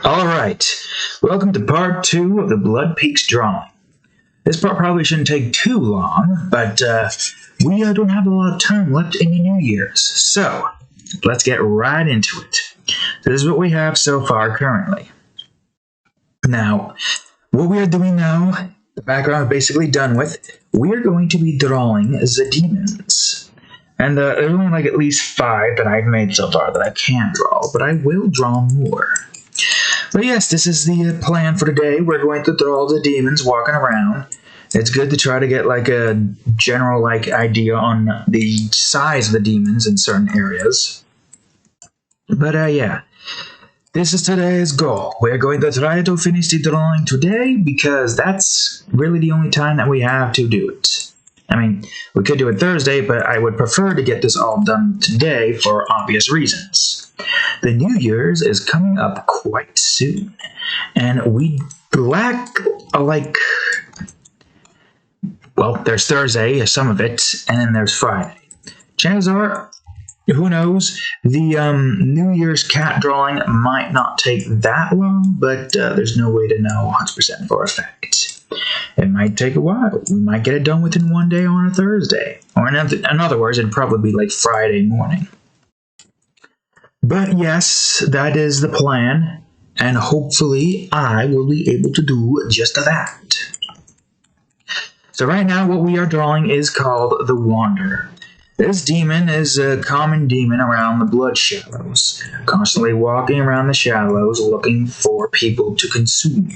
Alright, welcome to part 2 of the Blood Peaks drawing. This part probably shouldn't take too long, but we don't have a lot of time left in the New Year's, so let's get right into it. So this is what we have so far currently. Now, what we are doing now, the background is basically done with, we are going to be drawing the demons. And there's only like at least 5 that I've made so far that I can draw, but I will draw more. But yes, this is the plan for today. We're going to draw the demons walking around. It's good to try to get like a general idea on the size of the demons in certain areas. But yeah, this is today's goal. We're going to try to finish the drawing today because that's really the only time that we have to do it. I mean, we could do it Thursday, but I would prefer to get this all done today for obvious reasons. The New Year's is coming up quite soon, and we lack well, there's Thursday, some of it, and then there's Friday. Chances are, who knows, the New Year's cat drawing might not take that long, but there's no way to know 100% for a fact. It might take a while. We might get it done within one day on a Thursday. Or in other words, it'd probably be like Friday morning. But yes, that is the plan, and hopefully I will be able to do just that. So right now what we are drawing is called the Wanderer. This demon is a common demon around the blood shallows, constantly walking around the shallows looking for people to consume.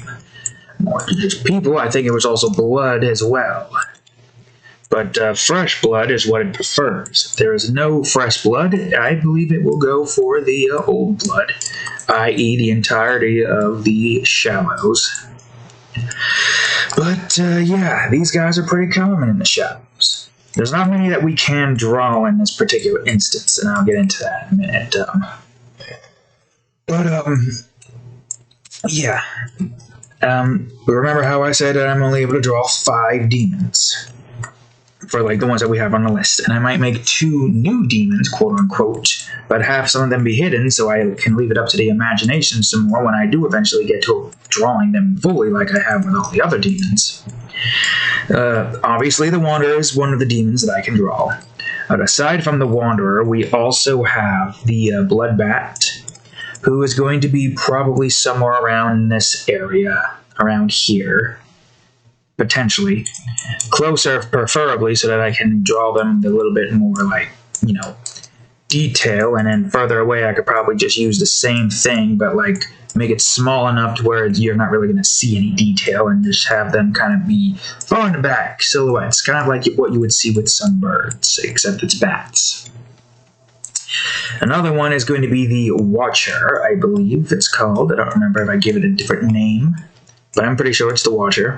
More than just people, I think it was also blood as well. But fresh blood is what it prefers. If there is no fresh blood, I believe it will go for the old blood, i.e. the entirety of the shallows. But yeah, these guys are pretty common in the shallows. There's not many that we can draw in this particular instance, and I'll get into that in a minute. Yeah. Remember how I said that I'm only able to draw 5 demons for like the ones that we have on the list, and I might make 2 new demons, quote unquote, but have some of them be hidden so I can leave it up to the imagination some more when I do eventually get to drawing them fully like I have with all the other demons. Obviously the Wanderer is one of the demons that I can draw. But aside from the Wanderer, we also have the Bloodbat, who is going to be probably somewhere around this area, around here, potentially. Closer, preferably, so that I can draw them a little bit more, detail, and then further away I could probably just use the same thing, but, make it small enough to where you're not really going to see any detail, and just have them kind of be far in the back, silhouettes, kind of like what you would see with some birds, except it's bats. Another one is going to be the Watcher, I believe it's called. I don't remember if I gave it a different name, but I'm pretty sure it's the Watcher.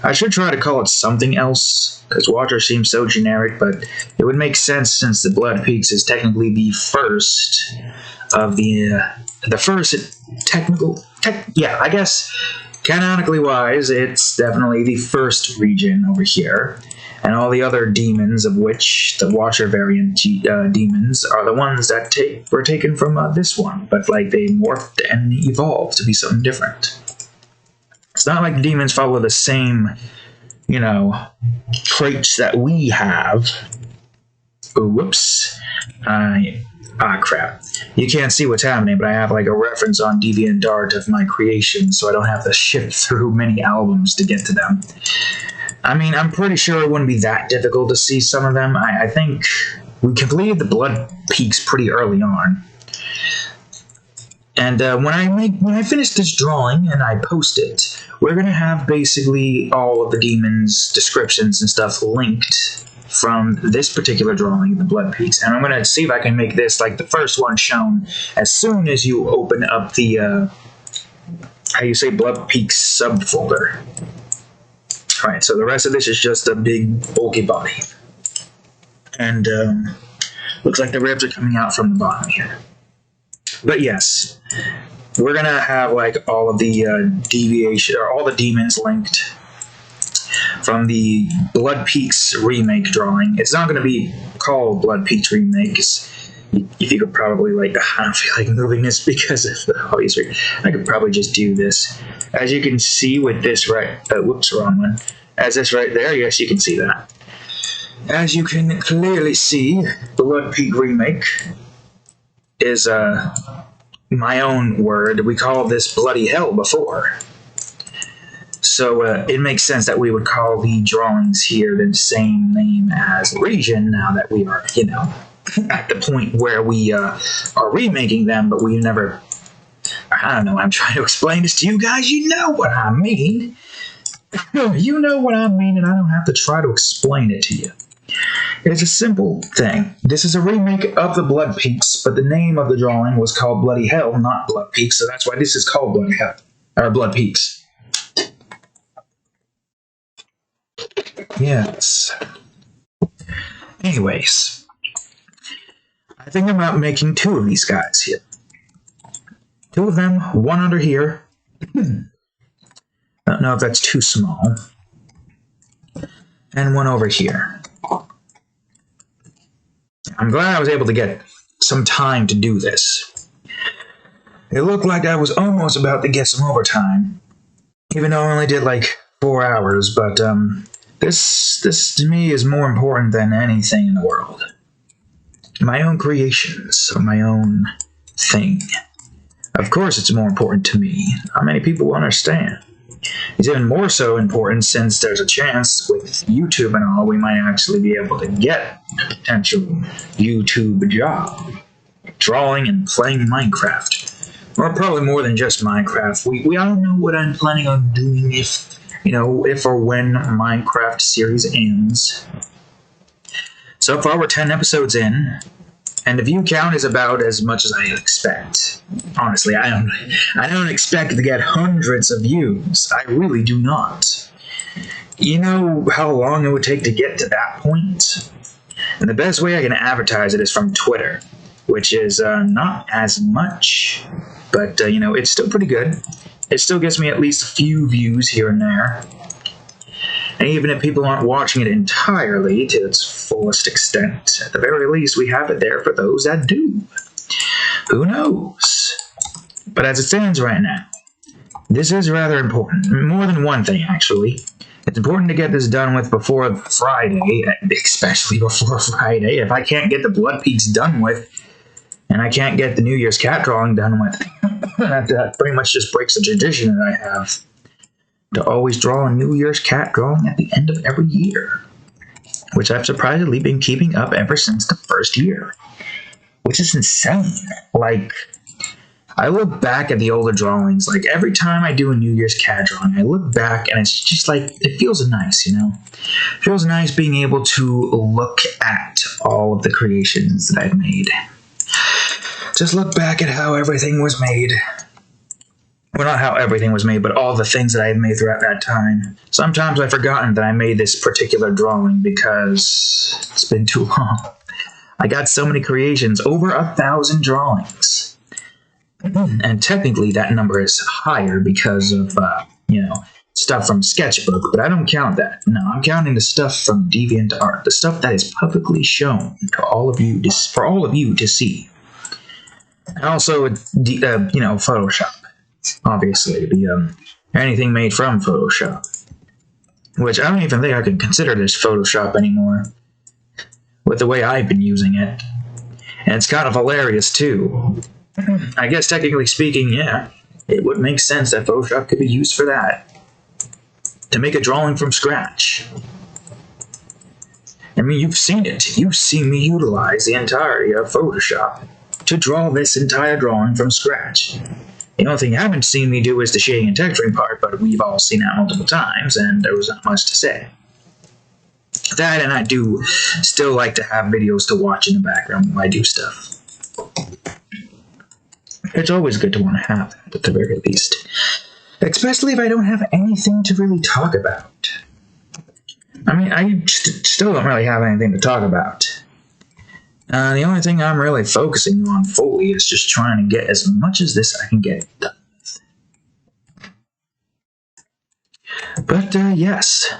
I should try to call it something else, because Watcher seems so generic, but it would make sense since the Blood Peaks is technically the first of the first I guess canonically wise, it's definitely the first region over here. And all the other demons, of which the Watcher variant demons are the ones that were taken from this one, but they morphed and evolved to be something different. It's not like the demons follow the same, traits that we have. Ooh, whoops. Crap. You can't see what's happening, but I have a reference on DeviantArt of my creation, so I don't have to shift through many albums to get to them. I mean, I'm pretty sure it wouldn't be that difficult to see some of them. I think we completed the Blood Peaks pretty early on. And when I finish this drawing and I post it, we're going to have basically all of the demons' descriptions and stuff linked from this particular drawing, the Blood Peaks. And I'm going to see if I can make this the first one shown as soon as you open up the, Blood Peaks subfolder. Alright, so the rest of this is just a big, bulky body. And, looks like the ribs are coming out from the bottom here. But yes, we're gonna have, all of the, deviation, or all the demons linked from the Blood Peaks remake drawing. It's not gonna be called Blood Peaks Remake. if you could probably, like, I don't feel like moving this because of the obvious reason. I could probably just do this. As you can see with this whoops, wrong one. As this right there, yes, you can see that. As you can clearly see, the Blood Peak remake is, my own word. We called this Bloody Hell before. So it makes sense that we would call the drawings here the same name as the region now that we are, at the point where we are remaking them, but we never... I don't know, I'm trying to explain this to you guys. You know what I mean. You know what I mean, and I don't have to try to explain it to you. It's a simple thing. This is a remake of the Blood Peaks, but the name of the drawing was called Bloody Hell, not Blood Peaks, so that's why this is called Bloody Hell, or Blood Peaks. Yes. Anyways, I think about making 2 of these guys here. 2 of them, one under here. I don't know if that's too small. And one over here. I'm glad I was able to get some time to do this. It looked like I was almost about to get some overtime, even though I only did like 4 hours, but this to me is more important than anything in the world. My own creations, my own thing. Of course it's more important to me. Not many people will understand. It's even more so important since there's a chance with YouTube and all, we might actually be able to get a potential YouTube job. Drawing and playing Minecraft. Or probably more than just Minecraft. We all know what I'm planning on doing if or when Minecraft series ends. So far we're 10 episodes in. And the view count is about as much as I expect. Honestly, I don't expect to get hundreds of views. I really do not. You know how long it would take to get to that point? And the best way I can advertise it is from Twitter, which is not as much, but it's still pretty good. It still gets me at least a few views here and there. And even if people aren't watching it entirely to its fullest extent, at the very least we have it there for those that do. Who knows? But as it stands right now, this is rather important. More than one thing, actually. It's important to get this done with before Friday, especially before Friday. If I can't get the Blood Peaks done with, and I can't get the New Year's cat drawing done with, that pretty much just breaks the tradition that I have to always draw a New Year's cat drawing at the end of every year, which I've surprisingly been keeping up ever since the first year, which is insane. Like, I look back at the older drawings, like every time I do a New Year's cat drawing, I look back and it's just like, it feels nice, It feels nice being able to look at all of the creations that I've made. Just look back at how everything was made. Well, not how everything was made, but all the things that I have made throughout that time. Sometimes I've forgotten that I made this particular drawing because it's been too long. I got so many creations, over 1,000 drawings. And technically that number is higher because of, stuff from Sketchbook, but I don't count that. No, I'm counting the stuff from DeviantArt, the stuff that is publicly shown to all of you, for all of you to see. And also, Photoshop. Obviously, anything made from Photoshop. Which I don't even think I can consider this Photoshop anymore, with the way I've been using it. And it's kind of hilarious, too. I guess, technically speaking, yeah, it would make sense that Photoshop could be used for that. To make a drawing from scratch. I mean, you've seen it. You've seen me utilize the entirety of Photoshop to draw this entire drawing from scratch. The only thing you haven't seen me do is the shading and texturing part, but we've all seen that multiple times, and there was not much to say. That, and I do still like to have videos to watch in the background while I do stuff. It's always good to want to have that, at the very least. Especially if I don't have anything to really talk about. I mean, I still don't really have anything to talk about. The only thing I'm really focusing on fully is just trying to get as much as this I can get done with. But, yes.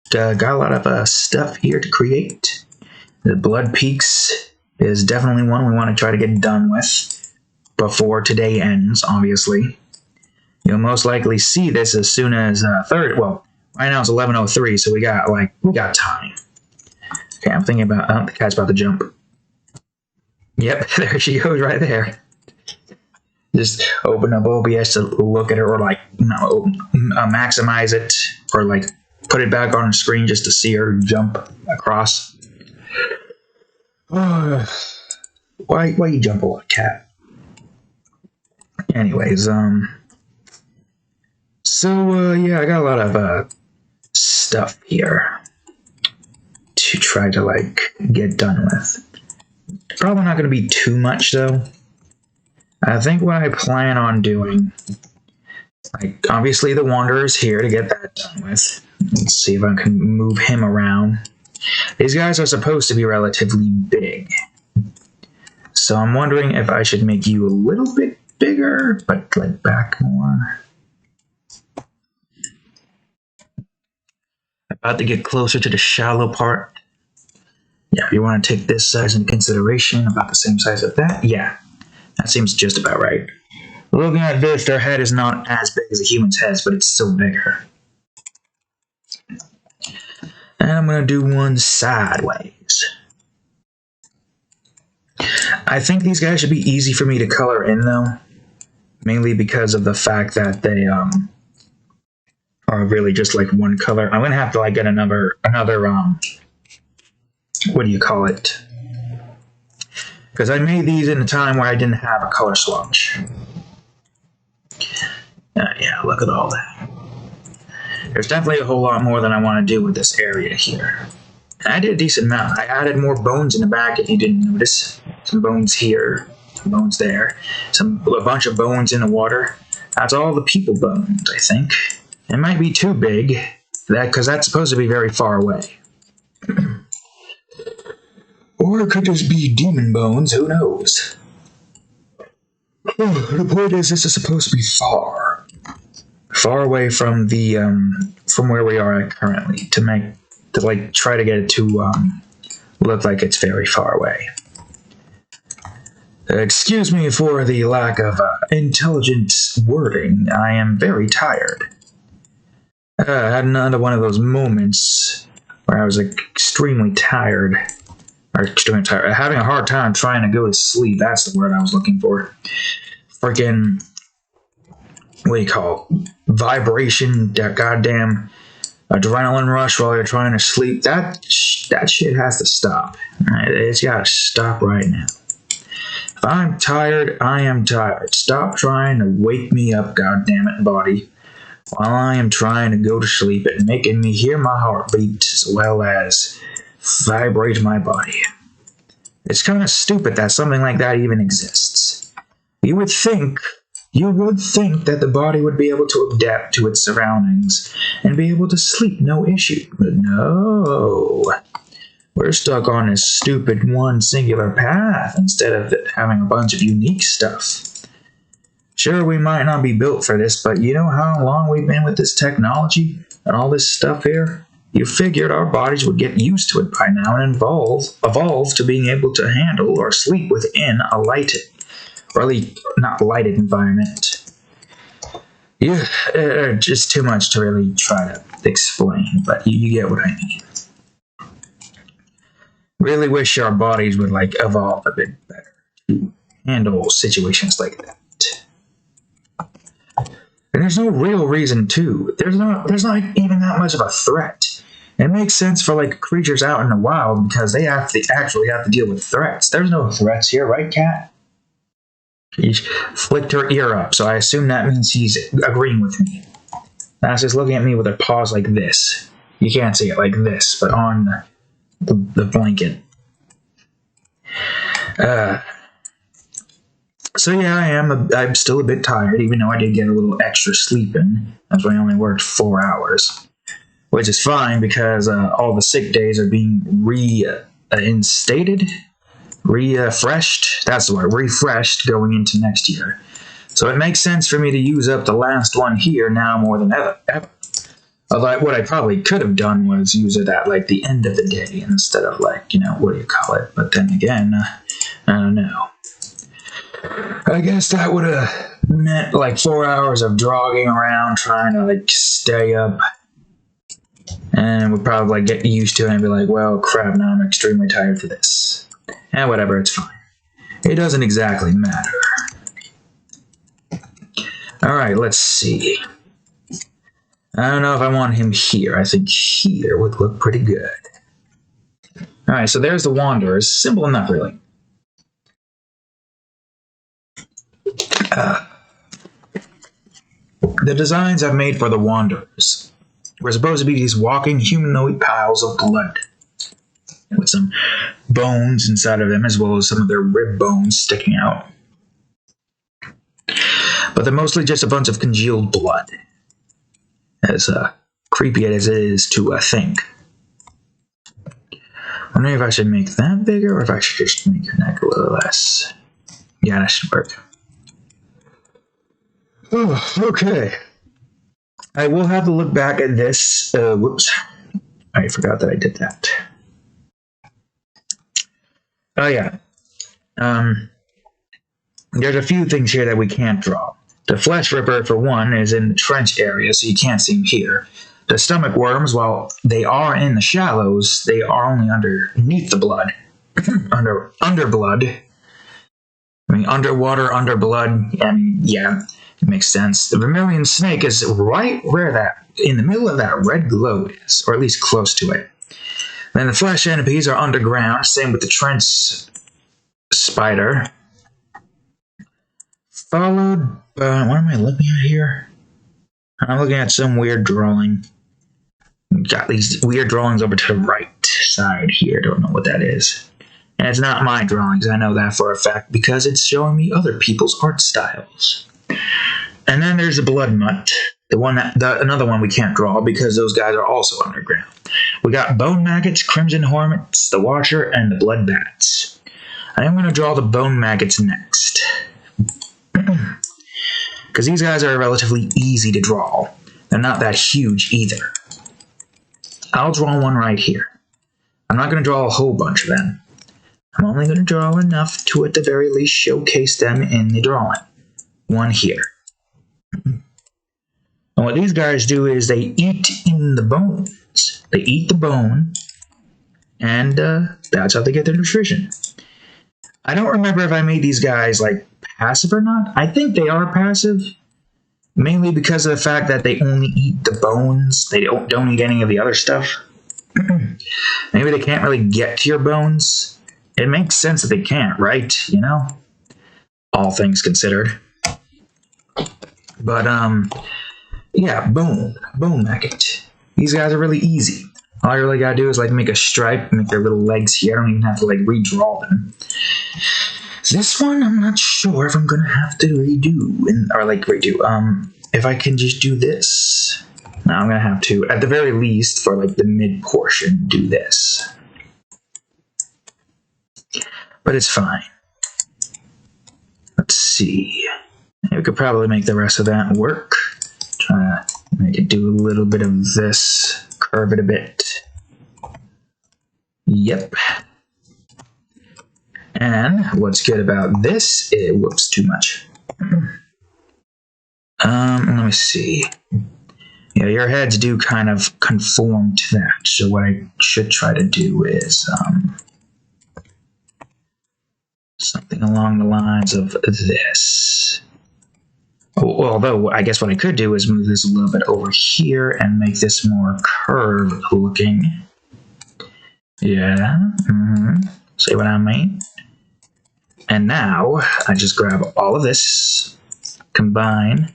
Got a lot of stuff here to create. The Blood Peaks is definitely one we want to try to get done with before today ends, obviously. You'll most likely see this as soon as well, right now it's 11:03, so we got time. Okay, I'm thinking about the cat's about to jump. Yep, there she goes right there. Just open up OBS to look at her, or maximize it, or put it back on the screen just to see her jump across. Why you jump a lot, cat? Anyways, yeah, I got a lot of stuff here to try to get done with. Probably not going to be too much though. I think what I plan on doing, obviously the Wanderer's here to get that done with. Let's see if I can move him around. These guys are supposed to be relatively big, so I'm wondering if I should make you a little bit bigger, but back more. About to get closer to the shallow part. Yeah, if you want to take this size into consideration, about the same size as that. Yeah, that seems just about right. Looking at this, their head is not as big as a human's head, but it's still bigger. And I'm going to do one sideways. I think these guys should be easy for me to color in, though. Mainly because of the fact that they are really just one color. I'm going to have to get another what do you call it? Because I made these in a time where I didn't have a color swatch. Yeah, look at all that. There's definitely a whole lot more than I want to do with this area here. And I did a decent amount. I added more bones in the back if you didn't notice. Some bones here, some bones there, a bunch of bones in the water. That's all the people bones, I think. It might be too big, because that's supposed to be very far away. Or it could just be demon bones, who knows? The point is, this is supposed to be far away from the from where we are at currently, to try to get it to look like it's very far away. Excuse me for the lack of intelligent wording. I am very tired. I had another one of those moments where I was extremely tired. Having a hard time trying to go to sleep. That's the word I was looking for. Freaking, what do you call it? Vibration, that goddamn adrenaline rush while you're trying to sleep. That shit has to stop. Right? It's got to stop right now. If I'm tired, I am tired. Stop trying to wake me up, goddammit, body, while I am trying to go to sleep and making me hear my heartbeat as well as vibrate my body. It's kind of stupid that something like that even exists. You would think that the body would be able to adapt to its surroundings and be able to sleep no issue, but no. We're stuck on this stupid one singular path instead of having a bunch of unique stuff. Sure, we might not be built for this, but you know how long we've been with this technology and all this stuff here? You figured our bodies would get used to it by now and evolve to being able to handle or sleep within a lighted, or at least not lighted environment. Yeah, just too much to really try to explain, but you get what I mean. Really wish our bodies would evolve a bit better to handle situations like that. And there's no real reason to. There's not even that much of a threat. It makes sense for creatures out in the wild because they actually have to deal with threats. There's no threats here, right, cat? She flicked her ear up, so I assume that means she's agreeing with me. Now she's looking at me with her paws like this. You can't see it like this, but on the blanket. So yeah, I'm still a bit tired, even though I did get a little extra sleep in. That's why I only worked 4 hours. Which is fine because all the sick days are being reinstated, refreshed. That's the word, refreshed going into next year. So it makes sense for me to use up the last one here now more than ever. Although what I probably could have done was use it at like the end of the day instead of like, you know, what do you call it? But then again, I don't know. I guess that would have meant like 4 hours of jogging around trying to like stay up. And we'd probably like get used to it and be like, well, crap, now I'm extremely tired for this. And whatever, it's fine. It doesn't exactly matter. Alright, let's see. I don't know if I want him here. I think here would look pretty good. Alright, so there's the Wanderers. Simple enough, really. The designs I've made for the Wanderers were supposed to be these walking humanoid piles of blood, with some bones inside of them, as well as some of their rib bones sticking out. But they're mostly just a bunch of congealed blood, as creepy as it is to think. I wonder if I should make that bigger, or if I should just make your neck a little less. Yeah, that should work. Oh, okay. I will have to look back at this. Whoops. I forgot that I did that. Oh, yeah. There's a few things here that we can't draw. The Flesh Ripper, for one, is in the trench area, so you can't see him here. The Stomach Worms, while they are in the shallows, they are only underneath the blood. under blood. I mean, underwater, under blood, and yeah, it makes sense. The Vermilion Snake is right where that, in the middle of that red glow is, or at least close to it. Then the Flesh Entities are underground, same with the Trench Spider. Followed by, what am I looking at here? I'm looking at some weird drawing. Got these weird drawings over to the right side here. Don't know what that is. And it's not my drawings, I know that for a fact, because it's showing me other people's art styles. And then there's the Blood Mutt, another one we can't draw because those guys are also underground. We got Bone Maggots, Crimson Hornets, the Watcher, and the Blood Bats. I am going to draw the Bone Maggots next, because these guys are relatively easy to draw. They're not that huge either. I'll draw one right here. I'm not going to draw a whole bunch of them. I'm only going to draw enough to at the very least showcase them in the drawing. One here. And what these guys do is they eat in the bones. They eat the bone, and that's how they get their nutrition. I don't remember if I made these guys like passive or not. I think they are passive, mainly because of the fact that they only eat the bones. They don't eat any of the other stuff. Maybe they can't really get to your bones. It makes sense that they can't, right? You know? All things considered. But, yeah, Bone Maggot. These guys are really easy. All you really gotta do is, like, make a stripe, make their little legs here. I don't even have to, like, redraw them. This one, I'm not sure if I'm gonna have to redo. If I can just do this. No, I'm gonna have to, at the very least, for, like, the mid-portion, do this. But it's fine. Let's see. We could probably make the rest of that work. Try to make it do a little bit of this. Curve it a bit. Yep. And what's good about this is, whoops, too much. Let me see. Yeah, your heads do kind of conform to that. So what I should try to do is, something along the lines of this. Although, I guess what I could do is move this a little bit over here and make this more curved looking. Yeah. See what I mean? And now, I just grab all of this, combine,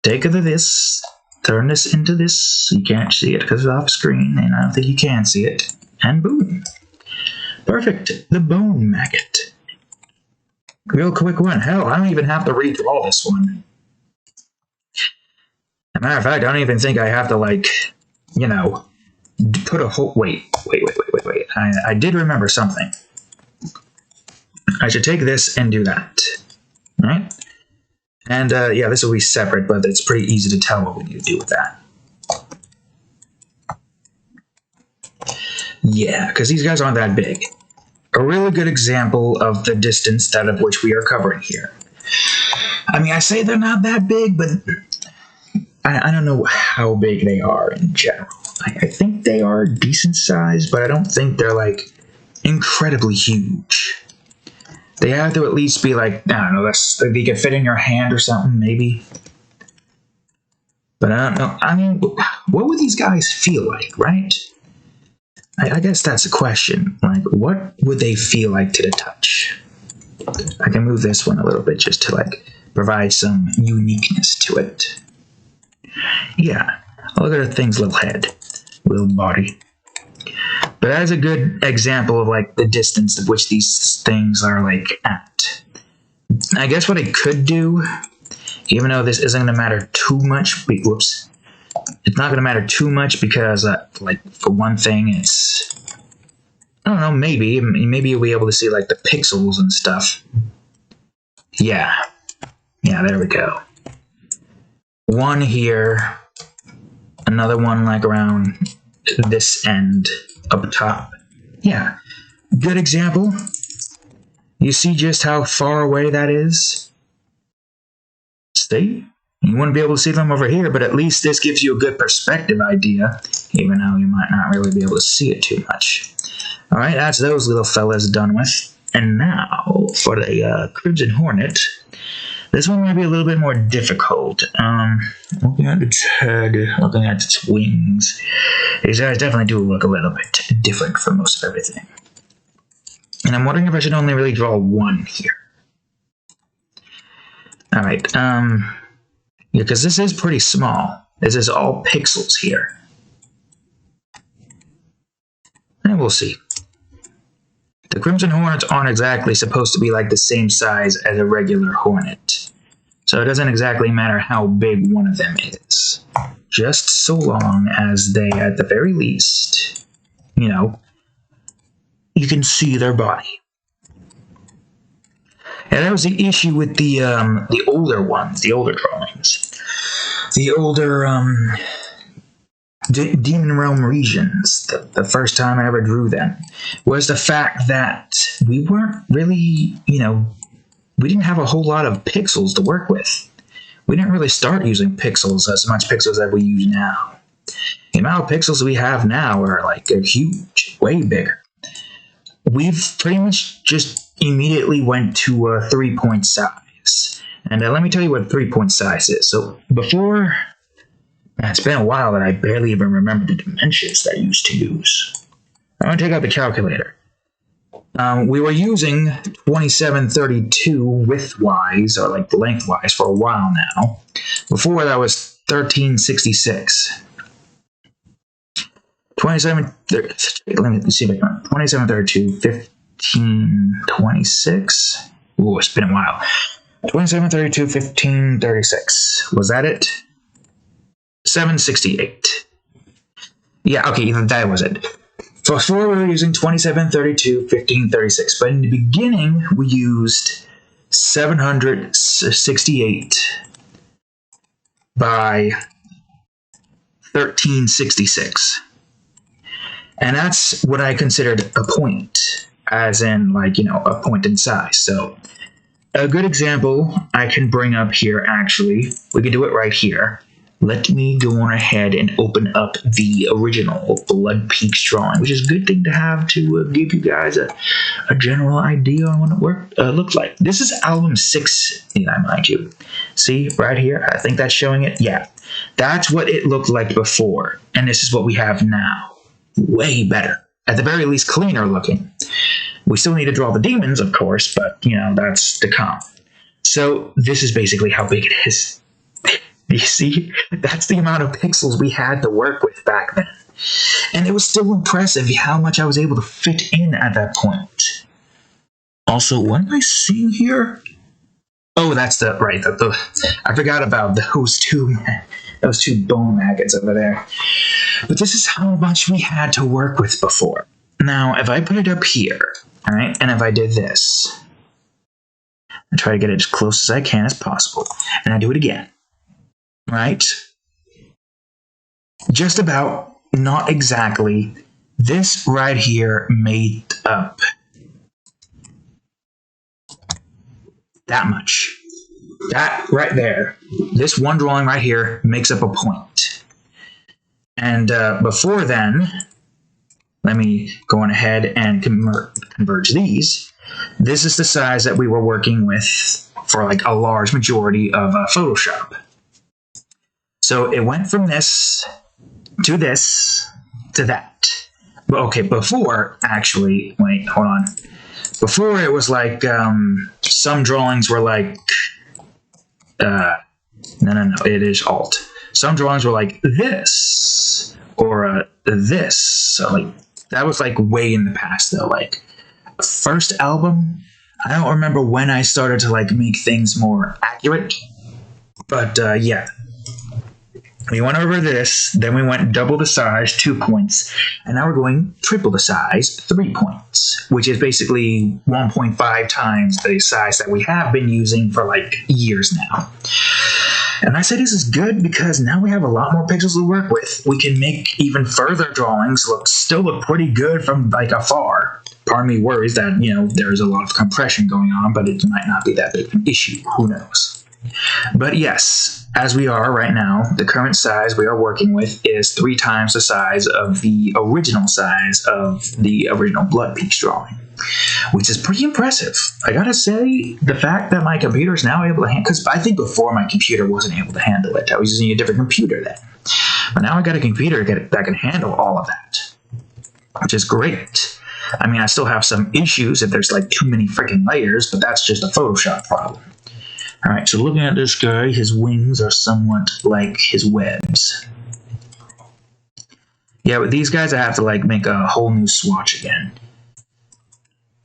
take of this, turn this into this. You can't see it because it's off screen, and I don't think you can see it. And boom. Perfect. The Bone Maggot. Real quick one. Hell, I don't even have to redraw this one. As a matter of fact, I don't even think I have to, like, you know, put a whole... Wait. I did remember something. I should take this and do that. Alright? And, yeah, this will be separate, but it's pretty easy to tell what we need to do with that. Yeah, because these guys aren't that big. A really good example of the distance out of which we are covering here. I mean, I say they're not that big, but I don't know how big they are in general. I think they are decent size, but I don't think they're, like, incredibly huge. They have to at least be, like, I don't know, they could fit in your hand or something, maybe. But I don't know. I mean, what would these guys feel like, right? I guess that's a question. Like, what would they feel like to the touch? I can move this one a little bit just to, like, provide some uniqueness to it. Yeah, look at the thing's little head, little body. But that is a good example of, like, the distance of which these things are, like, at. I guess what I could do, even though this isn't going to matter too much, whoops. It's not going to matter too much because, like, for one thing, it's, I don't know, maybe you'll be able to see, like, the pixels and stuff. Yeah, there we go. One here, another one, like, around this end up top. Yeah, good example. You see just how far away that is? See? You wouldn't be able to see them over here, but at least this gives you a good perspective idea, even though you might not really be able to see it too much. Alright, that's those little fellas done with. And now, for the Crimson Hornet. This one might be a little bit more difficult. Looking at its head, looking at its wings. These guys definitely do look a little bit different from most of everything. And I'm wondering if I should only really draw one here. Alright, yeah, because this is pretty small. This is all pixels here. And we'll see. The Crimson Hornets aren't exactly supposed to be like the same size as a regular Hornet. So it doesn't exactly matter how big one of them is. Just so long as they, at the very least, you know, you can see their body. And that was the issue with the older ones, the older drawings. The older Demon Realm regions, the first time I ever drew them, was the fact that we weren't really, you know, we didn't have a whole lot of pixels to work with. We didn't really start using pixels, as much pixels as we use now. The amount of pixels we have now are, like, huge, way bigger. We've pretty much just immediately went to a 3-point size. And let me tell you what 3-point size is. So before, it's been a while that I barely even remember the dimensions that I used to use. I'm going to take out the calculator. We were using 2732 width-wise, or like length-wise, for a while now. Before that was 1366. 2732, 1526. Ooh, it's been a while. 2732, 1536. Was that it? 768. Yeah, okay, that was it. Before we were using 2732, 1536, but in the beginning we used 768 by 1366. And that's what I considered a point, as in, like, you know, a point in size. So a good example I can bring up here, actually, we can do it right here. Let me go on ahead and open up the original Blood Peaks drawing, which is a good thing to have to give you guys a general idea on what it looks like. This is album 6, mind you. See, right here? I think that's showing it. Yeah, that's what it looked like before, and this is what we have now. Way better. At the very least, cleaner looking. We still need to draw the demons, of course, but, you know, that's to come. So this is basically how big it is. You see? That's the amount of pixels we had to work with back then. And it was still impressive how much I was able to fit in at that point. Also, what am I seeing here? Oh, that's the, right, I forgot about those two bone maggots over there. But this is how much we had to work with before. Now, if I put it up here, all right, and if I did this, I try to get it as close as I can as possible, and I do it again, right? Just about, not exactly, this right here made up that much. That right there, this one drawing right here makes up a point. And before then, let me go on ahead and converge these. This is the size that we were working with for like a large majority of Photoshop. So it went from this to that. But okay, before, actually, wait, hold on. Before it was like, some drawings were like, no, it is Alt. Some drawings were like this, or this. So like, that was like way in the past though. Like, first album, I don't remember when I started to like make things more accurate, but yeah. We went over this, then we went double the size, 2 points, and now we're going triple the size, 3 points, which is basically 1.5 times the size that we have been using for like years now. And I say this is good because now we have a lot more pixels to work with. We can make even further drawings still look pretty good from like afar. Part of me worries that, you know, there's a lot of compression going on, but it might not be that big of an issue. Who knows? But yes, as we are right now, the current size we are working with is 3 times the size of the original size of the original Blood Peaks drawing, which is pretty impressive. I gotta say, the fact that my computer is now able to handle, because I think before my computer wasn't able to handle it. I was using a different computer then. But now I got a computer that can handle all of that, which is great. I mean, I still have some issues if there's like too many freaking layers, but that's just a Photoshop problem. Alright, so looking at this guy, his wings are somewhat like his webs. Yeah, with these guys I have to like make a whole new swatch again.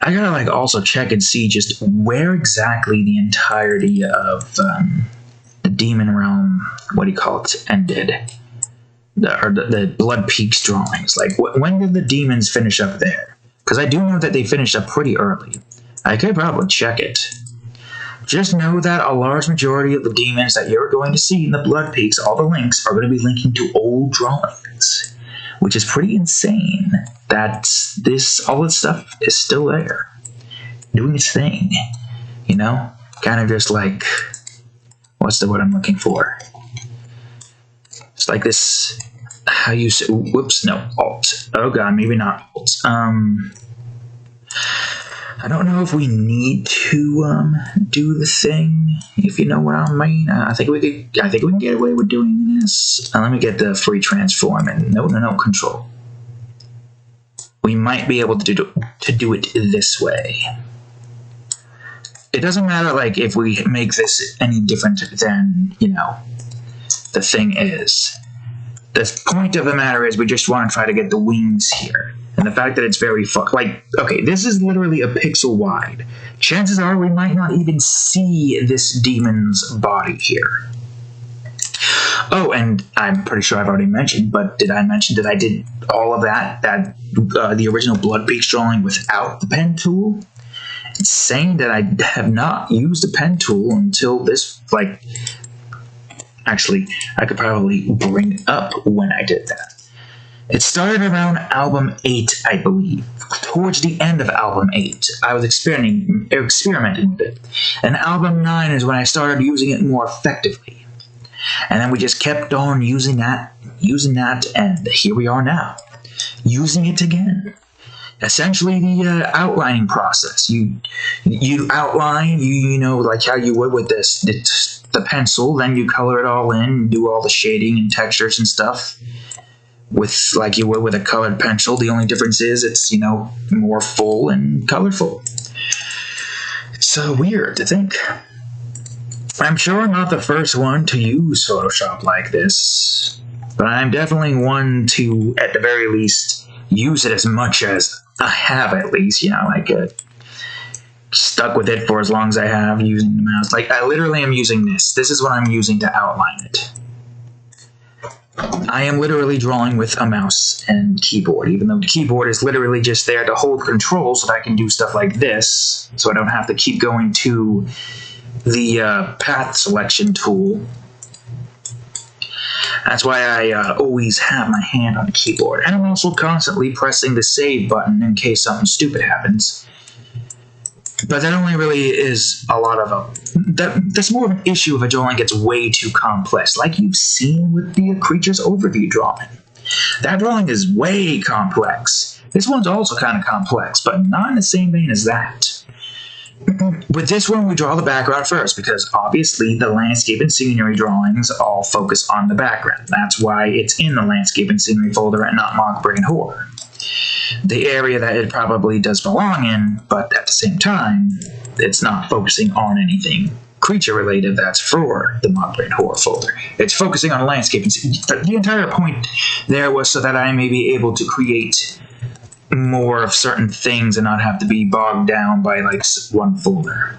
I gotta like also check and see just where exactly the entirety of the Demon Realm, what do you call it, ended. The Blood Peaks drawings. Like, when did the demons finish up there? Because I do know that they finished up pretty early. I could probably check it. Just know that a large majority of the demons that you're going to see in the Blood Peaks, all the links, are going to be linking to old drawings, which is pretty insane that all this stuff is still there, doing its thing, you know? Kind of just like, what's the word I'm looking for? It's like this, how you say, whoops, no, Alt. Oh god, maybe not Alt. I don't know if we need to do the thing, if you know what I mean. I think we can get away with doing this. Let me get the free transform and no control. We might be able to do it this way. It doesn't matter like if we make this any different than, you know, the thing is. The point of the matter is we just want to try to get the wings here. And the fact that it's very like, okay, this is literally a pixel wide. Chances are we might not even see this demon's body here. Oh, and I'm pretty sure I've already mentioned, but did I mention that I did all of that the original Blood Peaks drawing without the pen tool? It's saying that I have not used a pen tool until this, like, actually, I could probably bring up when I did that. It started around album 8, I believe. Towards the end of album 8, I was experimenting with it. And album 9 is when I started using it more effectively. And then we just kept on using that, and here we are now. Using it again. Essentially the outlining process. You outline, you know, like how you would with the pencil, then you color it all in, do all the shading and textures and stuff. With like you would with a colored pencil. The only difference is it's, you know, more full and colorful. It's so weird to think. I'm sure I'm not the first one to use Photoshop like this, but I'm definitely one to, at the very least, use it as much as I have, at least, you know, like stuck with it for as long as I have using the mouse. Like, I literally am using this. This is what I'm using to outline it. I am literally drawing with a mouse and keyboard, even though the keyboard is literally just there to hold control so that I can do stuff like this, so I don't have to keep going to the path selection tool. That's why I always have my hand on the keyboard. And I'm also constantly pressing the save button in case something stupid happens. But that only really is a lot of that's more of an issue if a drawing gets way too complex, like you've seen with the creature's overview drawing. That drawing is way complex. This one's also kind of complex, but not in the same vein as that. With this one, we draw the background first, because obviously the landscape and scenery drawings all focus on the background. That's why it's in the landscape and scenery folder and not Mockbrain Horror. The area that it probably does belong in, but at the same time, it's not focusing on anything creature-related that's for the Mockbrain Horror folder. It's focusing on landscape. The entire point there was so that I may be able to create more of certain things and not have to be bogged down by, like, one folder.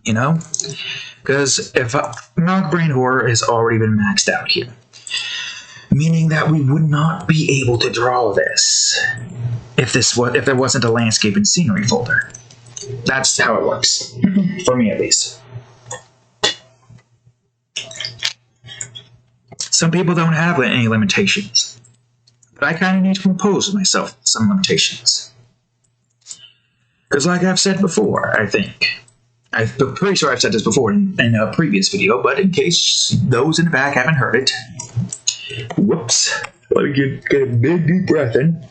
You know? Because if Mockbrain Horror has already been maxed out here, meaning that we would not be able to draw this if there wasn't a landscape and scenery folder. That's how it works, for me at least. Some people don't have any limitations, but I kind of need to impose myself some limitations. Because like I've said before, I'm pretty sure I've said this before in a previous video, but in case those in the back haven't heard it, whoops. Let me get a big deep breath in.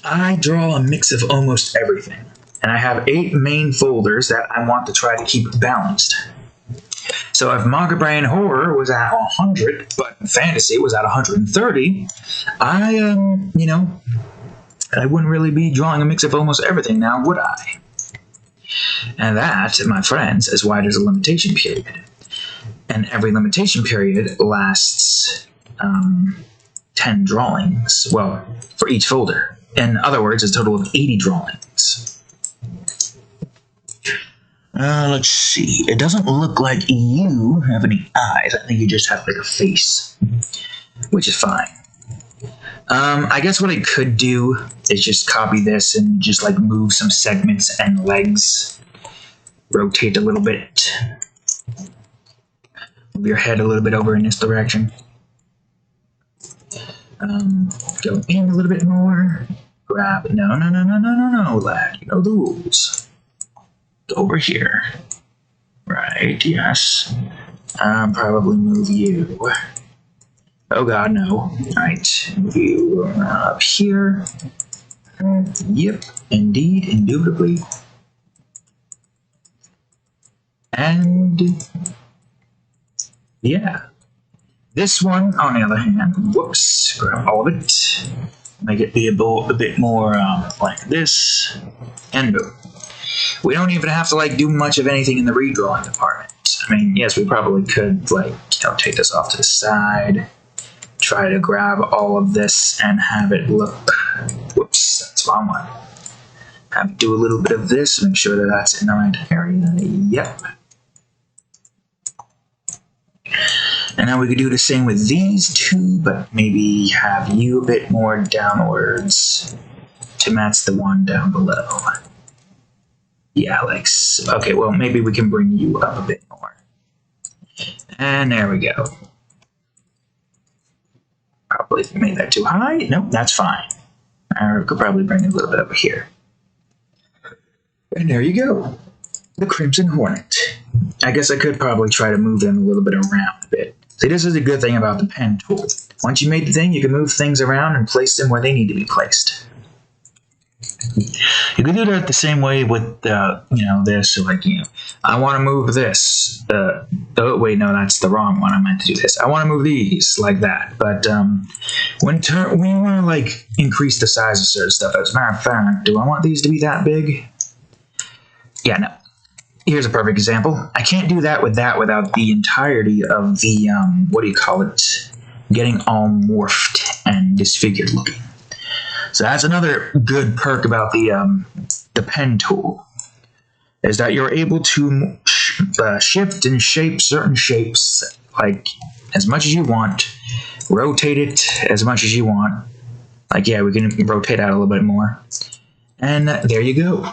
I draw a mix of almost everything, and I have 8 main folders that I want to try to keep balanced. So if Mockbrain Horror was at 100, but Fantasy was at 130, I wouldn't really be drawing a mix of almost everything now, would I? And that, my friends, is why there's a limitation period. And every limitation period lasts 10 drawings, well, for each folder. In other words, a total of 80 drawings. Let's see. It doesn't look like you have any eyes. I think you just have, like, a face, which is fine. I guess what I could do is just copy this and just, like, move some segments and legs. Rotate a little bit. Move your head a little bit over in this direction. Go in a little bit more. Grab. No, lad. You know the rules. Go over here. Right, yes. Probably move you. Oh god, no. Alright, move you up here. Yep, indeed, indubitably. And yeah. This one, on the other hand, whoops, grab all of it, make it be a bit more like this, and boom. We don't even have to, like, do much of anything in the redrawing department. I mean, yes, we probably could, like, take this off to the side, try to grab all of this and have it look, whoops, that's what I want. Have to do a little bit of this, make sure that that's in the right area, yep. And now we could do the same with these two, but maybe have you a bit more downwards to match the one down below. Yeah, like so. Okay, well, maybe we can bring you up a bit more. And there we go. Probably made that too high. Nope, that's fine. I could probably bring it a little bit over here. And there you go. The Crimson Hornet. I guess I could probably try to move them a little bit around a bit. See, this is a good thing about the pen tool. Once you made the thing, you can move things around and place them where they need to be placed. You can do that the same way with, this. So, like, I want to move this. Oh, wait, no, that's the wrong one. I meant to do this. I want to move these like that. But when you want to, like, increase the size of certain stuff, as a matter of fact, do I want these to be that big? Yeah, no. Here's a perfect example. I can't do that without the entirety of the, getting all morphed and disfigured looking. So that's another good perk about the pen tool, is that you're able to shift and shape certain shapes, like, as much as you want, rotate it as much as you want. Like, yeah, we can rotate out a little bit more. And there you go.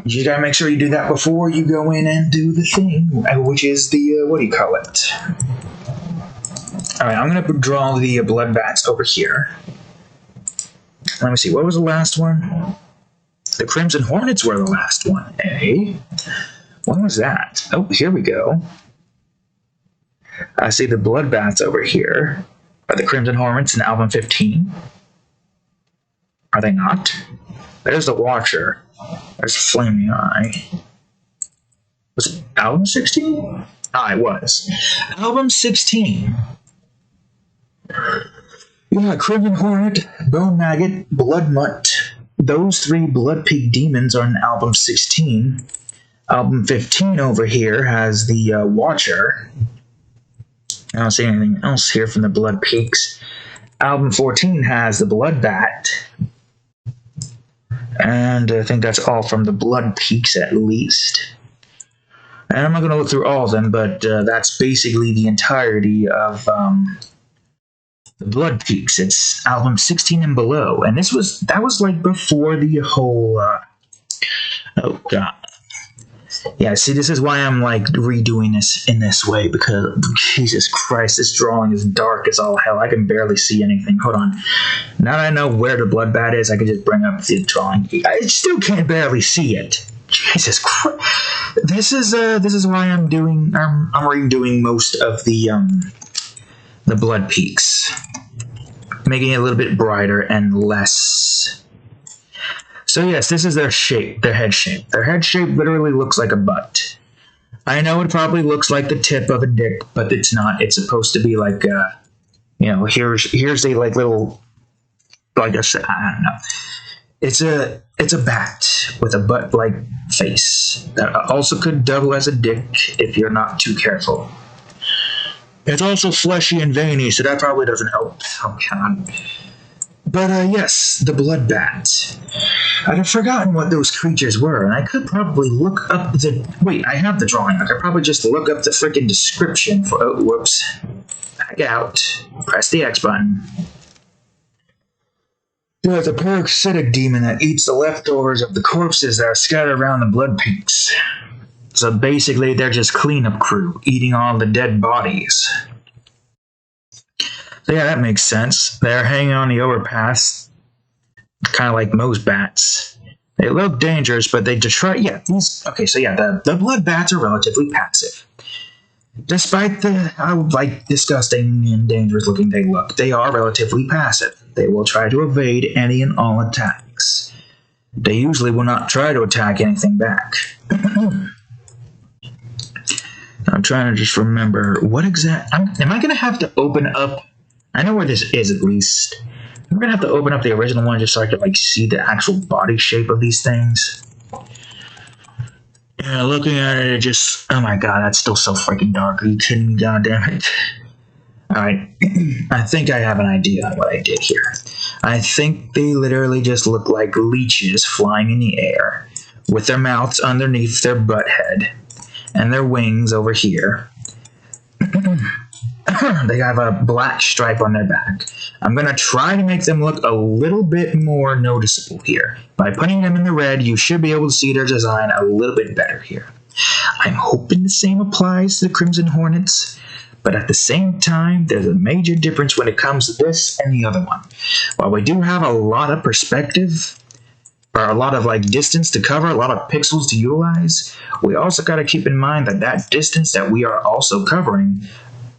You gotta make sure you do that before you go in and do the thing, which is the, what do you call it? Alright, I'm gonna draw the blood bats over here. Let me see, what was the last one? The Crimson Hornets were the last one, eh? What was that? Oh, here we go. I see the blood bats over here. Are the Crimson Hornets in album 15? Are they not? There's the Watcher. There's Flaming Eye. Was it album 16? Ah, it was. Album 16. You got Crimson Hornet, Bone Maggot, Blood Mutt. Those three Blood Peak Demons are in album 16. Album 15 over here has the Watcher. I don't see anything else here from the Blood Peaks. Album 14 has the Blood Bat. And I think that's all from the Blood Peaks at least. And I'm not going to look through all of them, but that's basically the entirety of the Blood Peaks. It's album 16 and below. And that was like before the whole... oh, God. Yeah, see, this is why I'm, like, redoing this in this way, because, Jesus Christ, this drawing is dark as all hell. I can barely see anything. Hold on. Now that I know where the blood bat is, I can just bring up the drawing. I still can't barely see it. Jesus Christ. This is why I'm redoing most of the blood peaks. Making it a little bit brighter and less... So yes, this is their shape, their head shape. Their head shape literally looks like a butt. I know it probably looks like the tip of a dick, but it's not. It's supposed to be like, here's a like little, like I said, I don't know. It's a bat with a butt-like face that also could double as a dick if you're not too careful. It's also fleshy and veiny, so that probably doesn't help. Oh God. But yes, the blood bat. I'd have forgotten what those creatures were, and I could probably look up the... Wait, I have the drawing. I could probably just look up the freaking description for... Oh, whoops. Back out. Press the X button. Yeah, it's a parasitic demon that eats the leftovers of the corpses that are scattered around the blood peaks. So basically, they're just cleanup crew, eating all the dead bodies. So yeah, that makes sense. They're hanging on the overpass, kind of like most bats. They look dangerous, but they destroy... Yeah, okay, so yeah, the blood bats are relatively passive. Despite how disgusting and dangerous looking they look, they are relatively passive. They will try to evade any and all attacks. They usually will not try to attack anything back. I'm trying to just remember what exact... Am I going to have to open up... I know where this is, at least. I'm going to have to open up the original one just so I can, see the actual body shape of these things. Yeah, looking at it just... Oh my God, that's still so freaking dark. Are you kidding me? God damn it. Alright, I think I have an idea on what I did here. I think they literally just look like leeches flying in the air, with their mouths underneath their butt head, and their wings over here. They have a black stripe on their back. I'm going to try to make them look a little bit more noticeable here. By putting them in the red, you should be able to see their design a little bit better here. I'm hoping the same applies to the Crimson Hornets, but at the same time, there's a major difference when it comes to this and the other one. While we do have a lot of perspective, or a lot of distance to cover, a lot of pixels to utilize, we also got to keep in mind that that distance that we are also covering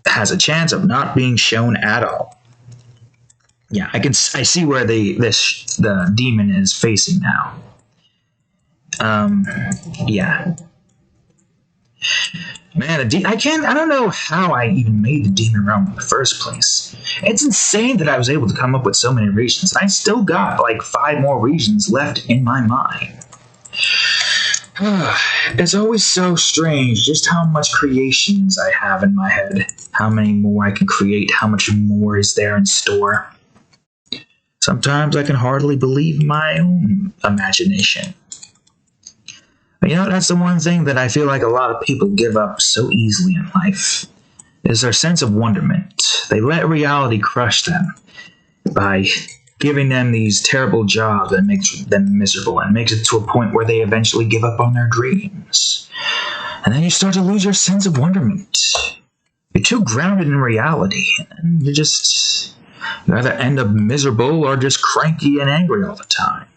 has a chance of not being shown at all. Yeah, I see where the demon is facing now. Yeah. Man, I don't know how I even made the demon realm in the first place. It's insane that I was able to come up with so many regions. I still got 5 more regions left in my mind. It's always so strange just how much creations I have in my head. How many more I can create, how much more is there in store. Sometimes I can hardly believe my own imagination. But that's the one thing that I feel like a lot of people give up so easily in life, is their sense of wonderment. They let reality crush them by giving them these terrible jobs that makes them miserable and makes it to a point where they eventually give up on their dreams. And then you start to lose your sense of wonderment. You're too grounded in reality, and you either end up miserable or just cranky and angry all the time.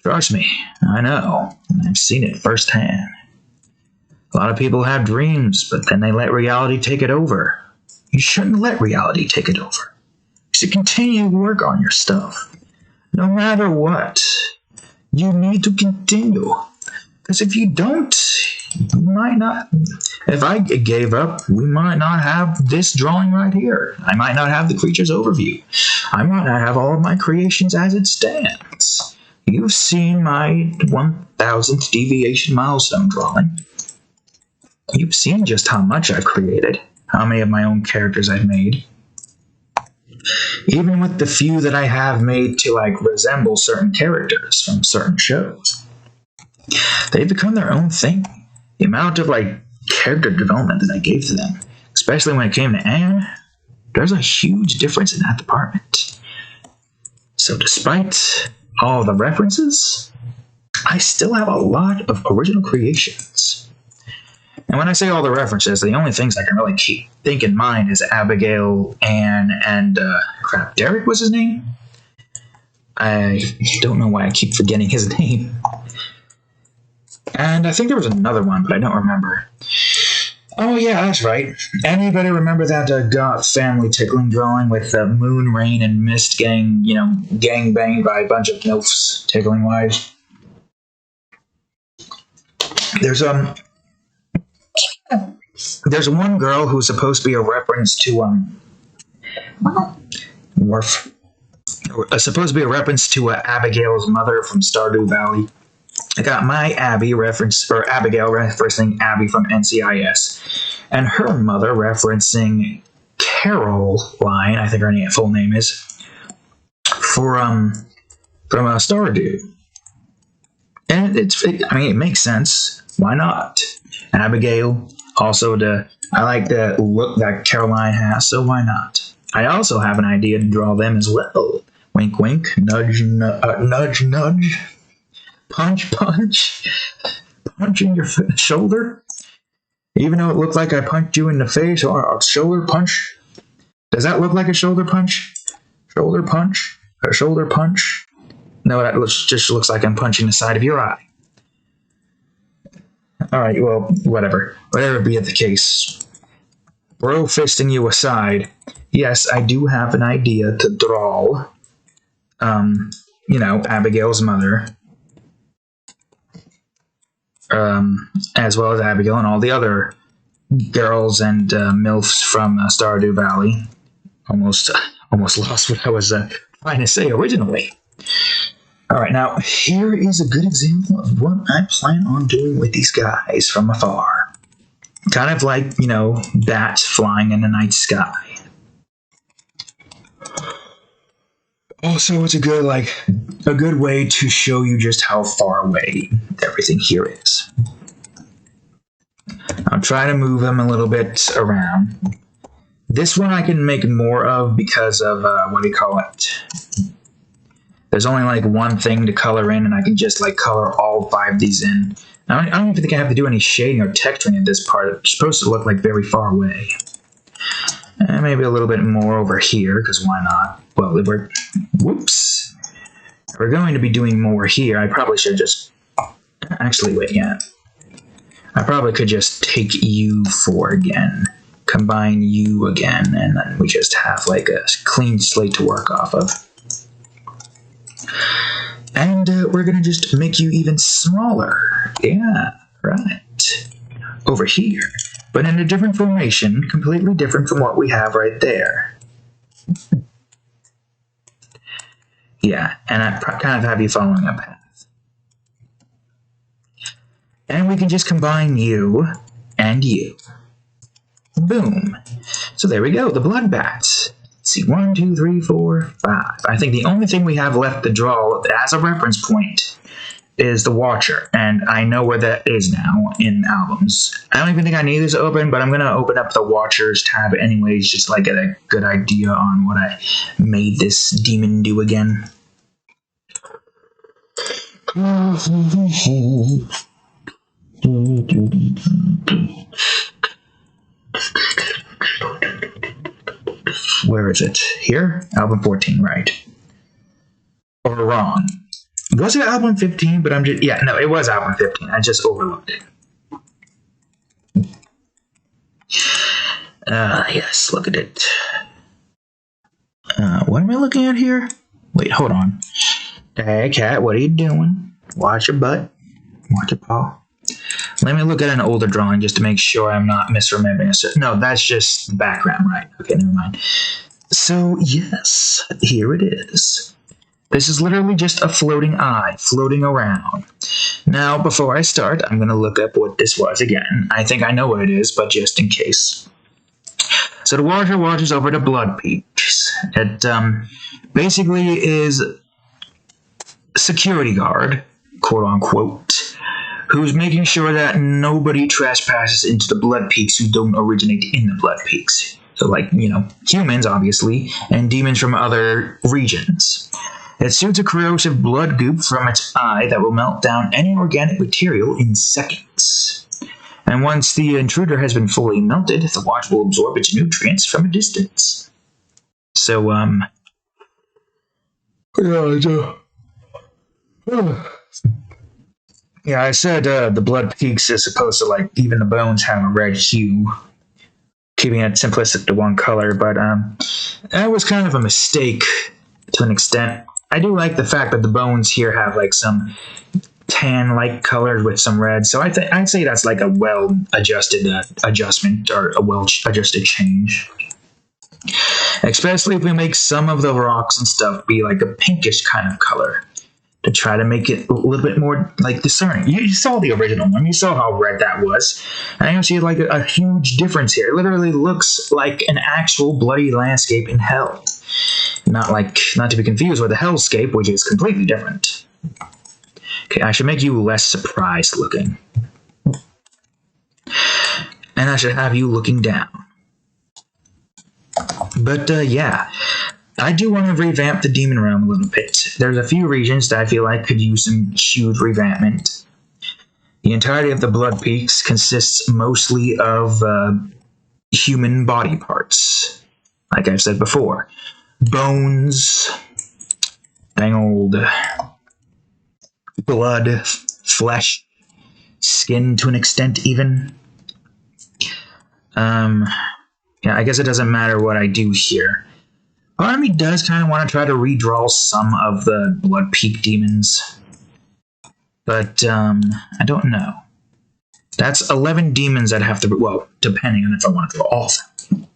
Trust me, I know. I've seen it firsthand. A lot of people have dreams, but then they let reality take it over. You shouldn't let reality take it over. You should continue to work on your stuff. No matter what, you need to continue. Because if you don't, you might not. If I gave up, we might not have this drawing right here. I might not have the creature's overview. I might not have all of my creations as it stands. You've seen my 1000th deviation milestone drawing. You've seen just how much I've created, how many of my own characters I've made. Even with the few that I have made to resemble certain characters from certain shows. They've become their own thing. The amount of character development that I gave to them, especially when it came to Anne, there's a huge difference in that department. So despite all the references, I still have a lot of original creations. And when I say all the references, the only things I can really think in mind is Abigail, Anne, and Derek was his name? I don't know why I keep forgetting his name. And I think there was another one, but I don't remember. Oh yeah, that's right. Anybody remember that goth family tickling drawing with Moon, Rain, and Mist gang banged by a bunch of MILFs tickling wise? There's one girl who's supposed to be a reference to Abigail's mother from Stardew Valley. I got my Abigail referencing Abby from NCIS, and her mother referencing Caroline, I think her full name is, from Stardew. And it makes sense. Why not? Abigail, also I like the look that Caroline has, so why not? I also have an idea to draw them as well. Wink, wink, nudge, nudge, nudge. Punch, punch. Punch in your shoulder. Even though it looked like I punched you in the face, or a shoulder punch. Does that look like a shoulder punch? Shoulder punch? A shoulder punch? No, that just looks like I'm punching the side of your eye. Alright, well, whatever. Whatever be the case. Bro fisting you aside, yes, I do have an idea to draw, Abigail's mother. As well as Abigail and all the other girls and MILFs from Stardew Valley. Almost lost what I was trying to say originally. Alright, now here is a good example of what I plan on doing with these guys from afar. Kind of like, bats flying in the night sky. Also, it's a good way to show you just how far away everything here is. I'll try to move them a little bit around. This one I can make more of because of, there's only one thing to color in, and I can just color all 5 of these in. I don't even think I have to do any shading or texturing in this part. It's supposed to look very far away. And maybe a little bit more over here, because why not? Well, whoops. We're going to be doing more here. I probably should just... Actually, wait, yeah. I probably could just take U4 again. Combine U again, and then we just have a clean slate to work off of. And we're going to just make you even smaller. Yeah, right. Over here. But in a different formation, completely different from what we have right there. Yeah, and I kind of have you following a path. And we can just combine you and you. Boom. So there we go, the blood bats. Let's see, 1, 2, 3, 4, 5. I think the only thing we have left to draw as a reference point is the Watcher, and I know where that is now in albums. I don't even think I need this open, but I'm going to open up the Watchers tab anyways, just to get a good idea on what I made this demon do again. Where is it? Here? Album 14, right. Or wrong. Was it album 15? But I'm just... Yeah, no, it was album 15. I just overlooked it. Yes, look at it. What am I looking at here? Wait, hold on. Hey, cat, what are you doing? Watch your butt. Watch your paw. Let me look at an older drawing just to make sure I'm not misremembering. No, that's just the background, right? Okay, never mind. So, yes, here it is. This is literally just a floating eye, floating around. Now, before I start, I'm going to look up what this was again. I think I know what it is, but just in case. So the Watcher watches over the Blood Peaks. It basically is a security guard, quote-unquote, who's making sure that nobody trespasses into the Blood Peaks who don't originate in the Blood Peaks. So, humans, obviously, and demons from other regions. It shoots a corrosive blood goop from its eye that will melt down any organic material in seconds. And once the intruder has been fully melted, the Watch will absorb its nutrients from a distance. So, yeah, I said the Blood Peaks is supposed to, even the bones have a red hue, keeping it simplistic to one color, but that was kind of a mistake to an extent. I do like the fact that the bones here have some tan-like colors with some red, so I'd say that's a well-adjusted adjustment or a well-adjusted change. Especially if we make some of the rocks and stuff be a pinkish kind of color to try to make it a little bit more discerning. You saw the original one. You saw how red that was. And you see a huge difference here. It literally looks like an actual bloody landscape in hell. Not to be confused with the hellscape, which is completely different. Okay, I should make you less surprised looking. And I should have you looking down. But, yeah. I do want to revamp the Demon Realm a little bit. There's a few regions that I feel like could use some huge revampment. The entirety of the Blood Peaks consists mostly of human body parts. Like I've said before. Bones, dang old blood, flesh, skin to an extent even. Yeah, I guess it doesn't matter what I do here. Part of me does kind of want to try to redraw some of the Blood Peak demons. But, I don't know. That's 11 demons I'd have to... Well, depending on if I want to draw all of them.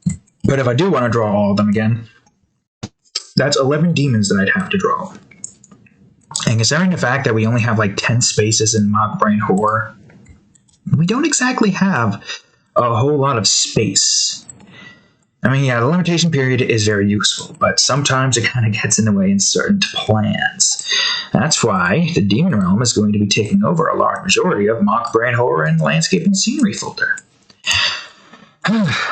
But if I do want to draw all of them again, that's 11 demons that I'd have to draw. And considering the fact that we only have 10 spaces in Mock Brain Horror, we don't exactly have a whole lot of space. I mean, yeah, the limitation period is very useful, but sometimes it kind of gets in the way in certain plans. That's why the Demon Realm is going to be taking over a large majority of Mock Brain Horror and Landscape and Scenery folder.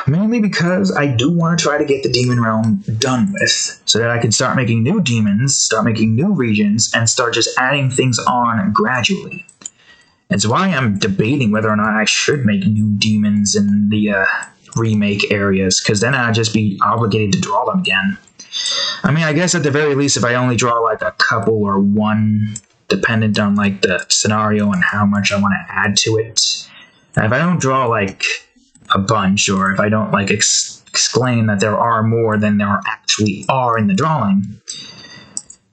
Mainly because I do want to try to get the Demon Realm done with, so that I can start making new demons, start making new regions, and start just adding things on gradually. It's why I'm debating whether or not I should make new demons in the remake areas, because then I'd just be obligated to draw them again. I mean, I guess at the very least, if I only draw a couple or one, dependent on the scenario and how much I want to add to it. And if I don't draw a bunch, or if I don't exclaim that there are more than there actually are in the drawing,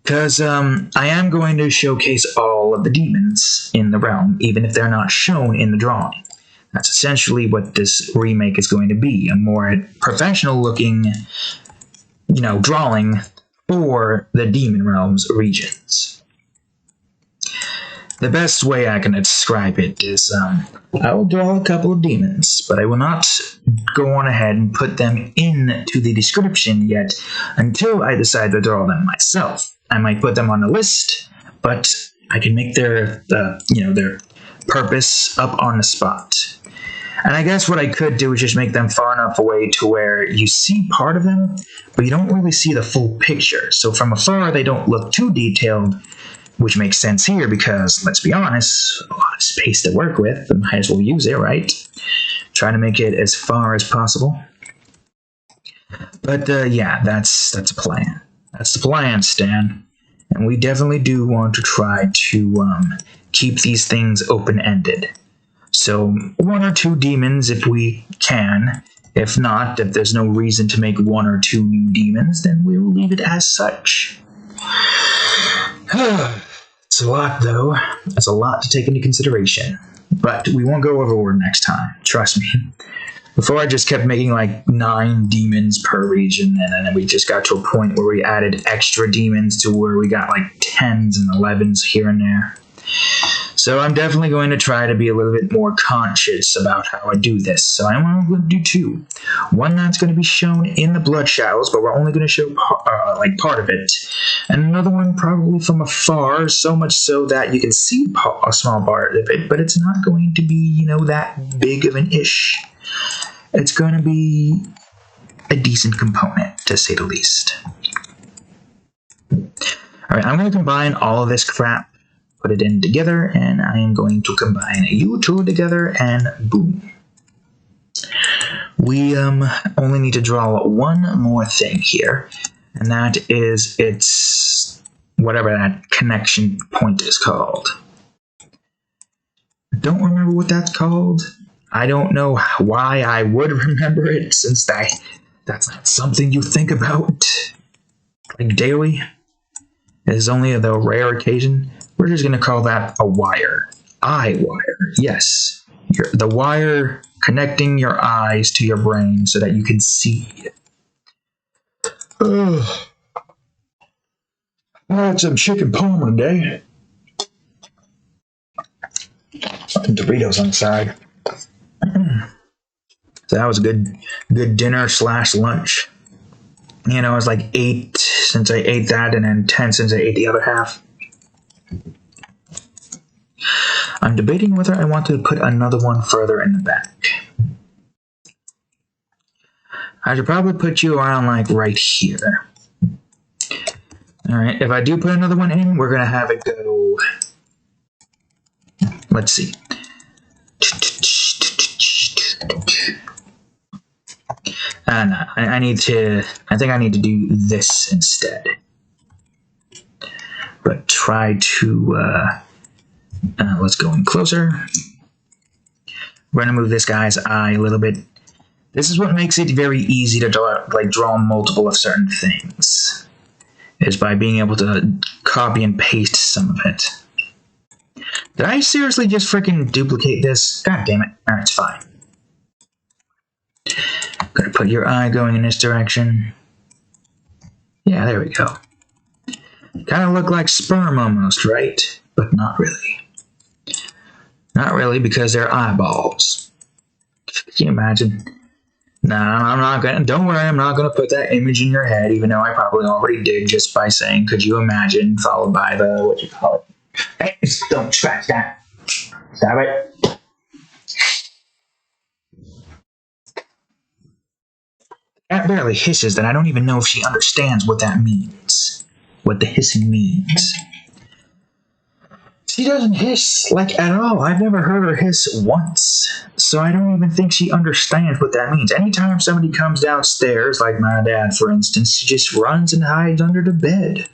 because I am going to showcase all of the demons in the realm, even if they're not shown in the drawing. That's essentially what this remake is going to be, a more professional-looking, drawing for the Demon Realm's regions. The best way I can describe it is, I will draw a couple of demons, but I will not go on ahead and put them into the description yet until I decide to draw them myself. I might put them on a list, but I can make their their purpose up on the spot. And I guess what I could do is just make them far enough away to where you see part of them, but you don't really see the full picture. So from afar, they don't look too detailed, which makes sense here because, let's be honest, a lot of space to work with, but might as well use it, right? Try to make it as far as possible. But yeah, that's a plan. That's the plan, Stan. And we definitely do want to try to keep these things open-ended. So 1 or 2 demons if we can. If not, if there's no reason to make 1 or 2 new demons, then we will leave it as such. It's a lot, though. That's a lot to take into consideration. But we won't go overboard next time. Trust me. Before I just kept making like 9 demons per region, and then we just got to a point where we added extra demons to where we got like 10s and 11s here and there. So I'm definitely going to try to be a little bit more conscious about how I do this. So I'm going to do 2. One that's going to be shown in the blood shadows, but we're only going to show part of it. And another one probably from afar, so much so that you can see a small part of it, but it's not going to be, that big of an ish. It's going to be a decent component, to say the least. Alright, I'm going to combine all of this crap, put it in together, and I am going to combine you 2 together, and boom. We only need to draw one more thing here, and that is its whatever that connection point is called. Don't remember what that's called. I don't know why I would remember it, since that's not something you think about like daily. It is only the rare occasion. We're just going to call that a wire. Eye wire. Yes. The wire connecting your eyes to your brain so that you can see. I had some chicken parm today. Some Doritos on the side. So that was a good dinner / lunch. It was like 8 since I ate that, and then 10 since I ate the other half. I'm debating whether I want to put another one further in the back. I should probably put you around like right here. Alright, if I do put another one in, we're going to have it go... Let's see. No, I think I need to do this instead. But try to, let's go in closer. We're going to move this guy's eye a little bit. This is what makes it very easy to draw multiple of certain things, is by being able to copy and paste some of it. Did I seriously just freaking duplicate this? God damn it. Alright, it's fine. Gonna put your eye going in this direction. Yeah, there we go. Kind of look like sperm almost, right? But not really. Not really, because they're eyeballs. Can you imagine? No, I'm not gonna. Don't worry, I'm not gonna put that image in your head, even though I probably already did just by saying, "Could you imagine?" Followed by the what you call it. Hey, don't scratch that. Stop it. Cat barely hisses that I don't even know if she understands what that means. What the hissing means. She doesn't hiss, like, at all. I've never heard her hiss once. So I don't even think she understands what that means. Anytime somebody comes downstairs, like my dad, for instance, she just runs and hides under the bed.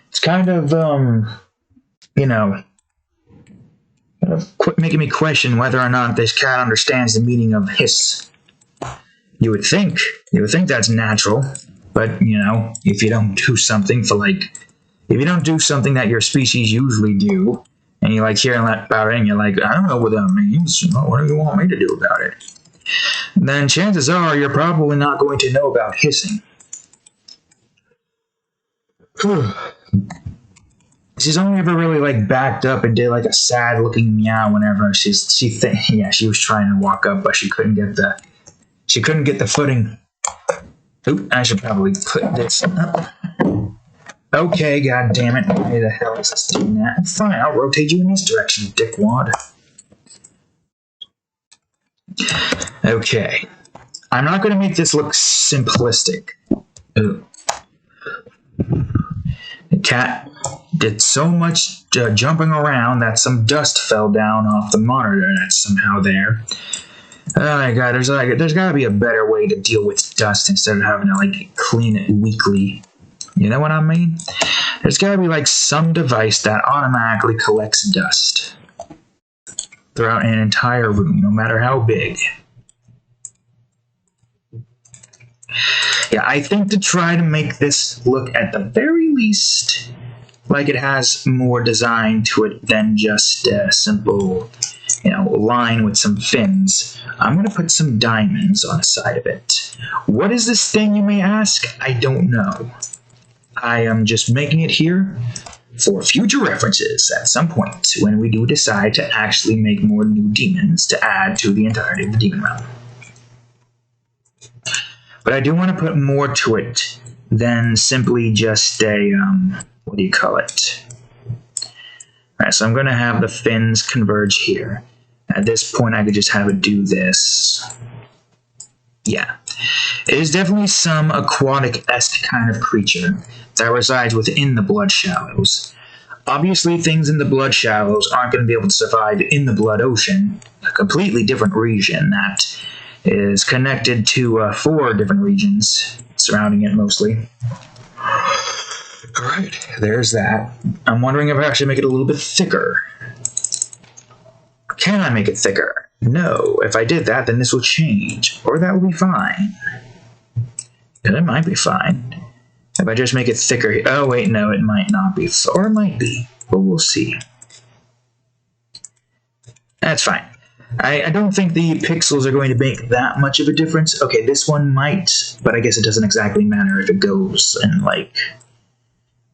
It's kind of, making me question whether or not this cat understands the meaning of hiss. You would think that's natural, but, if you don't do something if you don't do something that your species usually do, and you hear about it, and you're like, I don't know what that means, what do you want me to do about it? Then chances are you're probably not going to know about hissing. She's only ever really backed up and did a sad looking meow whenever she was trying to walk up, but she couldn't get the footing. Oop, I should probably put this up. Okay, god damn it. Why the hell is this doing that? Fine, I'll rotate you in this direction, dickwad. Okay. I'm not going to make this look simplistic. Ooh. The cat did so much jumping around that some dust fell down off the monitor that's somehow there. Oh my god, there's got to be a better way to deal with dust instead of having to like clean it weekly. You know what I mean? There's got to be like some device that automatically collects dust throughout an entire room, no matter how big. Yeah, I think to try to make this look at the very least like it has more design to it than just a simple, line with some fins, I'm going to put some diamonds on the side of it. What is this thing, you may ask? I don't know. I am just making it here for future references at some point when we do decide to actually make more new demons to add to the entirety of the demon realm. But I do want to put more to it than simply just a, what do you call it? Alright, so I'm going to have the fins converge here. At this point, I could just have it do this. Yeah. It is definitely some aquatic-esque kind of creature that resides within the blood shallows. Obviously, things in the blood shallows aren't going to be able to survive in the blood ocean, a completely different region that is connected to 4 different regions surrounding it mostly. Alright, there's that. I'm wondering if I should make it a little bit thicker. Can I make it thicker? No. If I did that, then this will change. Or that will be fine. And it might be fine. If I just make it thicker... Oh, wait, no, it might not be. Or it might be. But we'll see. That's fine. I don't think the pixels are going to make that much of a difference. Okay, this one might, but I guess it doesn't exactly matter if it goes and, like...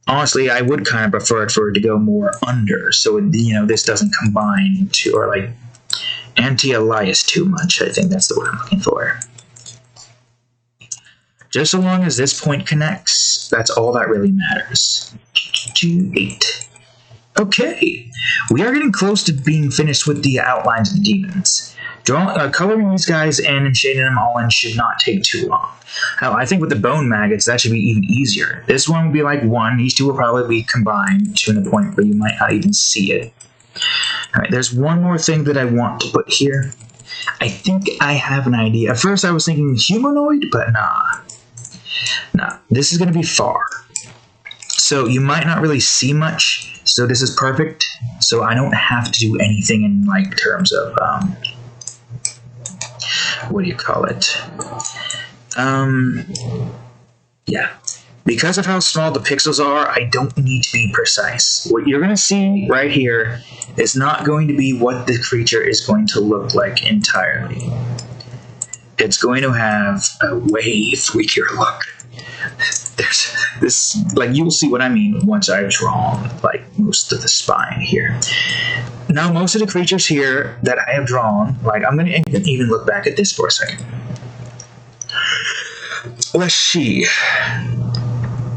Honestly, I would kind of prefer it for it to go more under, so, this doesn't combine to, or, like, anti-alias too much. I think that's the word I'm looking for. Just so long as this point connects, that's all that really matters. 2, 8. Okay, we are getting close to being finished with the outlines of the demons. Coloring these guys in and shading them all in should not take too long. Hell, I think with the bone maggots, that should be even easier. This one will be like 1. These 2 will probably be combined to a point where you might not even see it. Alright, there's one more thing that I want to put here. I think I have an idea. At first I was thinking humanoid, but nah. Nah, this is going to be far. So you might not really see much, so this is perfect. So I don't have to do anything in like terms of, what do you call it? Yeah. Because of how small the pixels are, I don't need to be precise. What you're going to see right here is not going to be what the creature is going to look like entirely. It's going to have a way freakier look. There's this, like, you'll see what I mean once I've drawn, like, most of the spine here. Now, most of the creatures here that I have drawn, like, I'm going to even look back at this for a second. Let's see.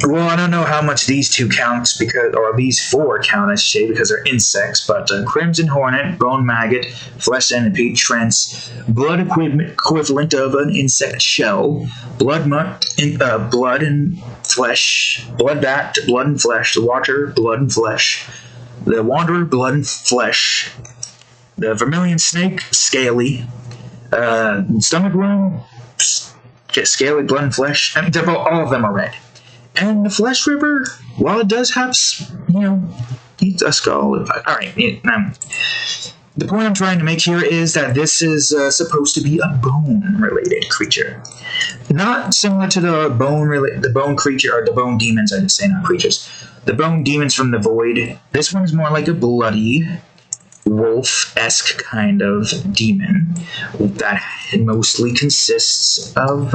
Well, I don't know how much these 2 count, or these 4 count, I should say, because they're insects, but Crimson Hornet, Bone Maggot, Flesh Centipede, Trance, blood equivalent of an insect shell, blood and flesh, blood bat, blood and flesh, the Watcher, blood and flesh, the Wanderer, blood and flesh, the Vermilion Snake, scaly, Stomach Worm, scaly, blood and flesh. I mean, all of them are red. And the Flesh River, while it does have, a skull. Alright, the point I'm trying to make here is that this is supposed to be a bone-related creature. Not similar to the bone creature, or the bone demons, I should say, not creatures. The bone demons from the void. This one's more like a bloody, wolf-esque kind of demon that mostly consists of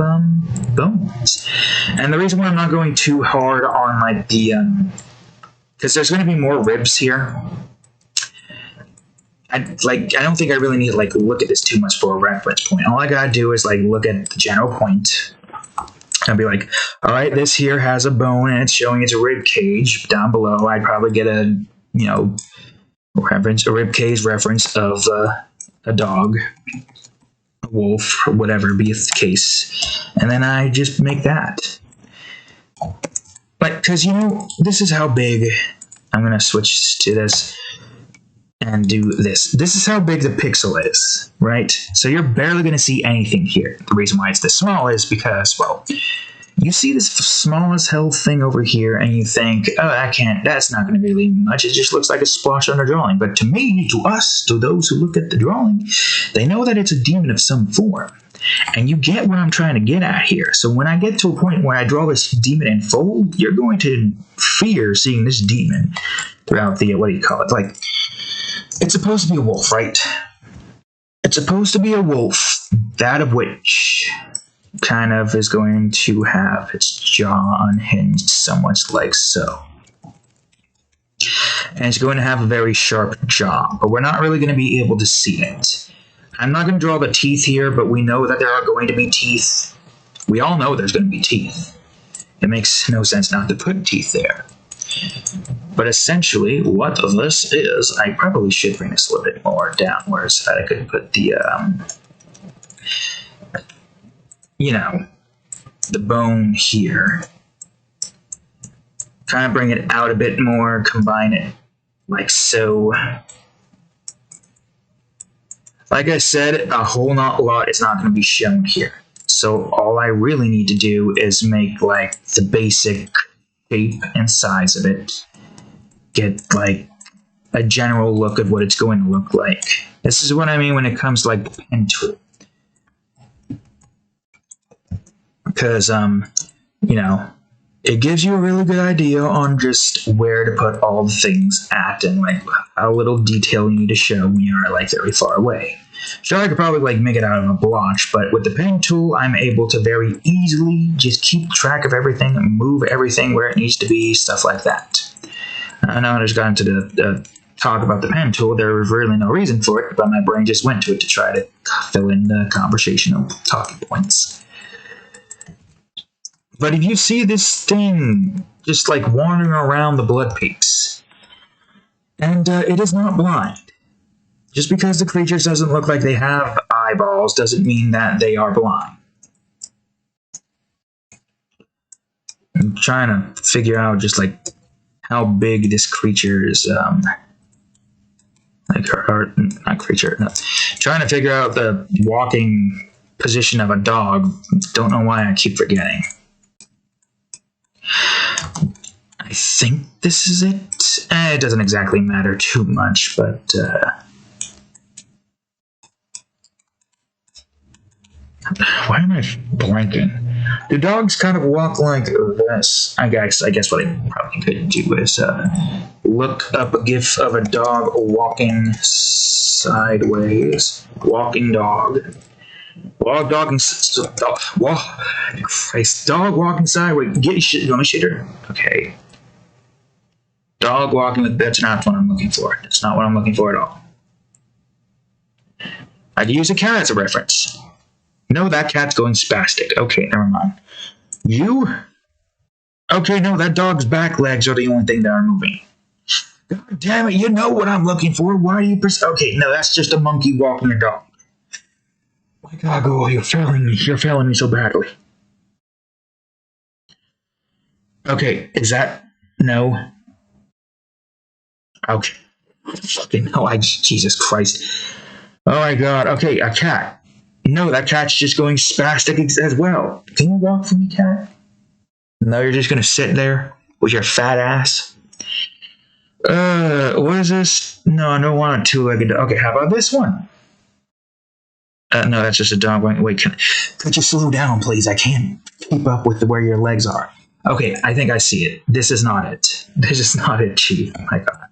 bones. And the reason why I'm not going too hard on like the because there's going to be more ribs here. I don't think I really need to like look at this too much for a reference point. All I gotta do is like look at the general point I'd be like, all right, this here has a bone and it's showing its rib cage. Down below, I'd probably get a, a rib cage reference of a dog, a wolf, or whatever be the case. And then I just make that. Like, because, this is how big, I'm going to switch to this and do this. This is how big the pixel is, right? So you're barely going to see anything here. The reason why it's this small is because, well, you see this small as hell thing over here and you think, oh, that's not going to be really much. It just looks like a splotch on a drawing. But to me, to us, to those who look at the drawing, they know that it's a demon of some form. And you get what I'm trying to get at here. So when I get to a point where I draw this demon in full, you're going to fear seeing this demon throughout the, what do you call it? Like, it's supposed to be a wolf, right? It's supposed to be a wolf, that of which kind of is going to have its jaw unhinged somewhat like so. And it's going to have a very sharp jaw, but we're not really going to be able to see it. I'm not going to draw the teeth here, but we know that there are going to be teeth. We all know there's going to be teeth. It makes no sense not to put teeth there. But essentially, what this is, I probably should bring this a little bit more downwards so that I could put the, the bone here. Kind of bring it out a bit more, combine it like so. Like I said, a whole lot is not going to be shown here. So all I really need to do is make like the basic shape and size of it. Get like a general look of what it's going to look like. This is what I mean when it comes to like the pen tool. Because, it gives you a really good idea on just where to put all the things at and like how little detail you need to show when you are like very far away. Sure, I could probably like make it out of a blotch, but with the pen tool, I'm able to very easily just keep track of everything and move everything where it needs to be, stuff like that. I know I just got into the talk about the pen tool. There was really no reason for it, but my brain just went to it to try to fill in the conversational talking points. But if you see this thing just like wandering around the blood peaks, and it is not blind. Just because the creature doesn't look like they have eyeballs doesn't mean that they are blind. I'm trying to figure out just like how big this creature's not creature. No. Trying to figure out the walking position of a dog. Don't know why I keep forgetting. I think this is it. It doesn't exactly matter too much, but why am I blanking? Do dogs kind of walk like this? I guess what I probably could do is look up a gif of a dog walking sideways. Walking dog. Dog walking sideways. Get your shit. Let me shit her. Okay. Dog walking. That's not what I'm looking for. That's not what I'm looking for at all. I could use a cat as a reference. No, that cat's going spastic. Okay, never mind. You? Okay, no, that dog's back legs are the only thing that are moving. God damn it, you know what I'm looking for. Why do you okay, no, that's just a monkey walking a dog. My God, oh, you're failing me. You're failing me so badly. Okay, is that... No. Okay. Fucking no, Jesus Christ. Oh my God, okay, a cat. No, that cat's just going spastic as well. Can you walk for me, cat? No, you're just gonna sit there with your fat ass? What is this? No, I don't want a two-legged dog. Okay, how about this one? No, that's just a dog. Wait, could you slow down, please? I can't keep up with where your legs are. Okay, I think I see it. This is not it. This is not it, Chief. Oh my God.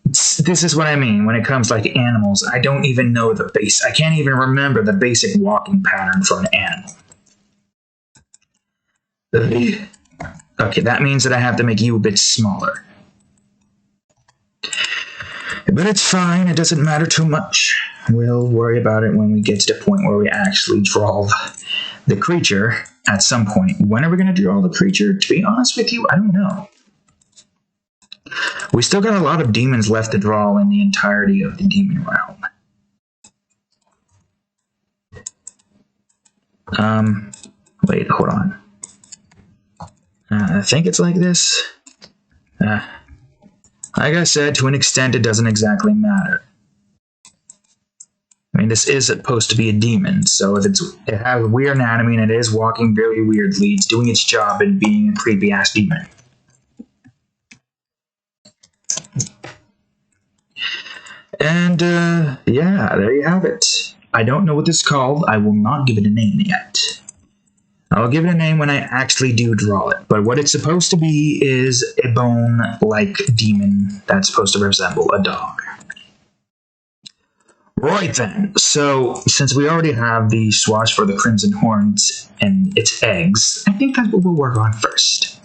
This is what I mean when it comes like animals. I don't even know the base. I can't even remember the basic walking pattern for an animal. Okay, that means that I have to make you a bit smaller. But it's fine. It doesn't matter too much. We'll worry about it when we get to the point where we actually draw the creature at some point. When are we going to draw the creature? To be honest with you, I don't know. We still got a lot of demons left to draw in the entirety of the demon realm. Wait, hold on. I think it's like this. Like I said, to an extent, it doesn't exactly matter. I mean, this is supposed to be a demon, so if it has weird anatomy and it is walking very weirdly, it's doing its job in being a creepy-ass demon. And, yeah, there you have it. I don't know what this is called. I will not give it a name yet. I'll give it a name when I actually do draw it. But what it's supposed to be is a bone-like demon that's supposed to resemble a dog. Right then, so since we already have the swatch for the Crimson Horns and its eggs, I think that's what we'll work on first.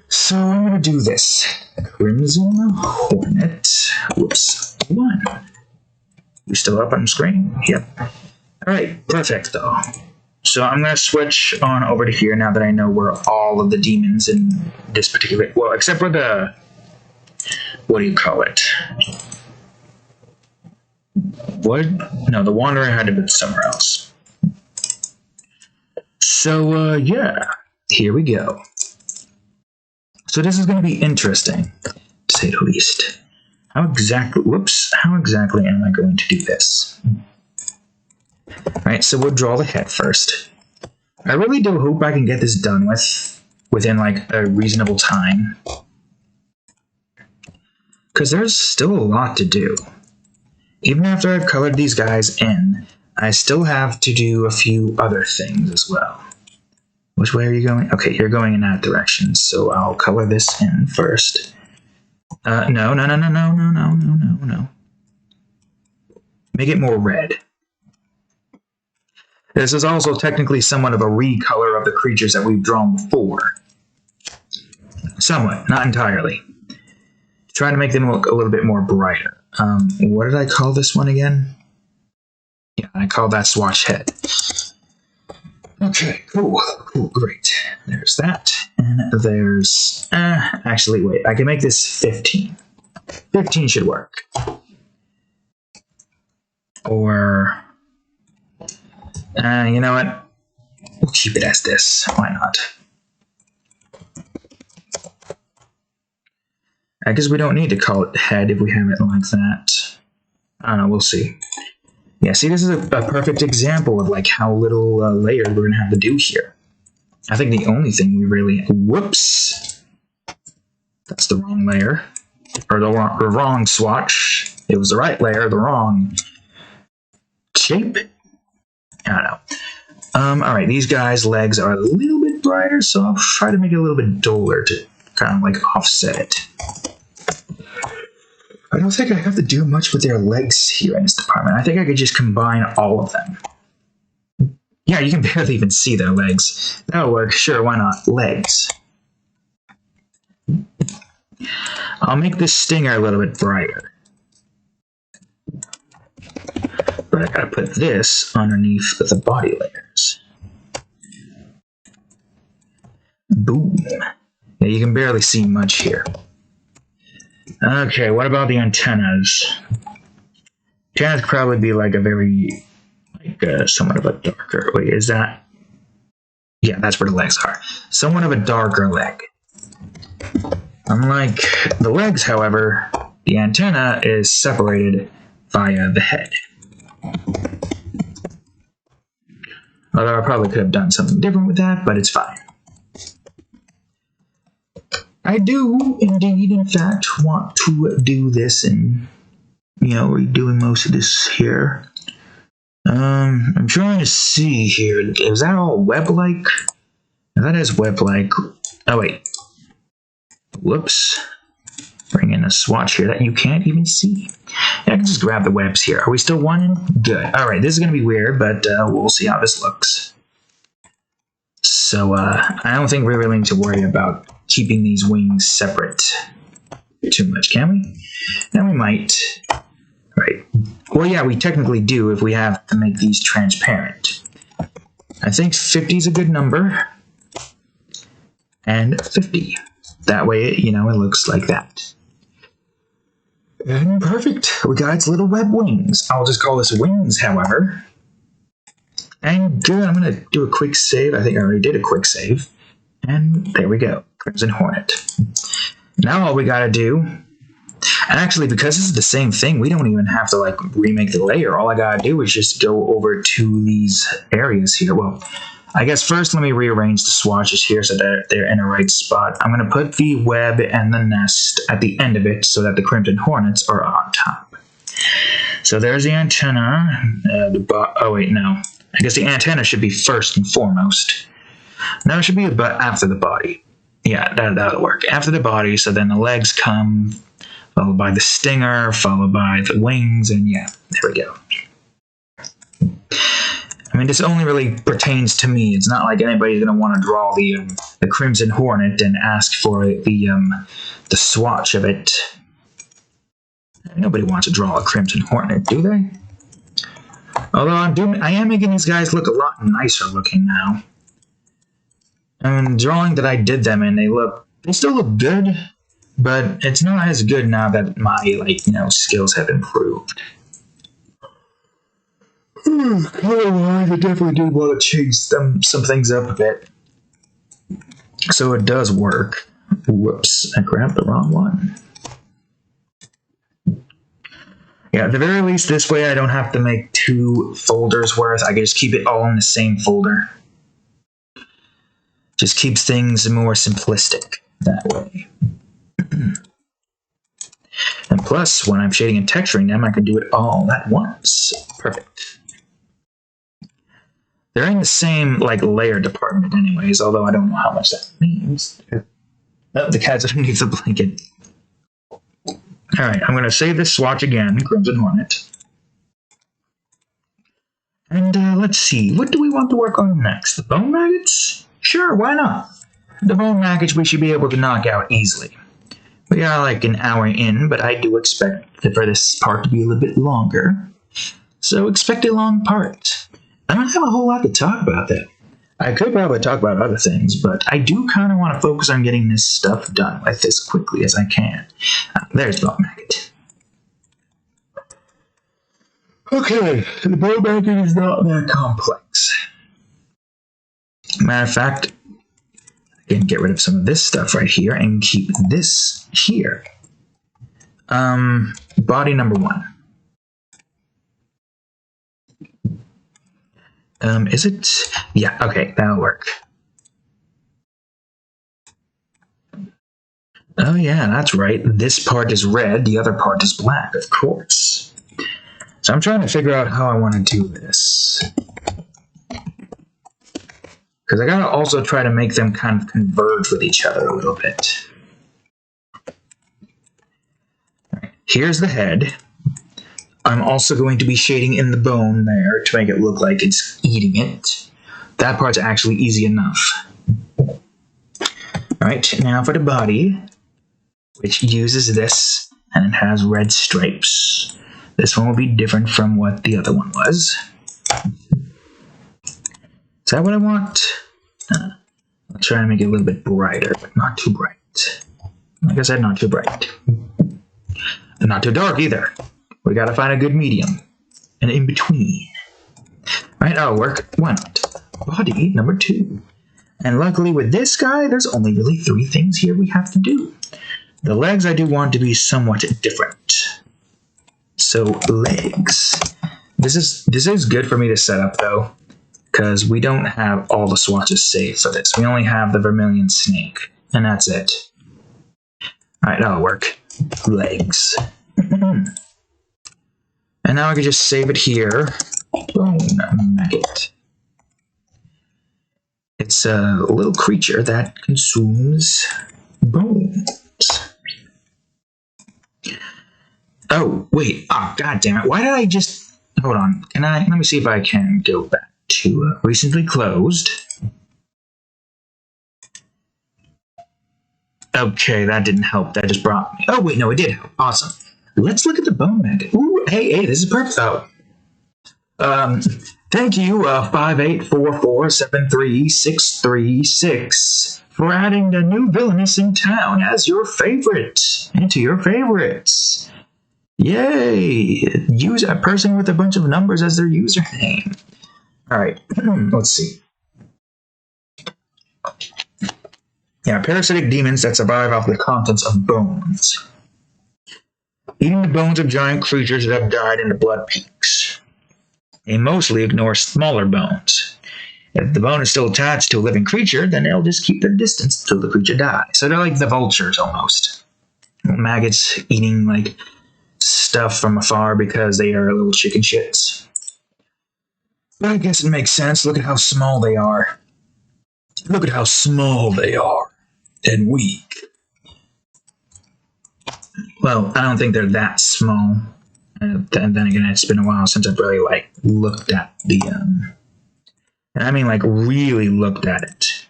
So I'm going to do this. Crimson Hornet. Whoops. 1. You still up on the screen? Yep. Alright, perfect though. So I'm going to switch on over to here now that I know where all of the demons in this particular... Well, except for the... What do you call it? What? No, the Wanderer had to be somewhere else. So, yeah. Here we go. So this is going to be interesting, to say the least. How exactly am I going to do this? Alright, so we'll draw the head first. I really do hope I can get this done within, like, a reasonable time. Because there's still a lot to do. Even after I've colored these guys in, I still have to do a few other things as well. Which way are you going? Okay, you're going in that direction, so I'll color this in first. No. Make it more red. This is also technically somewhat of a recolor of the creatures that we've drawn before. Somewhat, not entirely. Trying to make them look a little bit more brighter. What did I call this one again? Yeah, I called that swatch head. Okay, cool, great. There's that, and there's... actually, wait, I can make this 15. 15 should work. Or... you know what? We'll keep it as this. Why not? I guess we don't need to call it head if we have it like that. I don't know, we'll see. Yeah, see, this is a perfect example of like how little layer we're going to have to do here. I think the only thing we really... Whoops! That's the wrong layer. Or the wrong swatch. It was the right layer, the wrong shape. I don't know. Alright, these guys' legs are a little bit brighter, so I'll try to make it a little bit duller to kind of like offset it. I don't think I have to do much with their legs here in this department. I think I could just combine all of them. Yeah, you can barely even see their legs. That'll work. Sure, why not? Legs. I'll make this stinger a little bit brighter. But I gotta put this underneath the body layers. Boom. Yeah, you can barely see much here. Okay, what about the antennas? Antennas could probably be like a very, like, somewhat of a darker, wait, is that? Yeah, that's where the legs are. Somewhat of a darker leg. Unlike the legs, however, the antenna is separated via the head. Although I probably could have done something different with that, but it's fine. I do, indeed, in fact, want to do this and, you know, redoing most of this here. I'm trying to see here. Is that all web-like? That is web-like. Oh, wait. Whoops. Bring in a swatch here that you can't even see. Yeah, I can just grab the webs here. Are we still one? Good. Alright, this is going to be weird, but we'll see how this looks. So, I don't think we really need to worry about keeping these wings separate too much, can we? Now we might. Right. Well, yeah, we technically do if we have to make these transparent. I think 50 is a good number. And 50. That way, you know, it looks like that. And perfect. We got its little web wings. I'll just call this wings, however. And good. I'm going to do a quick save. I think I already did a quick save. And there we go. Crimson Hornet. Now all we got to do... And actually, because this is the same thing, we don't even have to, like, remake the layer. All I got to do is just go over to these areas here. Well, I guess first let me rearrange the swatches here so that they're in the right spot. I'm going to put the web and the nest at the end of it so that the Crimson Hornets are on top. So there's the antenna. Oh, wait, no. I guess the antenna should be first and foremost. Now it should be after the body. Yeah, that'll work. After the body, so then the legs come, followed by the stinger, followed by the wings, and yeah, there we go. I mean, this only really pertains to me. It's not like anybody's going to want to draw the Crimson Hornet and ask for the swatch of it. Nobody wants to draw a Crimson Hornet, do they? Although I am making these guys look a lot nicer looking now. And drawing that I did them in, they still look good, but it's not as good now that my, like, you know, skills have improved. Color-wise, I definitely do want to change some things up a bit. So it does work. Whoops, I grabbed the wrong one. Yeah, at the very least, this way I don't have to make 2 folders worth. I can just keep it all in the same folder. Just keeps things more simplistic that way. And plus, when I'm shading and texturing them, I can do it all at once. Perfect. They're in the same, like, layer department anyways, although I don't know how much that means. Oh, the cat's underneath the blanket. Alright, I'm going to save this swatch again, Crimson Hornet. And let's see, what do we want to work on next? The bone maggots? Sure, why not? The bone maggots we should be able to knock out easily. We are like an hour in, but I do expect for this part to be a little bit longer. So expect a long part. I don't have a whole lot to talk about that. I could probably talk about other things, but I do kind of want to focus on getting this stuff done with as quickly as I can. There's Bone Maggot. Okay, the Bone Maggot is not that complex. Matter of fact, I can get rid of some of this stuff right here and keep this here. Body number 1. Is it? Yeah, okay, that'll work. Oh yeah, that's right. This part is red, the other part is black, of course. So I'm trying to figure out how I want to do this. Because I gotta also try to make them kind of converge with each other a little bit. Right, here's the head. I'm also going to be shading in the bone there to make it look like it's eating it. That part's actually easy enough. Alright, now for the body, which uses this, and it has red stripes. This one will be different from what the other one was. Is that what I want? I'll try to make it a little bit brighter, but not too bright. Like I said, not too bright. And not too dark either. We gotta find a good medium. And in between. Right, that'll work. Why not? Body number 2. And luckily with this guy, there's only really 3 things here we have to do. The legs I do want to be somewhat different. So, legs. This is good for me to set up though, because we don't have all the swatches saved for this. We only have the vermilion snake, and that's it. Alright, that'll work. Legs. And now I can just save it here. Bone maggot. It's a little creature that consumes bones. Oh, wait. Oh, god damn it. Why did I just... Hold on. Let me see if I can go back to recently closed. Okay, that didn't help. That just brought me... Oh, wait, no, it did help. Awesome. Let's look at the bone maggot. Ooh, hey, this is perfect. Oh. Thank you, 5844736636 for adding the new villainous in town as your favorite into your favorites. Yay! Use a person with a bunch of numbers as their username. Alright, let's see. Yeah, parasitic demons that survive off the contents of bones. Eating the bones of giant creatures that have died in the blood peaks. They mostly ignore smaller bones. If the bone is still attached to a living creature, then they'll just keep their distance until the creature dies. So they're like the vultures, almost. Maggots eating, like, stuff from afar because they are little chicken shits. But I guess it makes sense. Look at how small they are. Look at how small they are. And weak. Well, I don't think they're that small. And then again, it's been a while since I've really, like, looked at the, and I mean, like, really looked at it.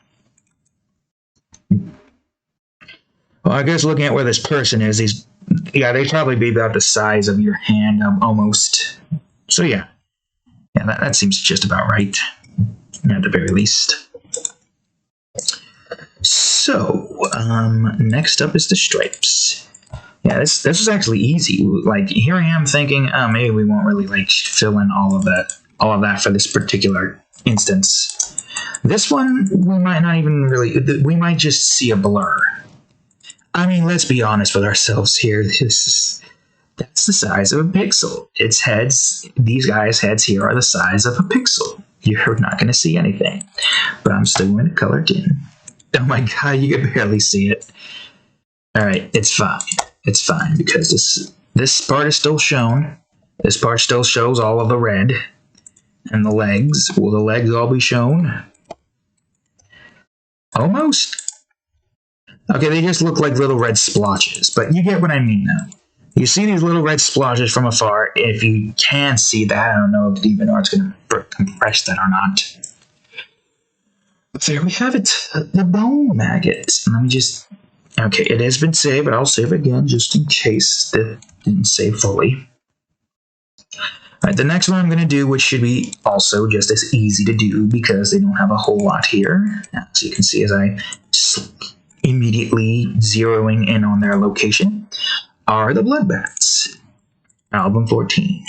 Well, I guess looking at where this person is, they'd probably be about the size of your hand, almost. So, yeah. Yeah, that seems just about right. At the very least. So, next up is the stripes. Yeah, this was actually easy. Like, here I am thinking, maybe we won't really, like, fill in all of that for this particular instance. This one, we might not even really, we might just see a blur. I mean, let's be honest with ourselves here. That's the size of a pixel. Its heads, these guys' heads here are the size of a pixel. You're not going to see anything. But I'm still going to color it in. Oh my god, you can barely see it. Alright, it's fine. It's fine, because this part is still shown. This part still shows all of the red. And the legs. Will the legs all be shown? Almost. Okay, they just look like little red splotches, but you get what I mean now. You see these little red splotches from afar. If you can see that, I don't know if DeviantArt's going to compress that or not. But there we have it. The bone maggot. Let me just... Okay, it has been saved, but I'll save it again just in case it didn't save fully. Alright, the next one I'm going to do, which should be also just as easy to do because they don't have a whole lot here. As you can see, as I immediately zeroing in on their location, are the blood bats. Album 14.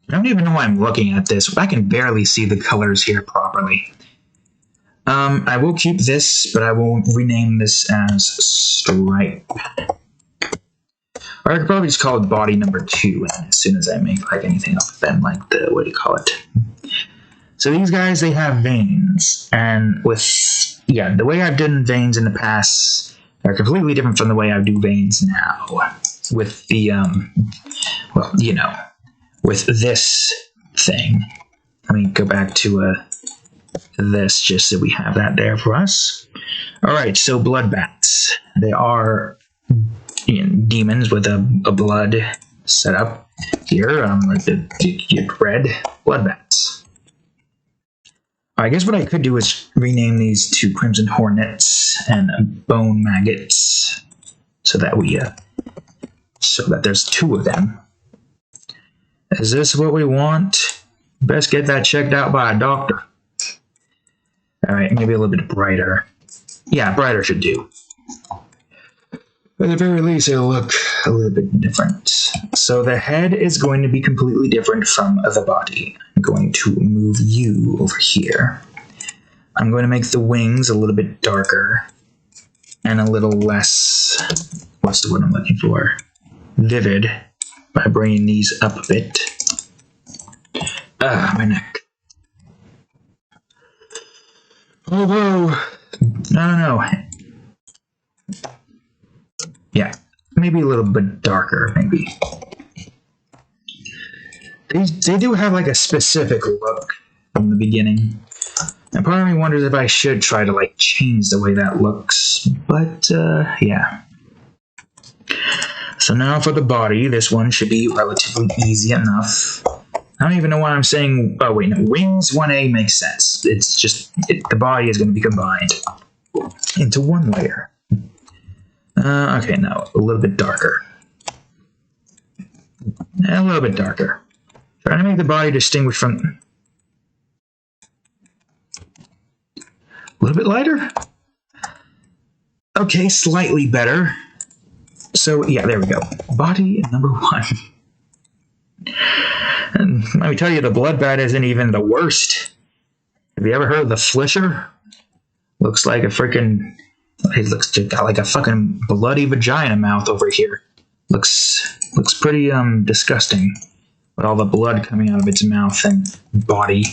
I don't even know why I'm looking at this. I can barely see the colors here properly. I will keep this, but I will rename this as Stripe. Or I could probably just call it Body Number 2 as soon as I make like anything of them, like the, what do you call it? So these guys, they have veins. And with, yeah, the way I've done veins in the past are completely different from the way I do veins now. With the, well, you know, with this thing. Let me go back to, this just so we have that there for us. Alright, so blood bats. They are demons with a blood setup here. Like the red blood bats. I guess what I could do is rename these to Crimson Hornets and Bone Maggots so that we so that there's two of them. Is this what we want? Best get that checked out by a doctor. Alright, maybe a little bit brighter. Yeah, brighter should do. At the very least, it'll look a little bit different. So the head is going to be completely different from the body. I'm going to move you over here. I'm going to make the wings a little bit darker. And a little less... what's the word I'm looking for? Vivid. By bringing these up a bit. Ah, my neck. Although, I don't know. Yeah, maybe a little bit darker, maybe. They do have like a specific look from the beginning. And part of me wonders if I should try to like change the way that looks. But, yeah. So now for the body, this one should be relatively easy enough. I don't even know why I'm saying... Oh, wait, no. Wings 1A makes sense. It's just... the body is going to be combined into one layer. Okay, now a little bit darker. A little bit darker. Trying to make the body distinguished from... A little bit lighter? Okay, slightly better. So, yeah, there we go. Body number 1. And let me tell you, the blood bat isn't even the worst. Have you ever heard of the Flisher? Looks like a freaking... It looks got like a fucking bloody vagina mouth over here. Looks pretty disgusting. With all the blood coming out of its mouth and body.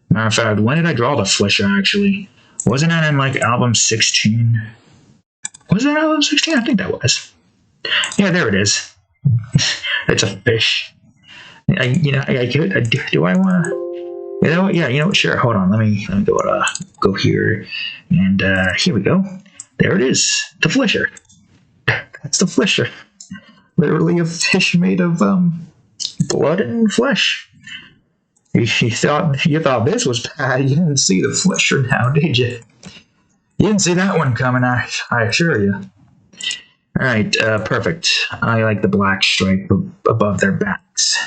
Matter of fact, when did I draw the Flisher, actually? Wasn't that in, like, album 16? Was that album 16? I think that was. Yeah, there it is. It's a fish. Do I want to... You know what? Yeah, you know what? Sure. Hold on. Let me go here, and here we go. There it is. The Flisher. That's the Flisher. Literally a fish made of blood and flesh. You thought this was bad. You didn't see the Flisher now, did you? You didn't see that one coming. I assure you. All right. Perfect. I like the black stripe above their backs.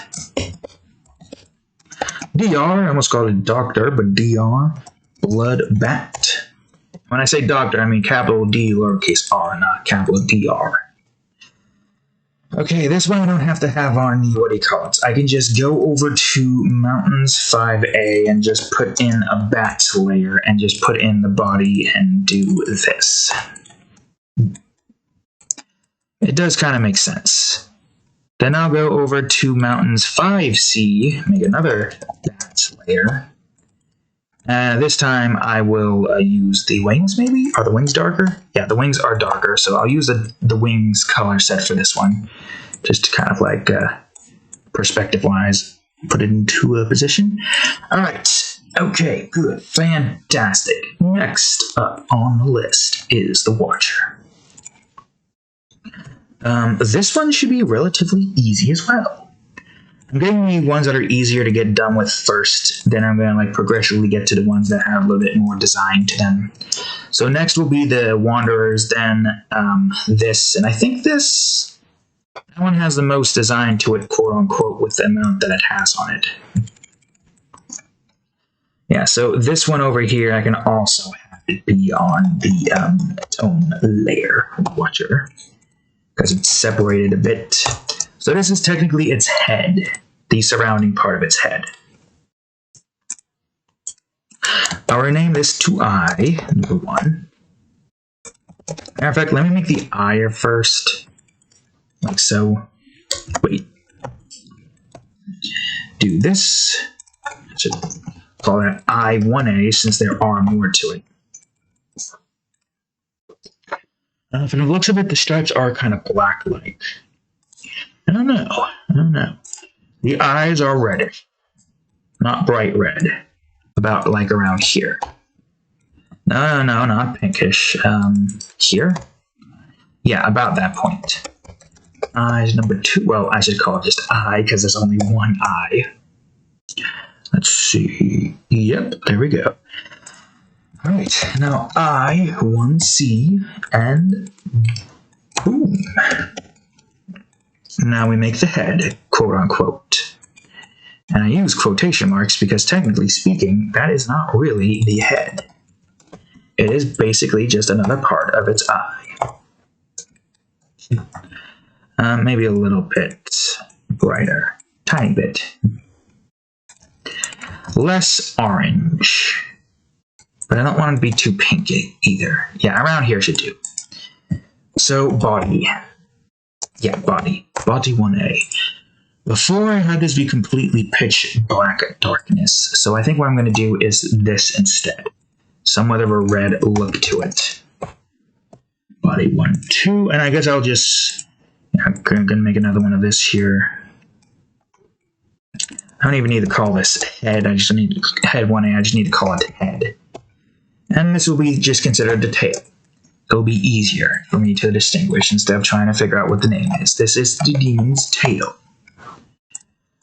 DR, I almost called it Doctor, but DR, Blood Bat. When I say Doctor, I mean capital D, lowercase r, not capital DR. Okay, this one I don't have to have on the, I can just go over to Mountains 5A and just put in a bat layer and just put in the body and do this. It does kind of make sense. Then I'll go over to Mountains 5C, make another bat layer. This time I will use the wings, maybe? Are the wings darker? Yeah, the wings are darker, so I'll use the wings color set for this one. Just to kind of like, perspective-wise, put it into a position. Alright, okay, good, fantastic. Next up on the list is the Watcher. This one should be relatively easy as well. I'm getting the ones that are easier to get done with first, then I'm going to like progressively get to the ones that have a little bit more design to them. So next will be the Wanderers, then this, and I think that one has the most design to it, quote unquote, with the amount that it has on it. Yeah, so this one over here, I can also have it be on the its own layer, Watcher, because it's separated a bit. So this is technically its head, the surrounding part of its head. I'll rename this to Eye, number 1. Matter of fact, let me make the eye first, like so. Wait. Do this. I should call that Eye 1A since there are more to it. From the looks of it, the stripes are kind of black-like. I don't know. The eyes are reddish. Not bright red. About like around here. No, not pinkish. Here? Yeah, about that point. Eyes number 2. Well, I should call it just eye because there's only one eye. Let's see. Yep, there we go. Alright, now eye 1C and boom. Now we make the head, quote unquote. And I use quotation marks because technically speaking, that is not really the head. It is basically just another part of its eye. Maybe a little bit brighter. Tiny bit. Less orange. But I don't want it to be too pinky either. Yeah, around here should do. So, body. Yeah, body. Body 1A. Before I had this be completely pitch black darkness, so I think what I'm going to do is this instead. Somewhat of a red look to it. Body 1, 2, and I guess I'll just... I'm going to make another one of this here. I don't even need to call this head, I just need head 1A, I just need to call it head. And this will be just considered the tail. It'll be easier for me to distinguish instead of trying to figure out what the name is. This is the demon's tail.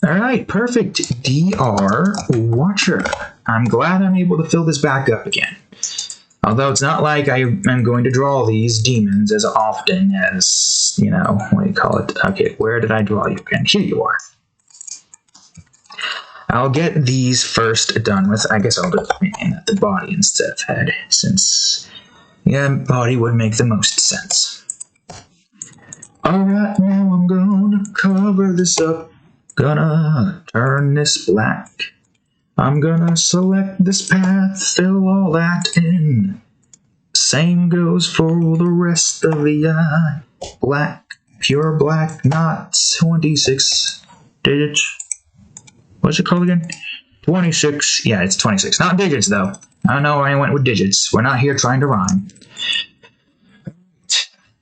Alright, perfect. DR Watcher. I'm glad I'm able to fill this back up again. Although it's not like I am going to draw these demons as often as, you know, what do you call it? Okay, where did I draw you again? Here you are. I'll get these first done with. I guess I'll do the body instead of head, since, yeah, body would make the most sense. Alright, now I'm gonna cover this up. Gonna turn this black. I'm gonna select this path, fill all that in. Same goes for the rest of the eye. Black, pure black, not 26 digits. What's it called again? 26. Yeah, it's 26. Not digits, though. I don't know why I went with digits. We're not here trying to rhyme. I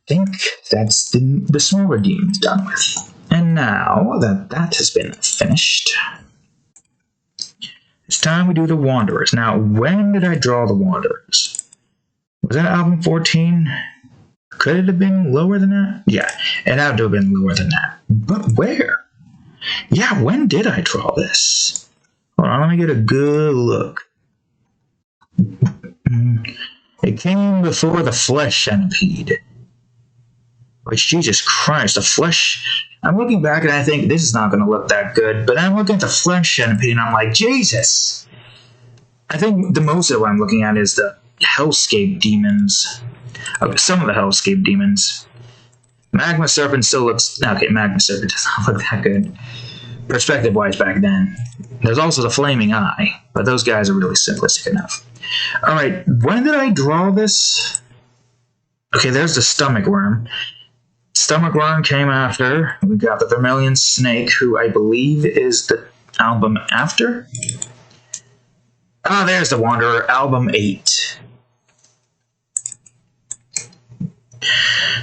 think that's the smaller demons done with. And now that that has been finished, it's time we do the Wanderers. Now, when did I draw the Wanderers? Was that album 14? Could it have been lower than that? Yeah, it had to have been lower than that. But where? Yeah, when did I draw this? Hold on, let me get a good look. It came before the Flesh Centipede. Which, Jesus Christ, the Flesh... I'm looking back and I think this is not going to look that good, but I'm looking at the Flesh Centipede and I'm like, Jesus! I think the most of what I'm looking at is the Hellscape Demons. Some of the Hellscape Demons. Magma Serpent still looks... Okay, Magma Serpent does not look that good. Perspective-wise back then. There's also the Flaming Eye, but those guys are really simplistic enough. Alright, when did I draw this? Okay, there's the Stomach Worm. Stomach Worm came after. We got the Vermilion Snake, who I believe is the album after. Ah, there's the Wanderer, album 8.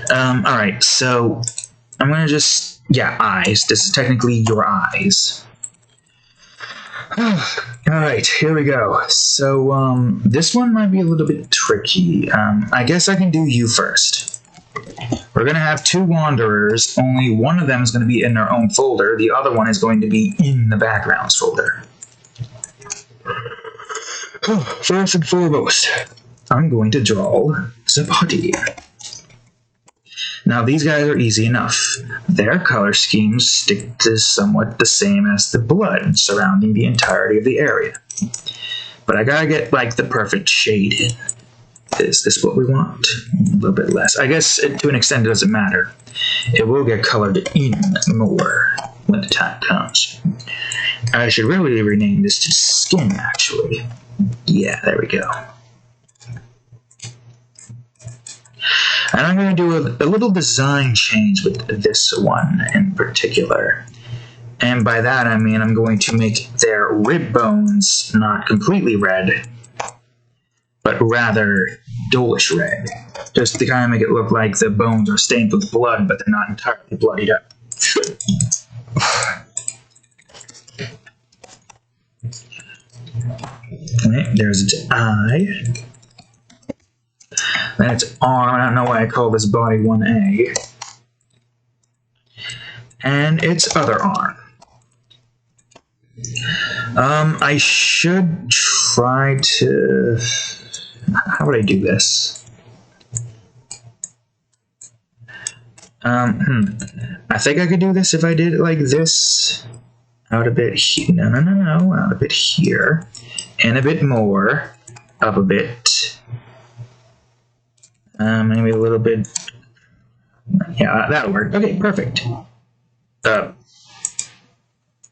Alright, so I'm gonna just... Yeah, eyes. This is technically your eyes. Alright, here we go. So, this one might be a little bit tricky. I guess I can do you first. We're gonna have 2 Wanderers. Only one of them is gonna be in their own folder. The other one is going to be in the backgrounds folder. First and foremost, I'm going to draw the body. Now, these guys are easy enough. Their color schemes stick to somewhat the same as the blood surrounding the entirety of the area. But I gotta get, like, the perfect shade in. Is this what we want? A little bit less. I guess, to an extent, it doesn't matter. It will get colored in more when the time comes. I should really rename this to Skin, actually. Yeah, there we go. And I'm going to do a little design change with this one in particular. And by that I mean I'm going to make their rib bones not completely red, but rather dullish red. Just to kind of make it look like the bones are stained with blood, but they're not entirely bloodied up. Okay, there's its eye. Then its arm. I don't know why I call this body 1A. And its other arm. I should try to... How would I do this? I think I could do this if I did it like this. Out a bit here. No. Out a bit here. And a bit more. Up a bit. Maybe a little bit. Yeah, that'll work. Okay, perfect.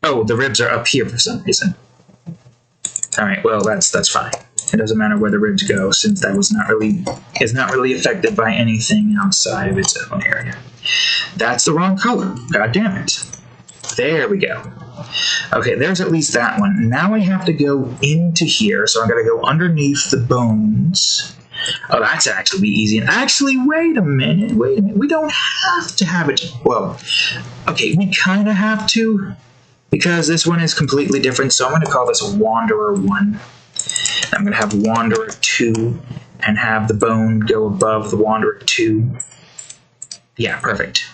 Oh, the ribs are up here for some reason. Alright, well, that's fine. It doesn't matter where the ribs go, since that is not really affected by anything outside of its own area. That's the wrong color. God damn it. There we go. Okay, there's at least that one. Now I have to go into here, so I'm going to go underneath the bones. Oh, that's actually easy. And actually, wait a minute. We don't have to have it. Well, okay, we kind of have to, because this one is completely different. So I'm going to call this Wanderer 1. I'm going to have Wanderer 2 and have the bone go above the Wanderer 2. Yeah, perfect.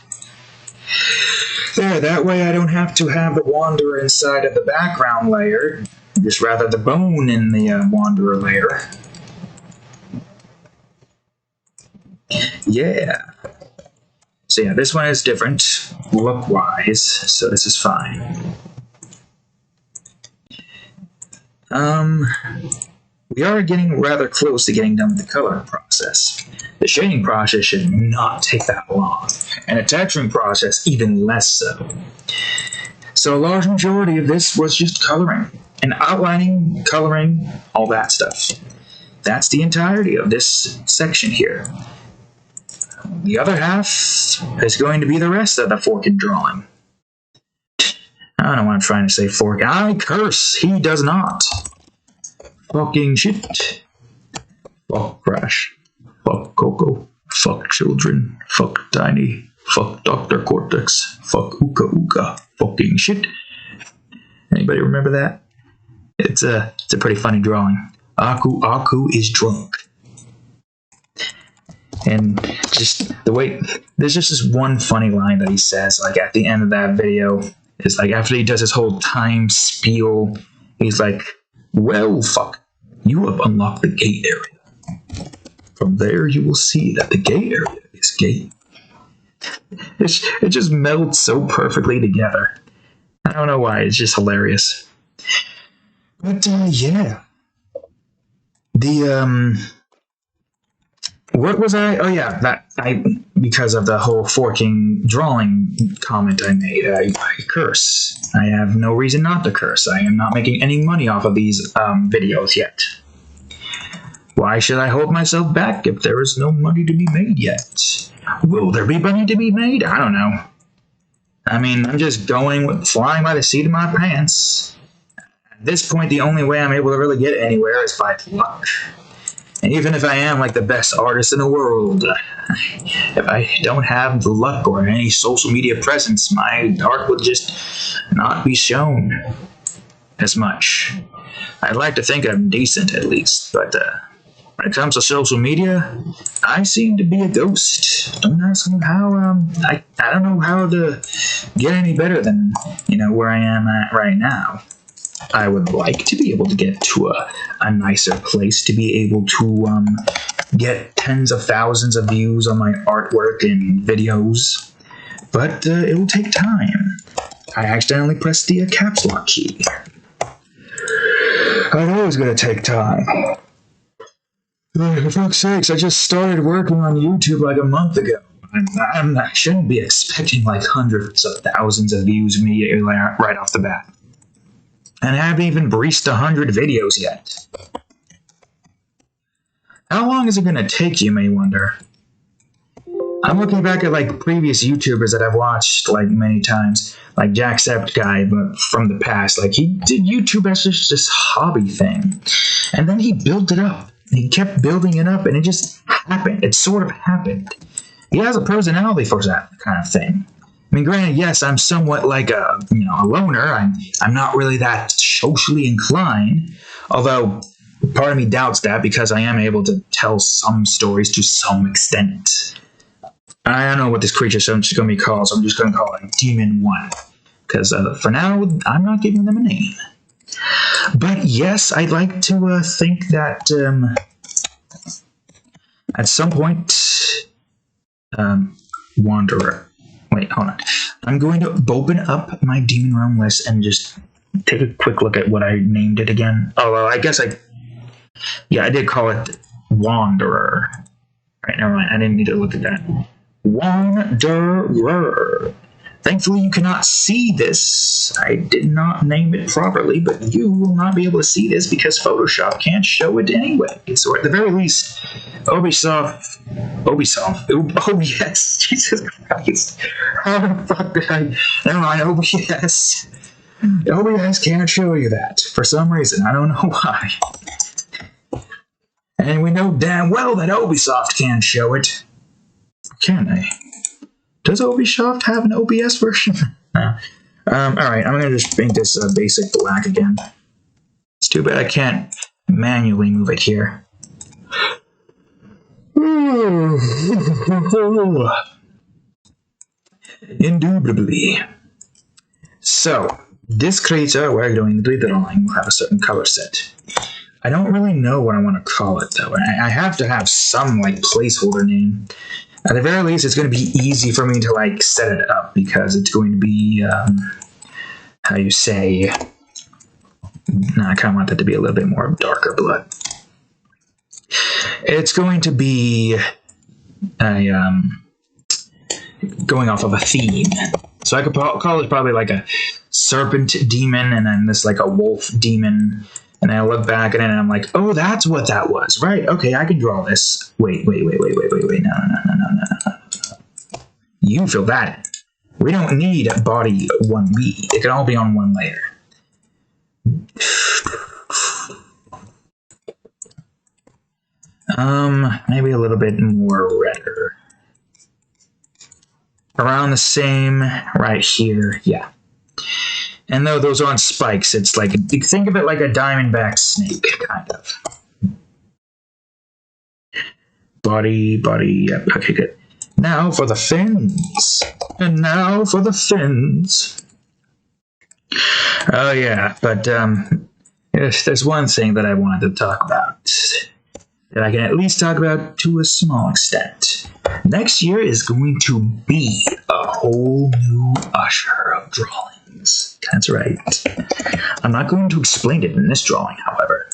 There, that way I don't have to have the Wanderer inside of the background layer, just rather the bone in the Wanderer layer. Yeah. So yeah, this one is different look-wise, so this is fine. We are getting rather close to getting done with the coloring process. The shading process should not take that long, and the texturing process even less so. So a large majority of this was just coloring, and outlining, coloring, all that stuff. That's the entirety of this section here. The other half is going to be the rest of the forked drawing. I don't know why I'm trying to say fork. I curse, he does not. Fucking shit. Fuck Crash. Fuck Coco. Fuck children. Fuck Tiny. Fuck Dr. Cortex. Fuck Ooka Ooka. Fucking shit. Anybody remember that? It's a pretty funny drawing. Aku is drunk. And just the way, there's just this one funny line that he says, like at the end of that video. It's like after he does his whole time spiel, he's like, well, fuck, you have unlocked the gay area. From there, you will see that the gay area is gay. It just melts so perfectly together. I don't know why, it's just hilarious. But, yeah. What was I? Oh, yeah, because of the whole forking drawing comment I made, I curse. I have no reason not to curse. I am not making any money off of these videos yet. Why should I hold myself back if there is no money to be made yet? Will there be money to be made? I don't know. I mean, I'm just flying by the seat of my pants. At this point, the only way I'm able to really get anywhere is by luck. And even if I am like the best artist in the world, if I don't have the luck or any social media presence, my art would just not be shown as much. I'd like to think I'm decent at least, but when it comes to social media, I seem to be a ghost. Don't ask me how, I don't know how to get any better than, where I am at right now. I would like to be able to get to a nicer place, to be able to get tens of thousands of views on my artwork and videos, but it will take time. I accidentally pressed the caps lock key. I know it's going to take time. For fuck's sakes, I just started working on YouTube like a month ago. I shouldn't be expecting like hundreds of thousands of views immediately right off the bat. And I haven't even breached 100 videos yet. How long is it going to take, you may wonder? I'm looking back at like previous YouTubers that I've watched like many times, like Jacksepticeye, but from the past. Like he did YouTube as just this hobby thing, and then he built it up. He kept building it up, and it just happened. It sort of happened. He has a personality for that kind of thing. I mean, granted, yes, I'm somewhat like a loner. I'm not really that socially inclined, although part of me doubts that because I am able to tell some stories to some extent. I don't know what this creature is just going to be called, so I'm just going to call it Demon 1, because for now, I'm not giving them a name. But yes, I'd like to think that at some point, Wanderer. Wait, hold on. I'm going to open up my Demon Realm list and just take a quick look at what I named it again. Oh, well, I guess I did call it Wanderer. All right, never mind. I didn't need to look at that. Wanderer. Thankfully, you cannot see this. I did not name it properly, but you will not be able to see this because Photoshop can't show it anyway. So at the very least, Ubisoft. Oh yes, Jesus Christ! How the fuck did I? Never mind. OBS. OBS can't show you that for some reason. I don't know why. And we know damn well that Ubisoft can't show it. Can they? Does Ubisoft have an OBS version? No. Alright, I'm going to just paint this basic black again. It's too bad I can't manually move it here. Indubitably. So, this creature, we're going to do the drawing, will have a certain color set. I don't really know what I want to call it, though. I have to have some, like, placeholder name. At the very least, it's going to be easy for me to, like, set it up, because it's going to be, how you say, No, I kind of want that to be a little bit more darker blood. It's going to be going off of a theme. So I could call it probably like a serpent demon, and then this like a wolf demon. And I look back at it and I'm like, oh, that's what that was. Right, okay, I can draw this. Wait. No. You fill that in. We don't need body 1B. It can all be on one layer. Maybe a little bit more redder. Around the same right here, yeah. And though those aren't spikes, it's like, think of it like a diamondback snake, kind of. Body, yep, okay, good. Now for the fins. And now for the fins. Oh yeah, but there's one thing that I wanted to talk about. That I can at least talk about to a small extent. Next year is going to be a whole new usher of drawings. That's right. I'm not going to explain it in this drawing, however.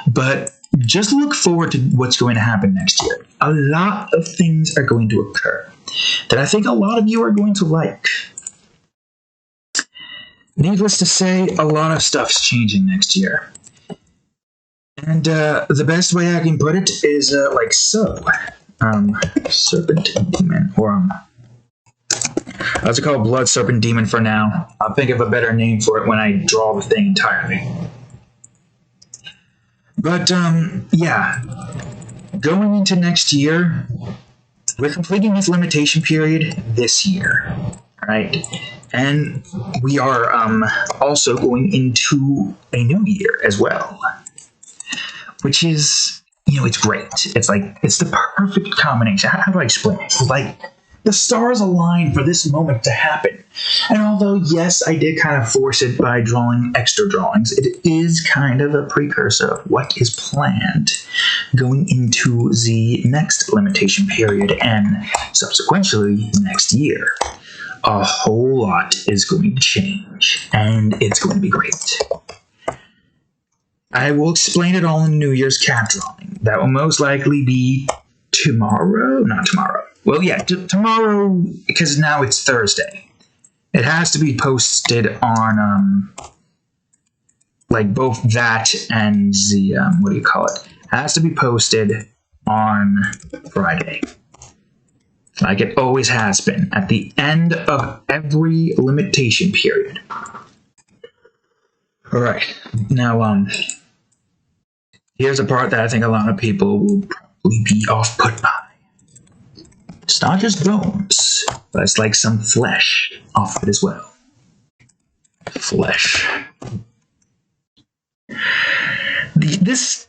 But just look forward to what's going to happen next year. A lot of things are going to occur that I think a lot of you are going to like. Needless to say, a lot of stuff's changing next year. And the best way I can put it is like so. Serpent Demon, or let's call it Blood Serpent Demon for now. I'll think of a better name for it when I draw the thing entirely. But, yeah. Going into next year, we're completing this limitation period this year, right? And we are also going into a new year as well. Which is, it's great. It's like, it's the perfect combination. How do I explain it? Like, the stars align for this moment to happen. And although, yes, I did kind of force it by drawing extra drawings, it is kind of a precursor of what is planned going into the next limitation period and subsequently next year. A whole lot is going to change, and it's going to be great. I will explain it all in New Year's cat drawing. That will most likely be tomorrow. Not tomorrow. Well, yeah, tomorrow, because now it's Thursday. It has to be posted on, like, both that and the, what do you call it? It has to be posted on Friday. Like it always has been, at the end of every limitation period. Alright, now, here's a part that I think a lot of people will probably be off-put by. It's not just bones, but it's like some flesh off of it as well. Flesh. This,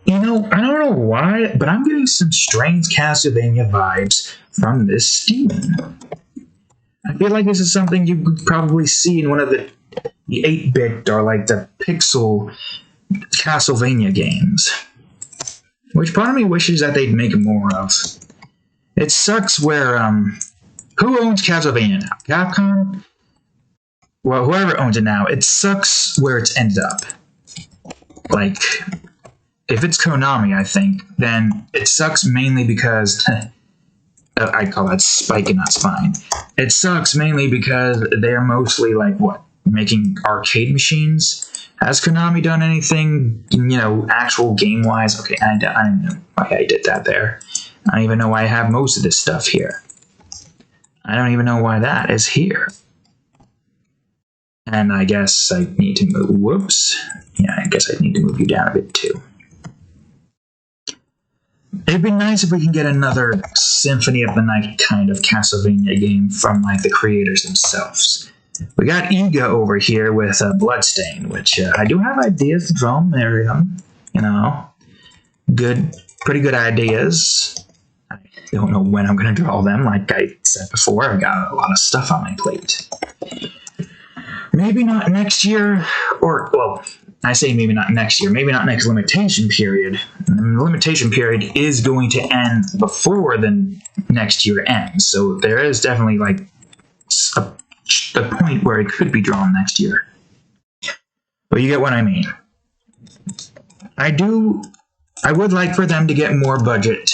I don't know why, but I'm getting some strange Castlevania vibes from this demon. I feel like this is something you could probably see in one of the 8-bit or like the pixel Castlevania games, which part of me wishes that they'd make more of. It sucks where, who owns Castlevania now? Capcom? Well, whoever owns it now, it sucks where it's ended up. Like, if it's Konami, I think, then it sucks mainly because, I call that spike and not spine. It sucks mainly because they're mostly like, what, making arcade machines? Has Konami done anything, actual game-wise? Okay, I don't know why I did that there. I don't even know why I have most of this stuff here. I don't even know why that is here. And I guess I need to move, whoops. Yeah, I guess I need to move you down a bit too. It'd be nice if we can get another Symphony of the Night kind of Castlevania game from, like, the creators themselves. We got Iga over here with Bloodstain, which I do have ideas to draw Miriam. Pretty good ideas. I don't know when I'm going to draw them. Like I said before, I got a lot of stuff on my plate. Maybe not next year, or, well, I say maybe not next year, maybe not next limitation period. The limitation period is going to end before the next year ends, so there is definitely, like, a point where it could be drawn next year. But you get what I mean. I would like for them to get more budget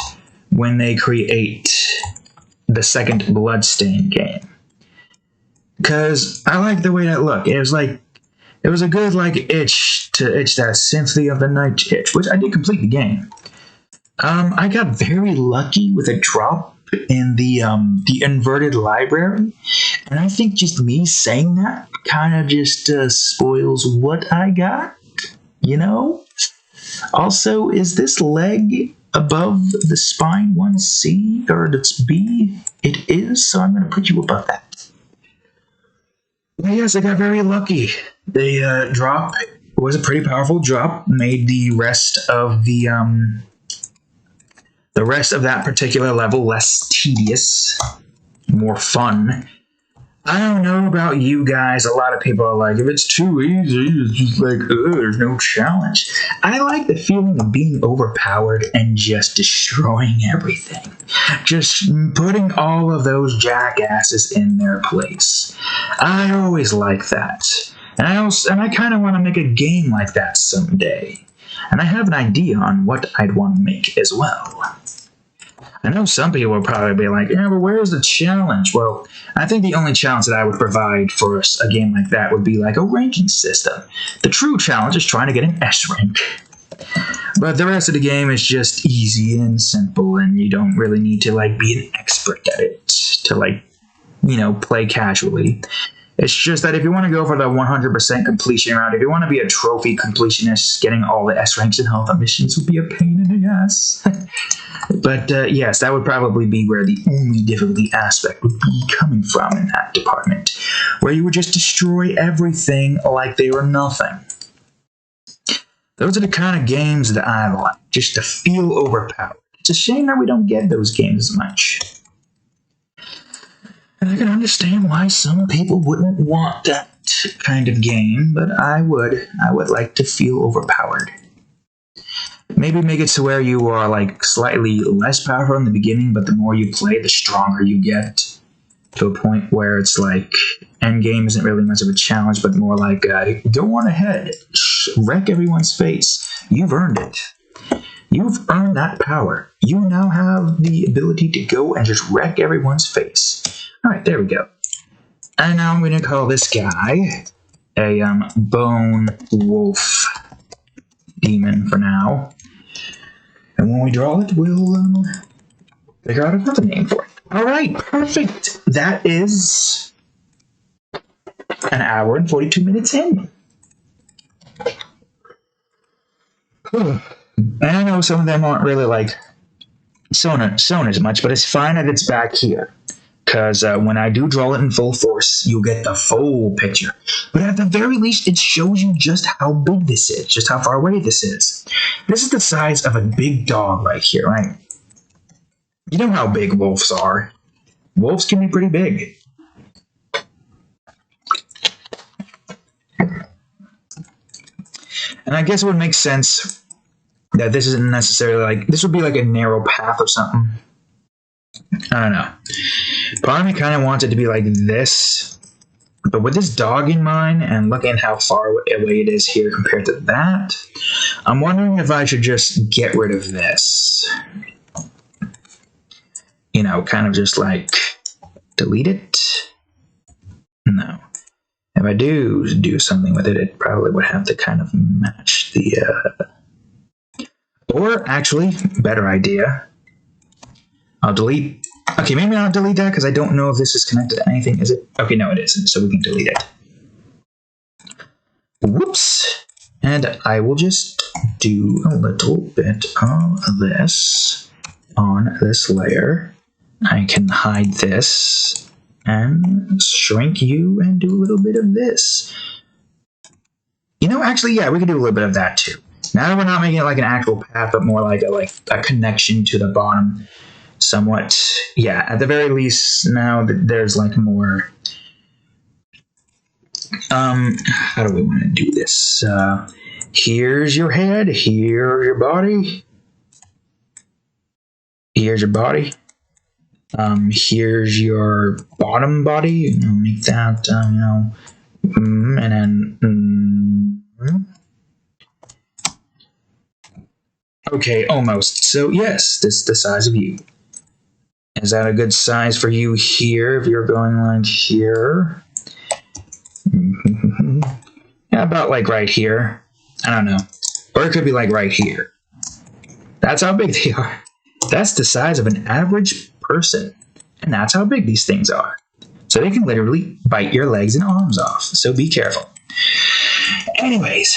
when they create the second Bloodstain game. Because I like the way that looked. It was a good itch to itch that Symphony of the Night itch, which I did complete the game. I got very lucky with a drop in the inverted library, and I think just me saying that kind of just spoils what I got, you know? Also, is this leg above the spine 1C, or it's B? It is, so I'm going to put you above that. But yes, I got very lucky. The drop was a pretty powerful drop, made the rest of that particular level less tedious, more fun. I don't know about you guys. A lot of people are like, if it's too easy, it's just there's no challenge. I like the feeling of being overpowered and just destroying everything. Just putting all of those jackasses in their place. I always like that. And I kind of want to make a game like that someday. And I have an idea on what I'd want to make as well. I know some people will probably be like, yeah, but where's the challenge? Well, I think the only challenge that I would provide for a game like that would be like a ranking system. The true challenge is trying to get an S rank. But the rest of the game is just easy and simple, and you don't really need to be an expert at it to play casually. It's just that if you want to go for the 100% completion route, if you want to be a trophy completionist, getting all the S ranks and all the missions would be a pain in the ass. But yes, that would probably be where the only difficulty aspect would be coming from in that department, where you would just destroy everything like they were nothing. Those are the kind of games that I like, just to feel overpowered. It's a shame that we don't get those games as much. And I can understand why some people wouldn't want that kind of game, but I would like to feel overpowered. Maybe make it to where you are slightly less powerful in the beginning, but the more you play, the stronger you get. To a point where it's endgame isn't really much of a challenge, but more go on ahead, wreck everyone's face. You've earned it. You've earned that power. You now have the ability to go and just wreck everyone's face. Alright, there we go. And now I'm going to call this guy a Bone Wolf Demon for now. And when we draw it, we'll figure out another name for it. Alright, perfect. That is an hour and 42 minutes in. And I know some of them aren't really sewn as much, but it's fine that it's back here. Because when I do draw it in full force, you'll get the full picture. But at the very least, it shows you just how big this is, just how far away this is. This is the size of a big dog right here, right? You know how big wolves are. Wolves can be pretty big. And I guess it would make sense that this isn't necessarily this would be a narrow path or something. I don't know. Part of me kind of wants it to be like this, but with this dog in mind and looking at how far away it is here compared to that, I'm wondering if I should just get rid of this. Kind of just delete it. No. If I do something with it, it probably would have to kind of match the, or actually, better idea. I'll delete. Okay, maybe I'll delete that because I don't know if this is connected to anything. Is it? Okay, no, it isn't. So we can delete it. Whoops. And I will just do a little bit of this on this layer. I can hide this and shrink you and do a little bit of this. Actually, yeah, we can do a little bit of that too. Now we're not making it an actual path, but more a connection to the bottom. Somewhat, yeah, at the very least, now that there's more, how do we want to do this? Here's your head, here's your body, here's your body, here's your bottom body, make that, and then, Okay, almost. So yes, this is the size of you. Is that a good size for you here, if you're going like here? Yeah, about like right here. I don't know. Or it could be like right here. That's how big they are. That's the size of an average person. And that's how big these things are. So they can literally bite your legs and arms off. So be careful. Anyways,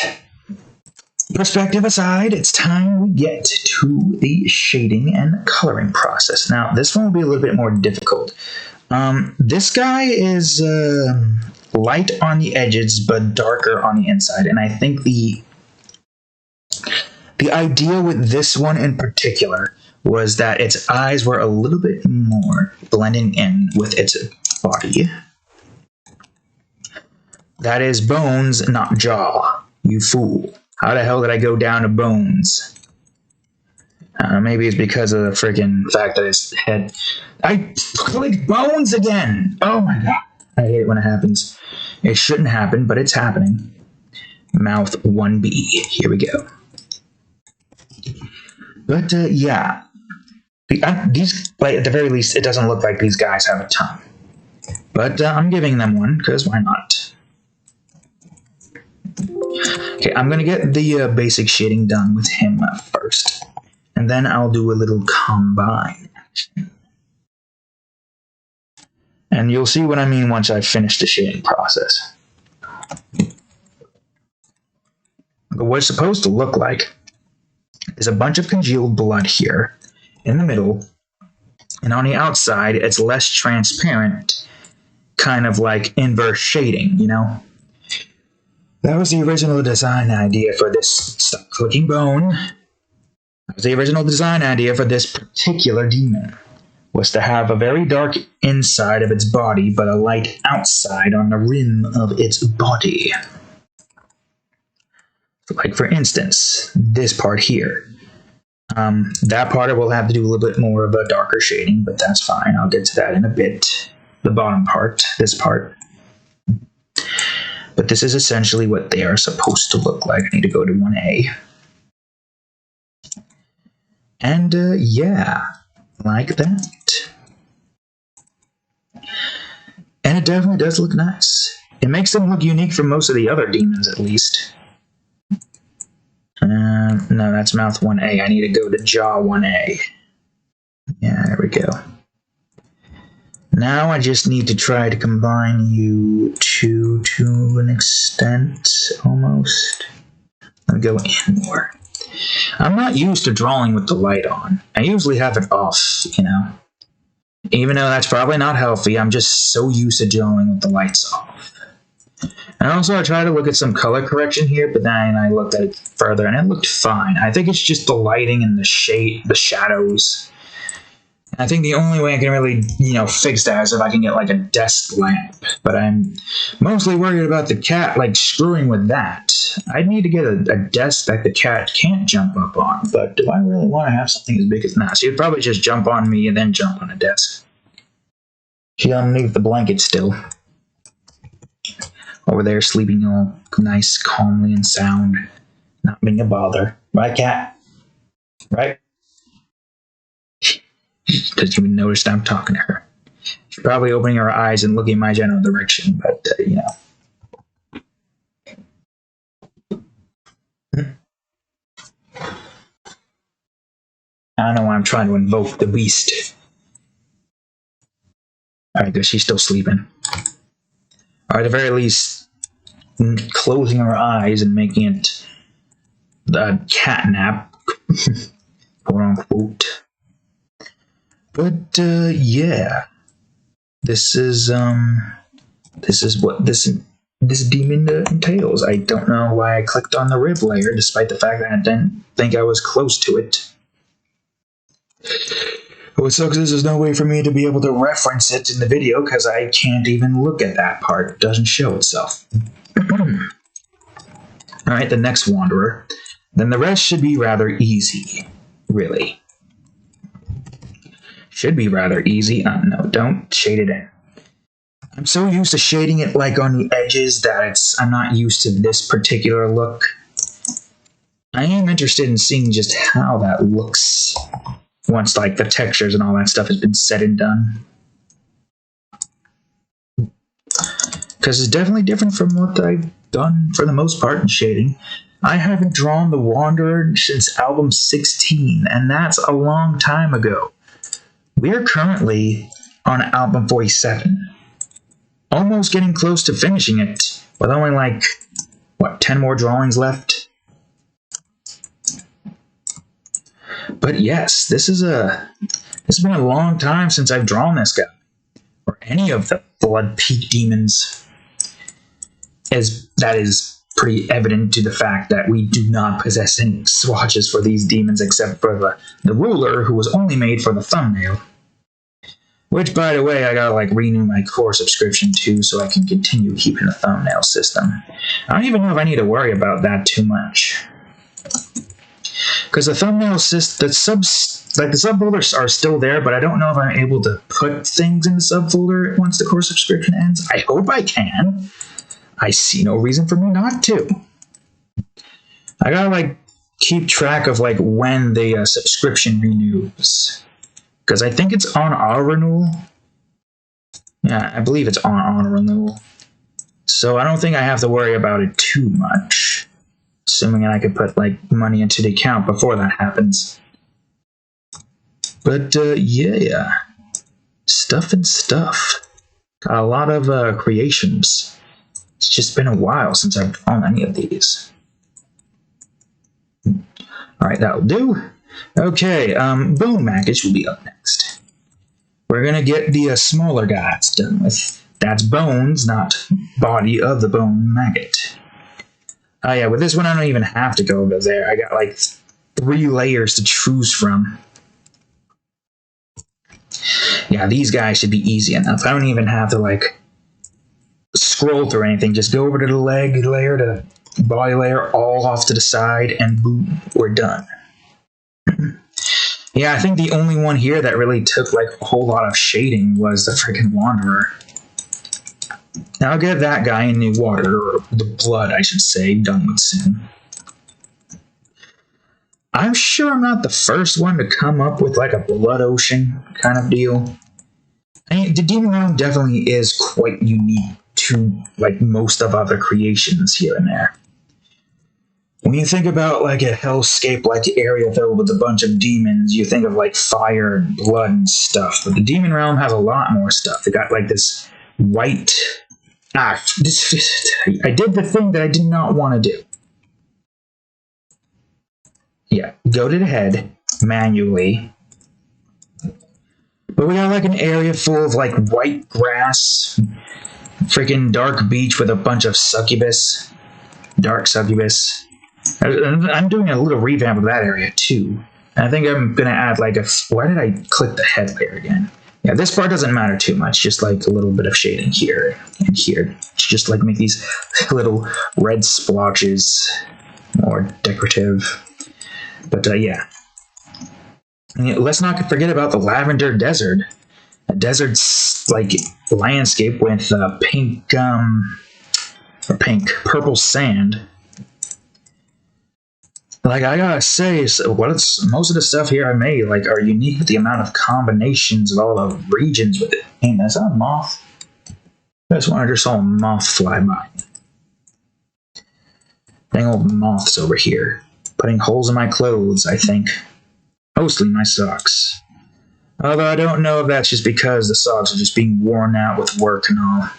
perspective aside, it's time we get to the shading and coloring process. Now, this one will be a little bit more difficult. This guy is light on the edges, but darker on the inside. And I think the idea with this one in particular was that its eyes were a little bit more blending in with its body. That is bones, not jaw. You fool. How the hell did I go down to bones? Maybe it's because of the freaking fact that his head... I clicked bones again! Oh my god. I hate it when it happens. It shouldn't happen, but it's happening. Mouth 1B. Here we go. But, yeah. These, like, at the very least, it doesn't look like these guys have a tongue. But I'm giving them one, because why not? Okay, I'm going to get the basic shading done with him first. And then I'll do a little combine action. And you'll see what I mean once I finish the shading process. But what it's supposed to look like is a bunch of congealed blood here in the middle, and on the outside it's less transparent, kind of like inverse shading, you know? That was the original design idea for this. Stop clicking bone. That was the original design idea for this particular demon, was to have a very dark inside of its body, but a light outside on the rim of its body. Like, for instance, this part here. That part I will have to do a little bit more of a darker shading, but that's fine. I'll get to that in a bit. The bottom part, this part. But this is essentially what they are supposed to look like. I need to go to 1A. And, yeah, like that. And it definitely does look nice. It makes them look unique from most of the other demons, at least. No, that's mouth 1A. I need to go to jaw 1A. Yeah, there we go. Now I just need to try to combine you two to an extent, almost. Let me go in more. I'm not used to drawing with the light on. I usually have it off, you know. Even though that's probably not healthy, I'm just so used to drawing with the lights off. And also I tried to look at some color correction here, but then I looked at it further and it looked fine. I think it's just the lighting and the shadows. And I think the only way I can really, you know, fix that is if I can get like a desk lamp. But I'm mostly worried about the cat, like, screwing with that. I'd need to get a desk that the cat can't jump up on, but do I really want to have something as big as that? She'd probably just jump on me and then jump on a desk. She's underneath the blanket still. Over there sleeping all nice, calmly and sound. Not being a bother. Right, cat? Right? She doesn't even notice that I'm talking to her. She's probably opening her eyes and looking my general direction, but, you know. I don't know why I'm trying to invoke the beast. Alright, good, she's still sleeping. Or at the very least, closing her eyes and making it a cat nap, quote unquote. But yeah, this is what this demon entails. I don't know why I clicked on the rib layer, despite the fact that I didn't think I was close to it. What sucks is there's no way for me to be able to reference it in the video because I can't even look at that part. It doesn't show itself. Alright, the next wanderer. Then the rest should be rather easy. Really. Should be rather easy. No, don't shade it in. I'm so used to shading it like on the edges that I'm not used to this particular look. I am interested in seeing just how that looks once, like, the textures and all that stuff has been said and done. Because it's definitely different from what I've done for the most part in shading. I haven't drawn the Wanderer since album 16, and that's a long time ago. We're currently on album 47. Almost getting close to finishing it, with only like, what, 10 more drawings left? But yes, it's been a long time since I've drawn this guy, or any of the Blood Peak Demons. That is pretty evident to the fact that we do not possess any swatches for these demons except for the ruler, who was only made for the thumbnail. Which, by the way, I gotta like renew my core subscription too, so I can continue keeping the thumbnail system. I don't even know if I need to worry about that too much, because the thumbnail system, the subfolders are still there, but I don't know if I'm able to put things in the subfolder once the core subscription ends. I hope I can. I see no reason for me not to. I gotta like keep track of like when the subscription renews, because I think it's on auto renewal. Yeah, I believe it's on auto renewal, so I don't think I have to worry about it too much, assuming that I could put like money into the account before that happens. But yeah, stuff and stuff. Got a lot of creations. It's just been a while since I've drawn any of these. Alright, that'll do. Okay, Bone Maggot will be up next. We're gonna get the smaller guys done with. That's bones, not body of the bone maggot. Oh yeah, with this one I don't even have to go over there. I got like 3 layers to choose from. Yeah, these guys should be easy enough. I don't even have to like scroll through anything. Just go over to the leg layer, to the body layer, all off to the side, and boom, we're done. Yeah, I think the only one here that really took like a whole lot of shading was the freaking Wanderer. Now I'll get that guy in the water, or the blood, I should say, done with soon. I'm sure I'm not the first one to come up with like a blood ocean kind of deal. I mean, the Demon Realm definitely is quite unique to like most of other creations here and there. When you think about like a hellscape-like area filled with a bunch of demons, you think of like fire and blood and stuff. But the Demon Realm has a lot more stuff. It got like this white... I did the thing that I did not want to do. Yeah, go to the head manually. But we got like an area full of like white grass, freaking dark beach with a bunch of succubus, dark succubus. I'm doing a little revamp of that area too. And I think I'm gonna add like a. Why did I click the head layer again? Yeah, this part doesn't matter too much. Just like a little bit of shading here and here. Just like make these little red splotches more decorative. But yeah. Let's not forget about the Lavender Desert. A desert like landscape with purple sand. Like I gotta say, most of the stuff here I made like are unique with the amount of combinations of all the regions with it. Hey, is that a moth? I just saw a moth fly by. Dang old moths over here, putting holes in my clothes. I think. Mostly my socks. Although I don't know if that's just because the socks are just being worn out with work and all.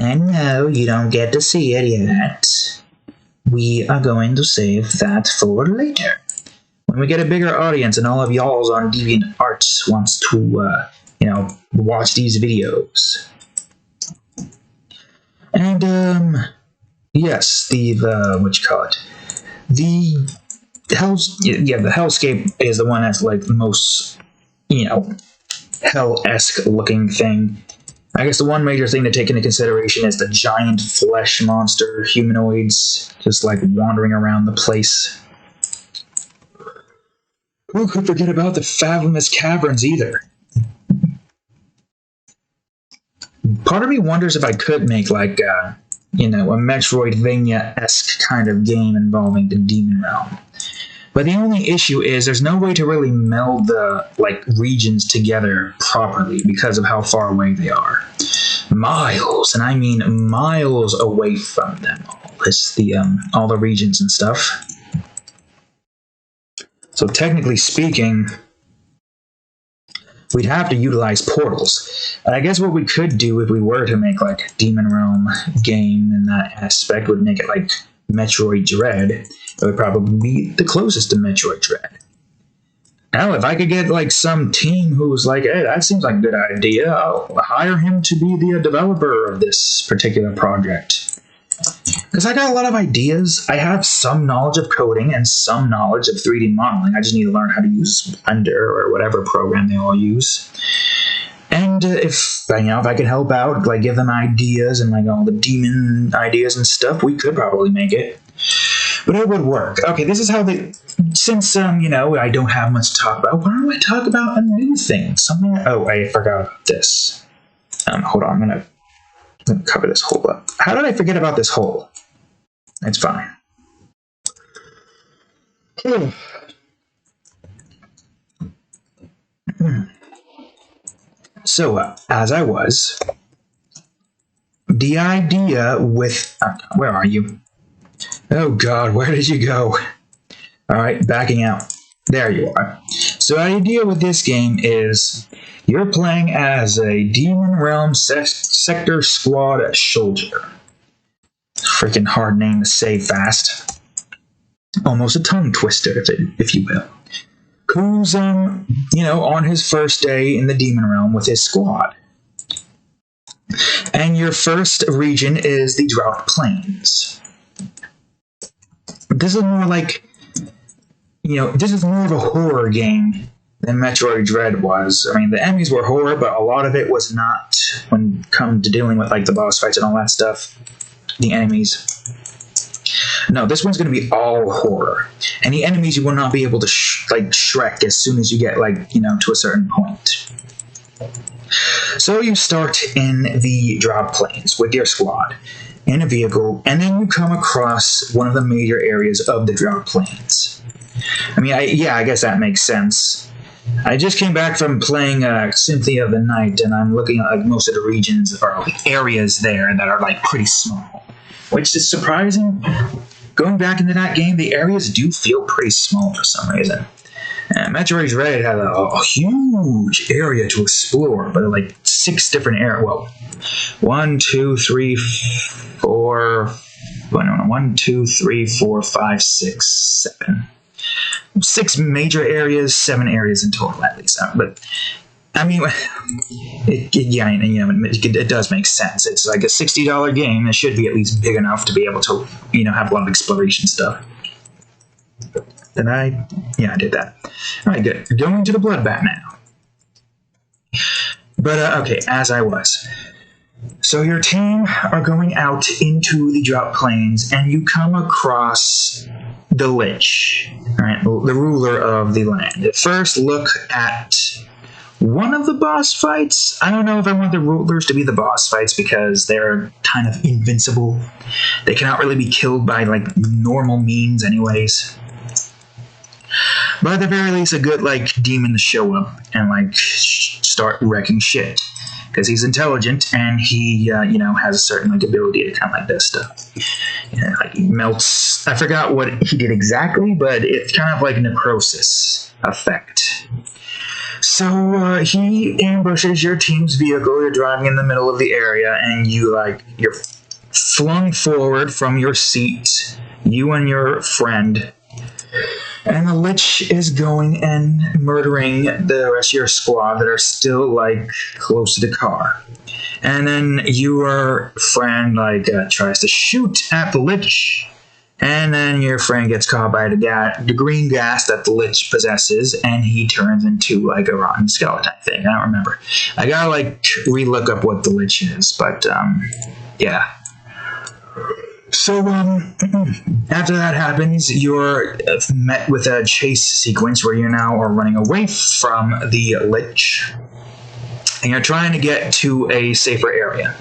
And no, you don't get to see it yet. We are going to save that for later. When we get a bigger audience and all of y'all on DeviantArt wants to, watch these videos. And, yes, the hellscape is the one that's like the most, hell-esque looking thing. I guess the one major thing to take into consideration is the giant flesh monster humanoids just like wandering around the place. Who could forget about the fathomless caverns either? part of me wonders if I could make like a Metroidvania-esque kind of game involving the demon realm. But the only issue is there's no way to really meld the regions together properly because of how far away they are. Miles, and I mean miles away from them all. It's all the regions and stuff. So technically speaking, we'd have to utilize portals. And I guess what we could do if we were to make like a Demon Realm game in that aspect would make it like Metroid Dread. It would probably be the closest to Metroid Dread. Now, if I could get like some team who was like, hey, that seems like a good idea, I'll hire him to be the developer of this particular project. Because I got a lot of ideas. I have some knowledge of coding and some knowledge of 3D modeling. I just need to learn how to use Blender or whatever program they all use. And if I could help out, like give them ideas and like all the demon ideas and stuff, we could probably make it. But it would work. Okay, this is how since I don't have much to talk about, why don't I talk about a new thing? Something. Oh, I forgot about this. Hold on, I'm gonna cover this hole up. How did I forget about this hole? It's fine. So, as I was, the idea with... where are you? Oh god, where did you go? Alright, backing out. There you are. So the idea with this game is you're playing as a Demon Realm Sector Squad soldier. Freaking hard name to say fast. Almost a tongue twister, if you will. Who's, on his first day in the Demon Realm with his squad. And your first region is the Drought Plains. This is more like, this is more of a horror game than Metroid Dread was. I mean, the enemies were horror, but a lot of it was not when it comes to dealing with, like, the boss fights and all that stuff. The enemies. No, this one's going to be all horror. And the enemies you will not be able to, Shrek as soon as you get, to a certain point. So you start in the Drought Plains with your squad in a vehicle, and then you come across one of the major areas of the Drought Plains. I mean, I guess that makes sense. I just came back from playing Symphony of the Night, and I'm looking at most of the regions or areas there that are pretty small, which is surprising. Going back into that game, the areas do feel pretty small for some reason. Metroid Dread had a huge area to explore, but 6 different areas. Well, 1, 2, 3, 4. Well, no, 1, 2, 3, 4, 5, 6, 7. 6 major areas, 7 areas in total, at least. But I mean, it does make sense. It's like a $60 game. It should be at least big enough to be able to, have a lot of exploration stuff. Did I? Yeah, I did that. All right, good. Going to the Bloodbath now. But, okay, as I was. So your team are going out into the Drought Plains, and you come across the Lich, right, the ruler of the land. At first, look at one of the boss fights. I don't know if I want the rulers to be the boss fights because they're kind of invincible. They cannot really be killed by, normal means anyways. But at the very least, a good, demon to show up and, start wrecking shit. Because he's intelligent, and he, has a certain, ability to kind of this stuff. He melts... I forgot what he did exactly, but it's kind of like necrosis effect. So, he ambushes your team's vehicle. You're driving in the middle of the area, and you're flung forward from your seat, you and your friend. And the Lich is going and murdering the rest of your squad that are still, close to the car. And then your friend, tries to shoot at the Lich. And then your friend gets caught by the green gas that the Lich possesses, and he turns into, a rotten skeleton thing. I don't remember. I gotta, re-look up what the Lich is, but, yeah. So, after that happens, you're met with a chase sequence where you now are running away from the Lich. and you're trying to get to a safer area.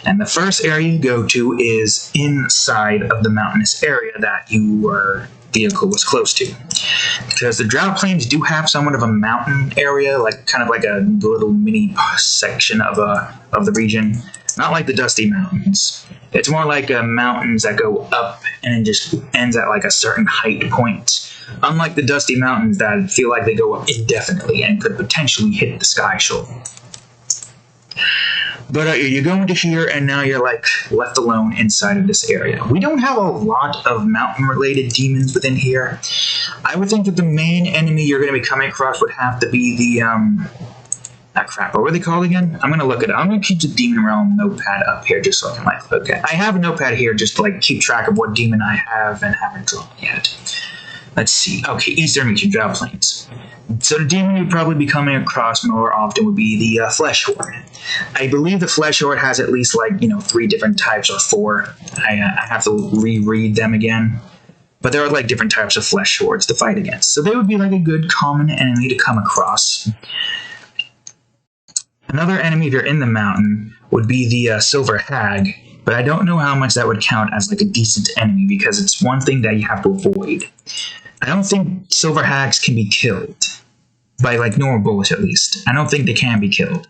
And the first area you go to is inside of the mountainous area that your vehicle was close to. Because the drought plains do have somewhat of a mountain area, like kind of like a little mini section of the region. Not like the Dusty Mountains. It's more like mountains that go up and it just ends at like a certain height point. Unlike the Dusty Mountains that feel like they go up indefinitely and could potentially hit the sky shoal. But you go into here, and now you're like left alone inside of this area. We don't have a lot of mountain-related demons within here. I would think that the main enemy you're going to be coming across would have to be the crap. What were they called again? I'm going to look it up. I'm going to keep the Demon Realm notepad up here just so I can like look at. I have a notepad here just to like keep track of what demon I have and haven't drawn yet. Let's see. Okay, Eastern Region Drought Plains. So the demon you'd probably be coming across more often would be the Flesh Horde. I believe the Flesh Horde has at least like, 3 different types or 4. I have to reread them again. But there are like different types of Flesh Hordes to fight against. So they would be like a good common enemy to come across. Another enemy if you're in the mountain would be the Silver Hag. But I don't know how much that would count as like a decent enemy because it's one thing that you have to avoid. I don't think Silver Hags can be killed. By like normal bullets at least. I don't think they can be killed.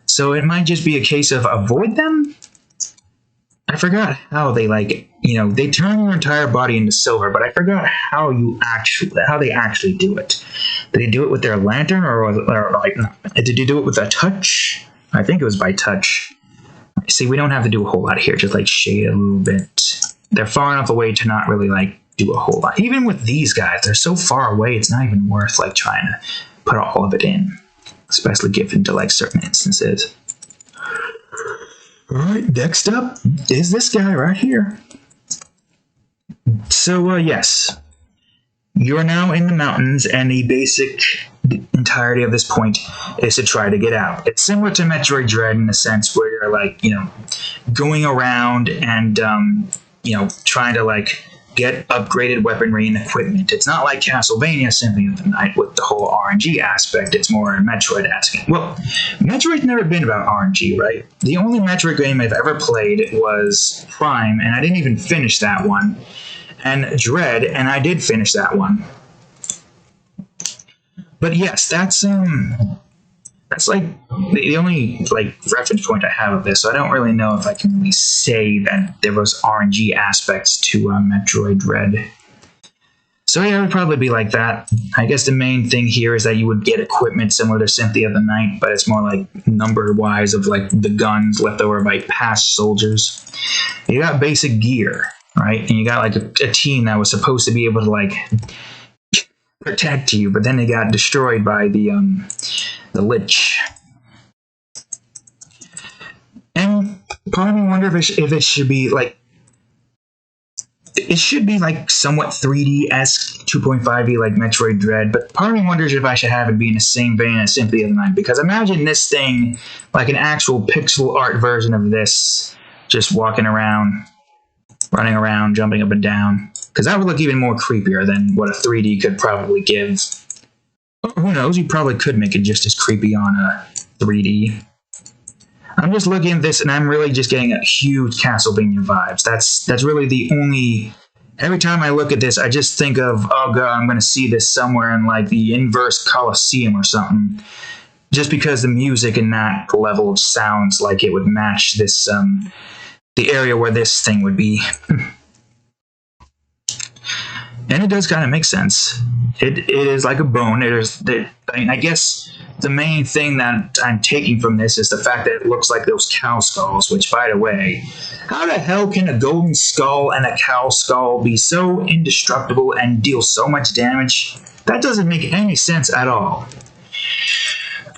So it might just be a case of avoid them? I forgot how they they turn your entire body into silver, but I forgot how they actually do it. Did they do it with their lantern or did you do it with a touch? I think it was by touch. See, we don't have to do a whole lot here, just like shade a little bit. They're far enough away to not really like do a whole lot. Even with these guys, they're so far away, it's not even worth like trying to put all of it in, especially given to like certain instances. All right, next up is this guy right here. So yes, you're now in the mountains, and the basic entirety of this point is to try to get out. It's similar to Metroid Dread in the sense where you're like, going around and trying to like get upgraded weaponry and equipment. It's not like Castlevania Symphony of the Night with the whole RNG aspect. It's more Metroid-esque. Well, Metroid's never been about RNG, right? The only Metroid game I've ever played was Prime, and I didn't even finish that one. And Dread, and I did finish that one. But yes, that's like the only like reference point I have of this, so I don't really know if I can really say that there was RNG aspects to Metroid Dread. So yeah, it would probably be like that. I guess the main thing here is that you would get equipment similar to Symphony of the Night, but it's more like number-wise of like the guns left over by past soldiers. You got basic gear, right? And you got like a team that was supposed to be able to like protect you, but then they got destroyed by the Lich. And part of me wonder if it should be like, it should be like somewhat 3D-esque, 2.5D like Metroid Dread, but part of me wonders if I should have it be in the same vein as Symphony of the Night, because imagine this thing like an actual pixel art version of this, just walking around, running around, jumping up and down, because that would look even more creepier than what a 3D could probably give. Who knows, you probably could make it just as creepy on a 3D. I'm just looking at this and I'm really just getting a huge Castlevania vibes. That's really the only... Every time I look at this, I just think of, oh god, I'm going to see this somewhere in like the inverse Colosseum or something. Just because the music in that level sounds like it would match this, the area where this thing would be. And it does kind of make sense. It is like a bone. I guess the main thing that I'm taking from this is the fact that it looks like those cow skulls, which, by the way, how the hell can a golden skull and a cow skull be so indestructible and deal so much damage? That doesn't make any sense at all.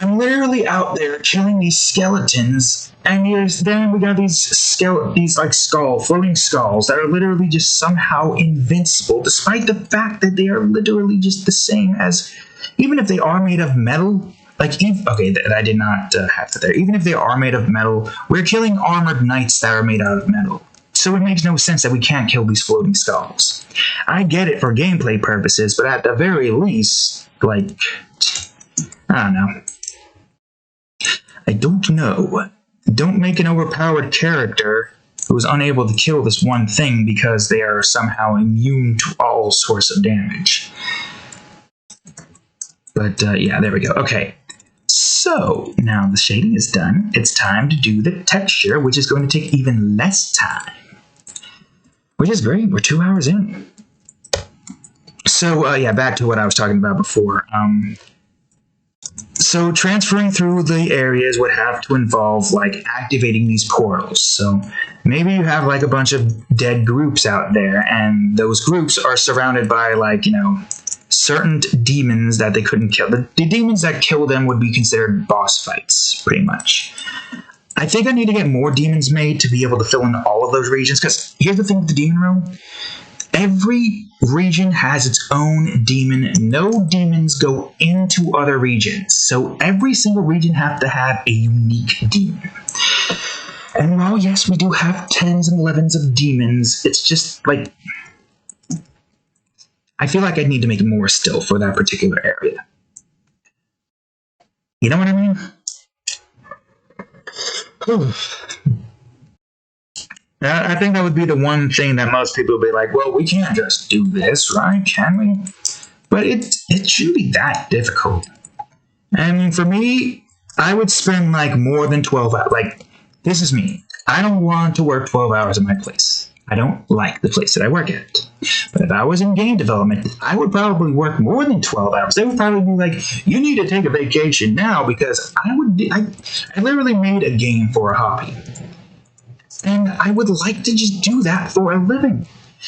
I'm literally out there killing these skeletons, and then we got these like floating skulls that are literally just somehow invincible, despite the fact that they are literally just the same as, even if they are made of metal. Okay, I did not have that there. Even if they are made of metal, we're killing armored knights that are made out of metal. So it makes no sense that we can't kill these floating skulls. I get it for gameplay purposes, but at the very least, like, I don't know. I don't know. Don't make an overpowered character who is unable to kill this one thing because they are somehow immune to all sorts of damage. But yeah, there we go. Okay, so now the shading is done. It's time to do the texture, which is going to take even less time. Which is great. We're 2 hours in. So yeah, back to what I was talking about before. So transferring through the areas would have to involve like activating these portals. So maybe you have like a bunch of dead groups out there, and those groups are surrounded by like, you know, certain demons that they couldn't kill. The demons that kill them would be considered boss fights, pretty much. I think I need to get more demons made to be able to fill in all of those regions, because here's the thing with the demon realm. Every region has its own demon. No demons go into other regions. So every single region has to have a unique demon. And while, yes, we do have 10s and 11s of demons, it's just like, I feel like I need to make more still for that particular area. You know what I mean? I think that would be the one thing that most people would be like, well, we can't just do this, right? Can we? But it shouldn't be that difficult. I mean, for me, I would spend like more than 12 hours. Like, this is me. I don't want to work 12 hours at my place. I don't like the place that I work at. But if I was in game development, I would probably work more than 12 hours. They would probably be like, you need to take a vacation now, because I literally made a game for a hobby. And I would like to just do that for a living.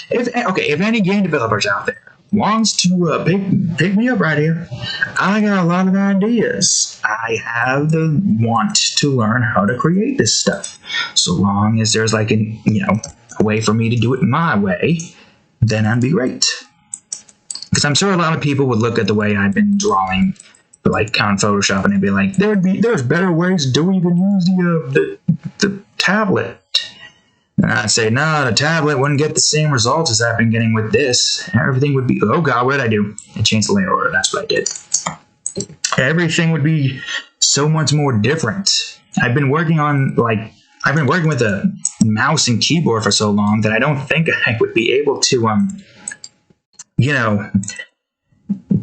If any game developers out there wants to pick me up right here, I got a lot of ideas. I have the want to learn how to create this stuff. So long as there's like a way for me to do it my way, then I'd be great. Because I'm sure a lot of people would look at the way I've been drawing, like on Photoshop, and they'd be like, there's better ways to do. You can use the tablet. And I'd say, no, the tablet wouldn't get the same results as I've been getting with this. Everything would be, oh god, what did I do? I changed the layer order, that's what I did. Everything would be so much more different. I've been working with a mouse and keyboard for so long that I don't think I would be able to,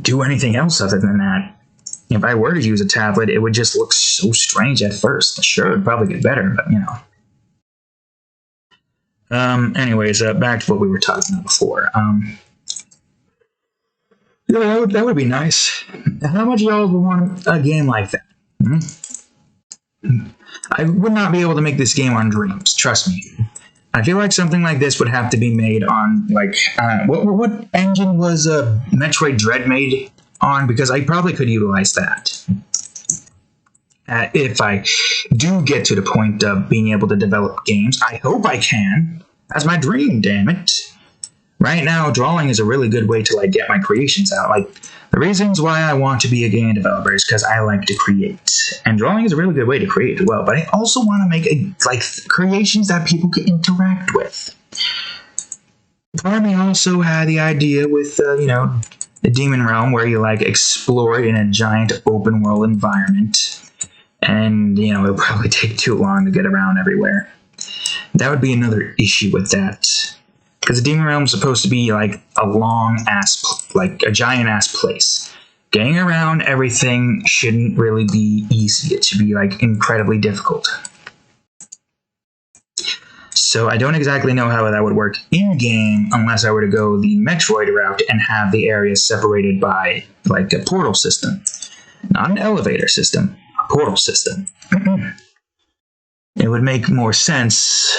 do anything else other than that. If I were to use a tablet, it would just look so strange at first. Sure, it'd probably get better, but anyways, back to what we were talking about before. Yeah, that would be nice. How much y'all would want a game like that? I would not be able to make this game on Dreams, trust me. I feel like something like this would have to be made on, like, what engine was Metroid Dread made on? Because I probably could utilize that. If I do get to the point of being able to develop games. I hope I can. That's my dream, damn it. Right now, drawing is a really good way to like get my creations out. Like, the reasons why I want to be a game developer is because I like to create. And drawing is a really good way to create as well. But I also want to make creations that people can interact with. Part of me also had the idea with, the Demon Realm, where you like explore it in a giant open world environment. And, it'll probably take too long to get around everywhere. That would be another issue with that. Because the Demon Realm is supposed to be like a giant-ass place. Getting around everything shouldn't really be easy. It should be like incredibly difficult. So I don't exactly know how that would work in-game unless I were to go the Metroid route and have the areas separated by like a portal system. Not an elevator system, a portal system. It would make more sense,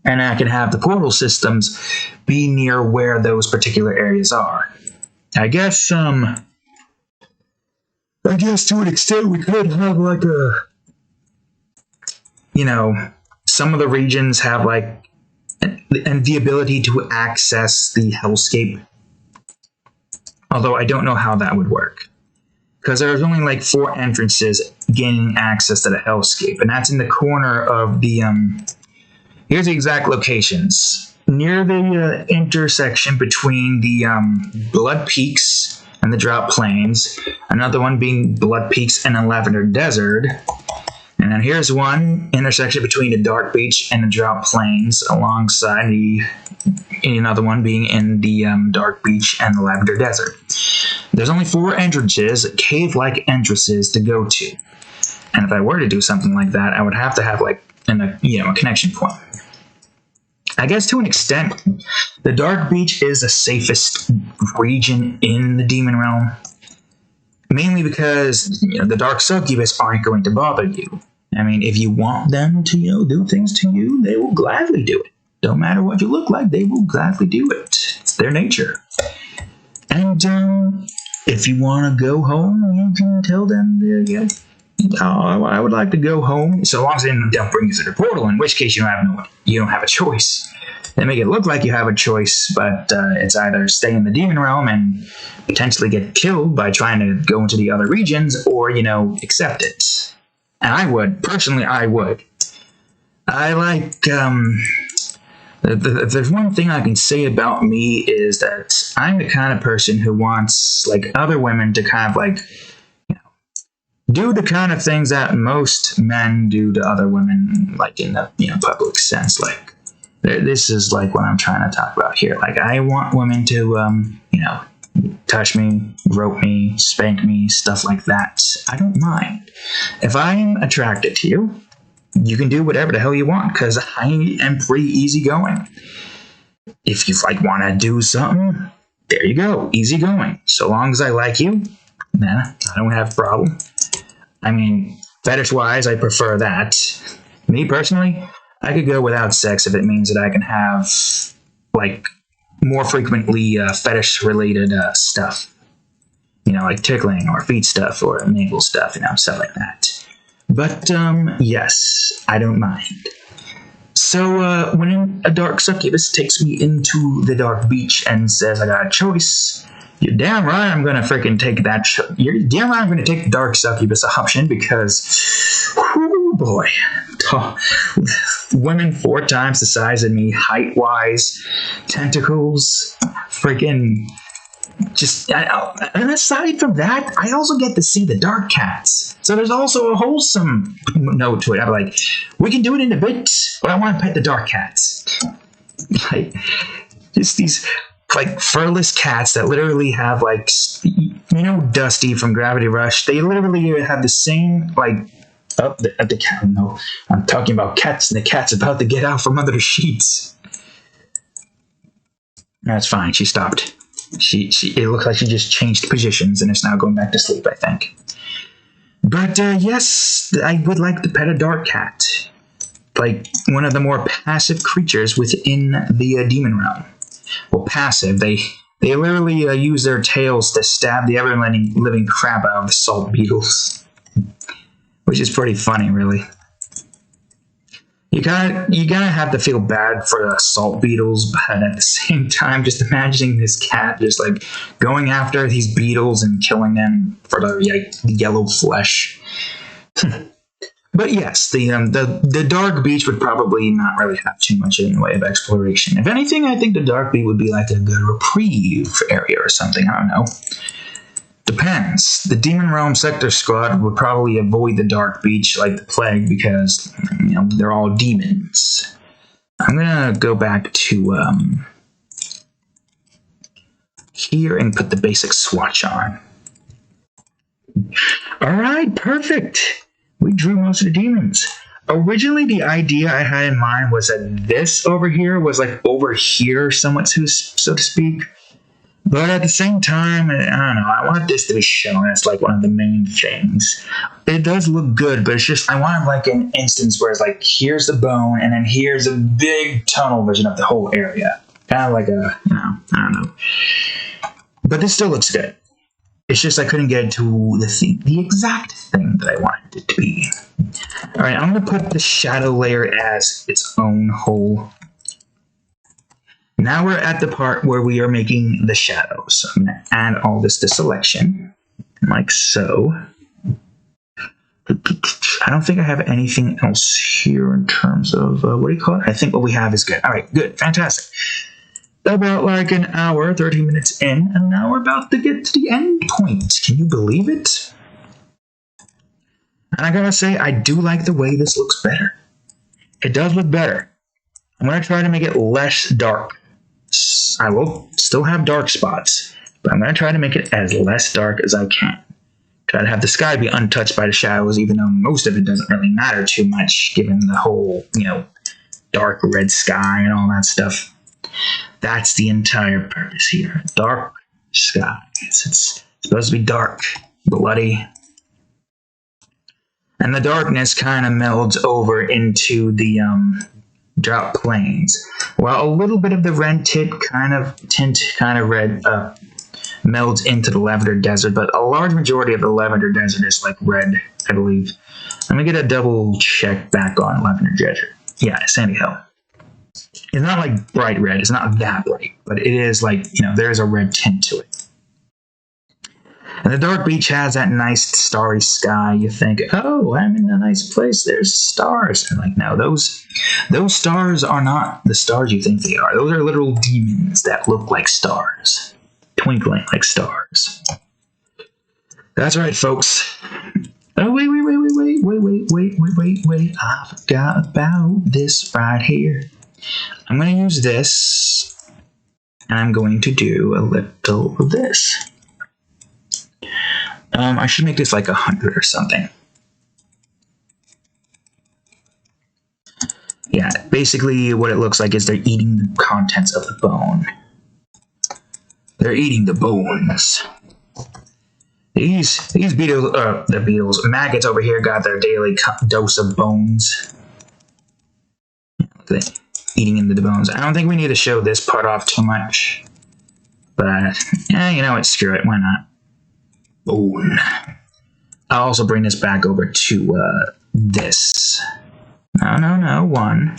and I could have the portal systems be near where those particular areas are. I guess to an extent we could have like some of the regions have like and the ability to access the hellscape. Although I don't know how that would work. Because there's only like 4 entrances gaining access to the hellscape, and that's in the corner of the here's the exact locations. Near the intersection between the Blood Peaks and the Drop Plains, another one being Blood Peaks and the Lavender Desert, And then here's one intersection between the Dark Beach and the Drought Plains, alongside another one being in the Dark Beach and the Lavender Desert. There's only 4 entrances, cave-like entrances, to go to. And if I were to do something like that, I would have to have like a connection point. I guess to an extent, the Dark Beach is the safest region in the Demon Realm. Mainly because the Dark Succubus aren't going to bother you. I mean, if you want them to do things to you, they will gladly do it. Don't matter what you look like, they will gladly do it. It's their nature. And if you want to go home, you can tell them I would like to go home, so long as they don't bring you through the portal, in which case you don't have a choice. They make it look like you have a choice, but it's either stay in the Demon Realm and potentially get killed by trying to go into the other regions, or, accept it. And I would. Personally, I would. I like, if there's one thing I can say about me is that I'm the kind of person who wants, other women to kind of, do the kind of things that most men do to other women, in the, public sense, this is what I'm trying to talk about here. I want women to, touch me, rope me, spank me, stuff like that. I don't mind. If I'm attracted to you, you can do whatever the hell you want, because I am pretty easygoing. If you want to do something, there you go, easygoing. So long as I like you, then I don't have a problem. I mean, fetish-wise, I prefer that. Me personally, I could go without sex if it means that I can have, more frequently fetish-related stuff. Like tickling or feet stuff or navel stuff, stuff like that. But, yes, I don't mind. So, when a Dark Succubus takes me into the Dark Beach and says I got a choice, you're damn right I'm gonna freaking take that. You're damn right I'm gonna take the Dark Succubus option, because, whoo boy, women 4 times the size of me, height-wise, tentacles, freaking. And aside from that, I also get to see the dark cats. So there's also a wholesome note to it. I'm we can do it in a bit, but I want to pet the dark cats. Just these, furless cats that literally have, Dusty from Gravity Rush. They literally have the same, the cat. No, I'm talking about cats, and the cat's about to get out from under the sheets. That's fine. She stopped. It looks like she just changed positions and is now going back to sleep, I think. But, yes, I would like to pet a dark cat. One of the more passive creatures within the Demon Realm. Well, passive. They literally use their tails to stab the ever-living crap out of the salt beetles. Which is pretty funny, really. You gotta have to feel bad for the salt beetles, but at the same time, just imagining this cat just going after these beetles and killing them for the yellow flesh. But yes, the Dark Beach would probably not really have too much in the way of exploration. If anything, I think the Dark Beach would be a good reprieve area or something. I don't know. Depends. The Demon Realm Sector Squad would probably avoid the Dark Beach like the plague because, they're all demons. I'm gonna go back to here and put the basic swatch on. Alright, perfect. We drew most of the demons. Originally, the idea I had in mind was that this over here was over here, somewhat so to speak. But at the same time, I don't know, I want this to be shown as one of the main things. It does look good, but it's just, I want an instance where it's here's the bone, and then here's a big tunnel vision of the whole area. Kind of I don't know. But this still looks good. It's just I couldn't get to the exact thing that I wanted it to be. Alright, I'm going to put the shadow layer as its own whole. Now we're at the part where we are making the shadows. I'm going to add all this to selection, like so. I don't think I have anything else here in terms of, what do you call it? I think what we have is good. All right, good, fantastic. About an hour, 30 minutes in, and now we're about to get to the end point. Can you believe it? And I gotta say, I do like the way this looks better. It does look better. I'm gonna try to make it less dark. I will still have dark spots, but I'm gonna try to make it as less dark as I can. Try to have the sky be untouched by the shadows, even though most of it doesn't really matter too much, given the whole, dark red sky and all that stuff. That's the entire purpose here. Dark sky. It's supposed to be dark, bloody. And the darkness kind of melds over into the drought plains, while a little bit of the red tint kind of red melds into the Lavender Desert, but a large majority of the Lavender Desert is like red, I believe. Let me get a double check back on Lavender Desert. Yeah, Sandy Hill. It's not like bright red. It's not that bright, but it is like, there's a red tint to it. And the dark beach has that nice starry sky. You think, oh, I'm in a nice place. There's stars. And like, no, those stars are not the stars you think they are. Those are literal demons that look like stars, twinkling like stars. That's right, folks. Oh, wait. I forgot about this right here. I'm going to use this, and I'm going to do a little of this. I should make this like 100 or something. Yeah, basically what it looks like is they're eating the contents of the bone. They're eating the bones. These maggots over here got their daily dose of bones. Look at that, eating into the bones. I don't think we need to show this part off too much. But, screw it, why not? Bone. I'll also bring this back over to this. No, one.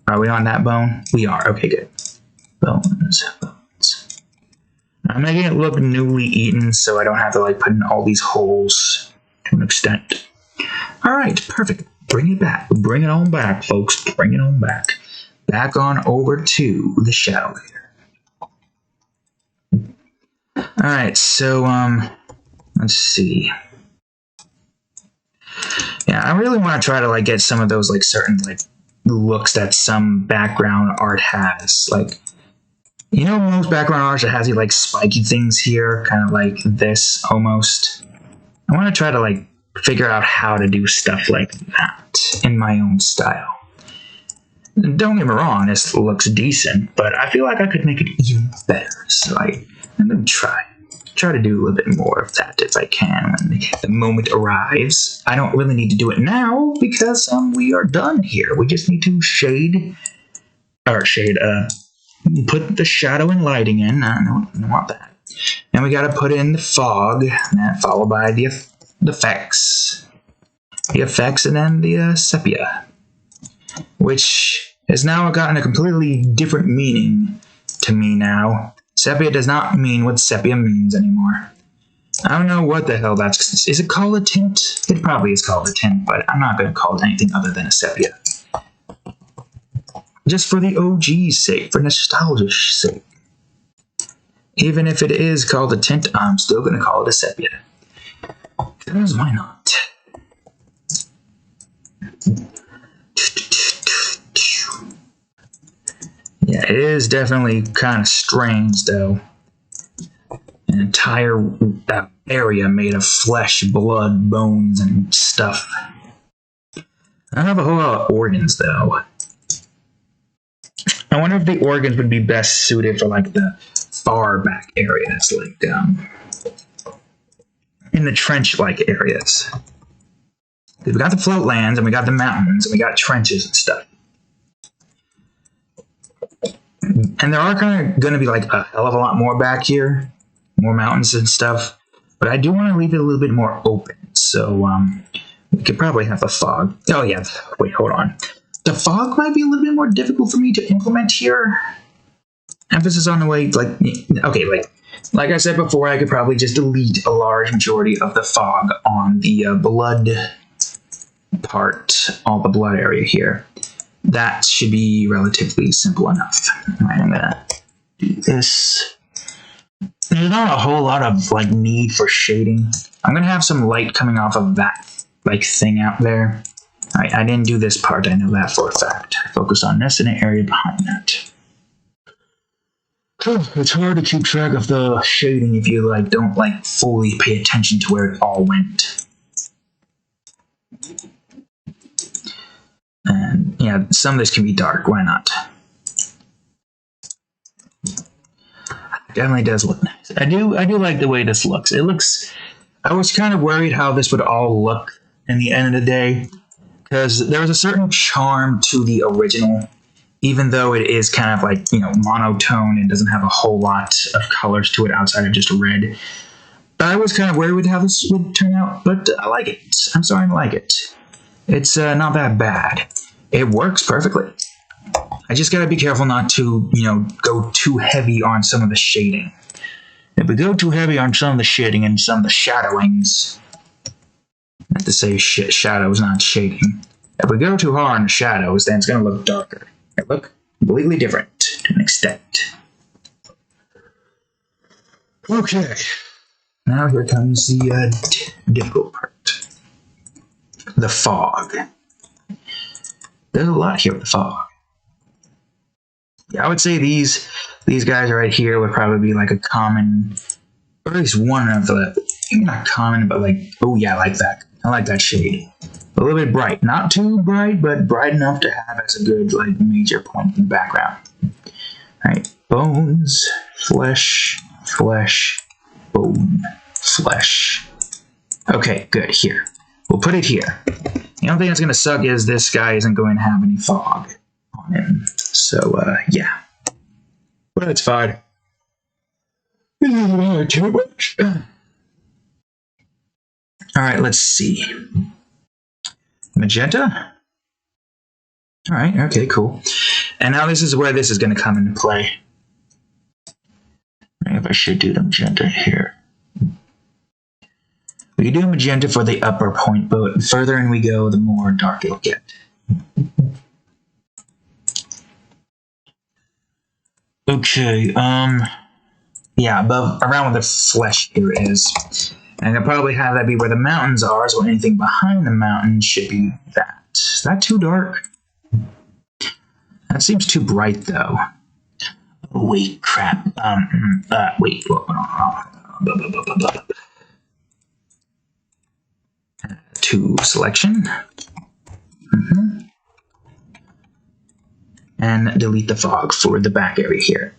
Are we on that bone? We are. Okay, good. Bones. I'm making it look newly eaten so I don't have to put in all these holes to an extent. Alright, perfect. Bring it back. Bring it on back, folks. Bring it on back. Back on over to the shadow here. Alright, so, let's see. Yeah, I really want to try to get some of those certain looks that some background art has. Most background art that has these spiky things here, kind of like this almost. I want to try to figure out how to do stuff like that in my own style. Don't get me wrong, this looks decent, but I feel like I could make it even better. So I'm gonna try to do a little bit more of that if I can when the moment arrives. I don't really need to do it now because we are done here. We just need to put the shadow and lighting in. I don't want that. And we gotta put in the fog, followed by the effects. The effects and then the sepia, which has now gotten a completely different meaning to me now. Sepia does not mean what sepia means anymore. I don't know what the hell that's... Is it called a tint? It probably is called a tint, but I'm not going to call it anything other than a sepia. Just for the OG's sake, for nostalgia's sake. Even if it is called a tint, I'm still going to call it a sepia. Because why not? Yeah, it is definitely kind of strange, though. An entire area made of flesh, blood, bones, and stuff. I don't have a whole lot of organs, though. I wonder if the organs would be best suited for, the far back areas, in the trench-like areas. We got the floatlands, and we got the mountains, and we got trenches and stuff. And there are kind of going to be a hell of a lot more back here, more mountains and stuff. But I do want to leave it a little bit more open, so we could probably have the fog. Oh yeah, wait, hold on. The fog might be a little bit more difficult for me to implement here. Emphasis on the way, like I said before, I could probably just delete a large majority of the fog on the blood part, all the blood area here. That should be relatively simple enough. Alright, I'm gonna do this. There's not a whole lot of need for shading. I'm gonna have some light coming off of that like thing out there. I didn't do this part, I know that for a fact. I focused on this and an area behind that. It's hard to keep track of the shading if you don't fully pay attention to where it all went. And yeah, some of this can be dark, why not? It definitely does look nice. I do like the way this looks. I was kind of worried how this would all look in the end of the day, because there was a certain charm to the original, even though it is kind of monotone and doesn't have a whole lot of colors to it outside of just red. I was kind of worried with how this would turn out, but I like it. I'm starting to like it. It's not that bad. It works perfectly. I just gotta be careful not to, go too heavy on some of the shading. If we go too heavy on some of the shading and some of the shadowings, not to say shadows, not shading. If we go too hard on the shadows, then it's gonna look darker. It look completely different to an extent. Okay. Now here comes the difficult part. The fog. There's a lot here with the fog. Yeah, I would say these guys right here would probably be like a common, or at least one of the, maybe not common, but oh yeah, I like that. I like that shade. A little bit bright. Not too bright, but bright enough to have as a good major point in the background. Alright, bones, flesh, flesh, bone, flesh. Okay, good, here. We'll put it here. The only thing that's going to suck is this guy isn't going to have any fog on him. So, yeah. But it's fine. It doesn't matter too much. Alright, let's see. Magenta? Alright, okay, cool. And now this is where this is going to come into play. If I should do the magenta here. We can do magenta for the upper point, but the further in we go, the more dark it'll get. Okay, yeah, around where the flesh here is. And I'll probably have that be where the mountains are, so anything behind the mountain should be that. Is that too dark? That seems too bright, though. Oh, wait, crap. Wait. To selection. And delete the fog for the back area here.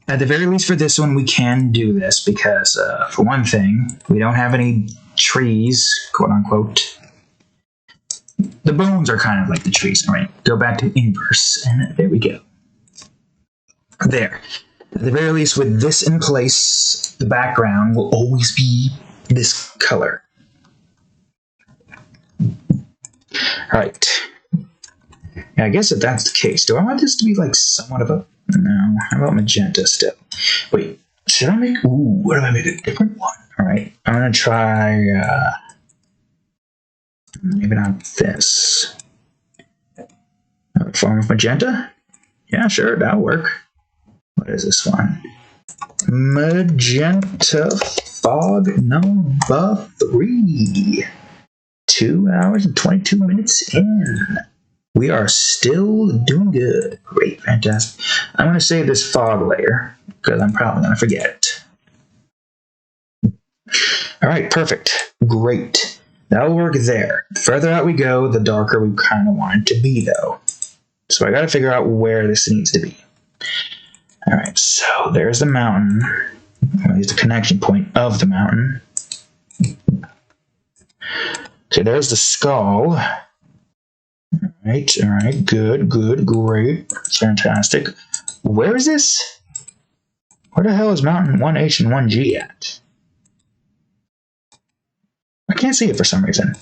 At the very least for this one, we can do this because, for one thing, we don't have any trees, quote-unquote. The bones are kind of like the trees. All right, go back to inverse, and there we go. There. At the very least, with this in place, the background will always be this color. Alright. Yeah, I guess if that's the case, do I want this to be somewhat of a... No, how about magenta still? Wait, should I make... Ooh, what if I make a different one? Alright, I'm gonna try... maybe not this. Form of magenta? Yeah, sure, that'll work. What is this one? Magenta fog number 3. 2 hours and 22 minutes in. We are still doing good. Great, fantastic. I'm going to save this fog layer because I'm probably going to forget it. All right, perfect. Great. That'll work there. The further out we go, the darker we kind of want it to be, though. So I got to figure out where this needs to be. All right, so there's the mountain. There's the connection point of the mountain. Okay, there's the skull. All right, good, great, fantastic. Where is this? Where the hell is mountain 1H and 1G at? I can't see it for some reason.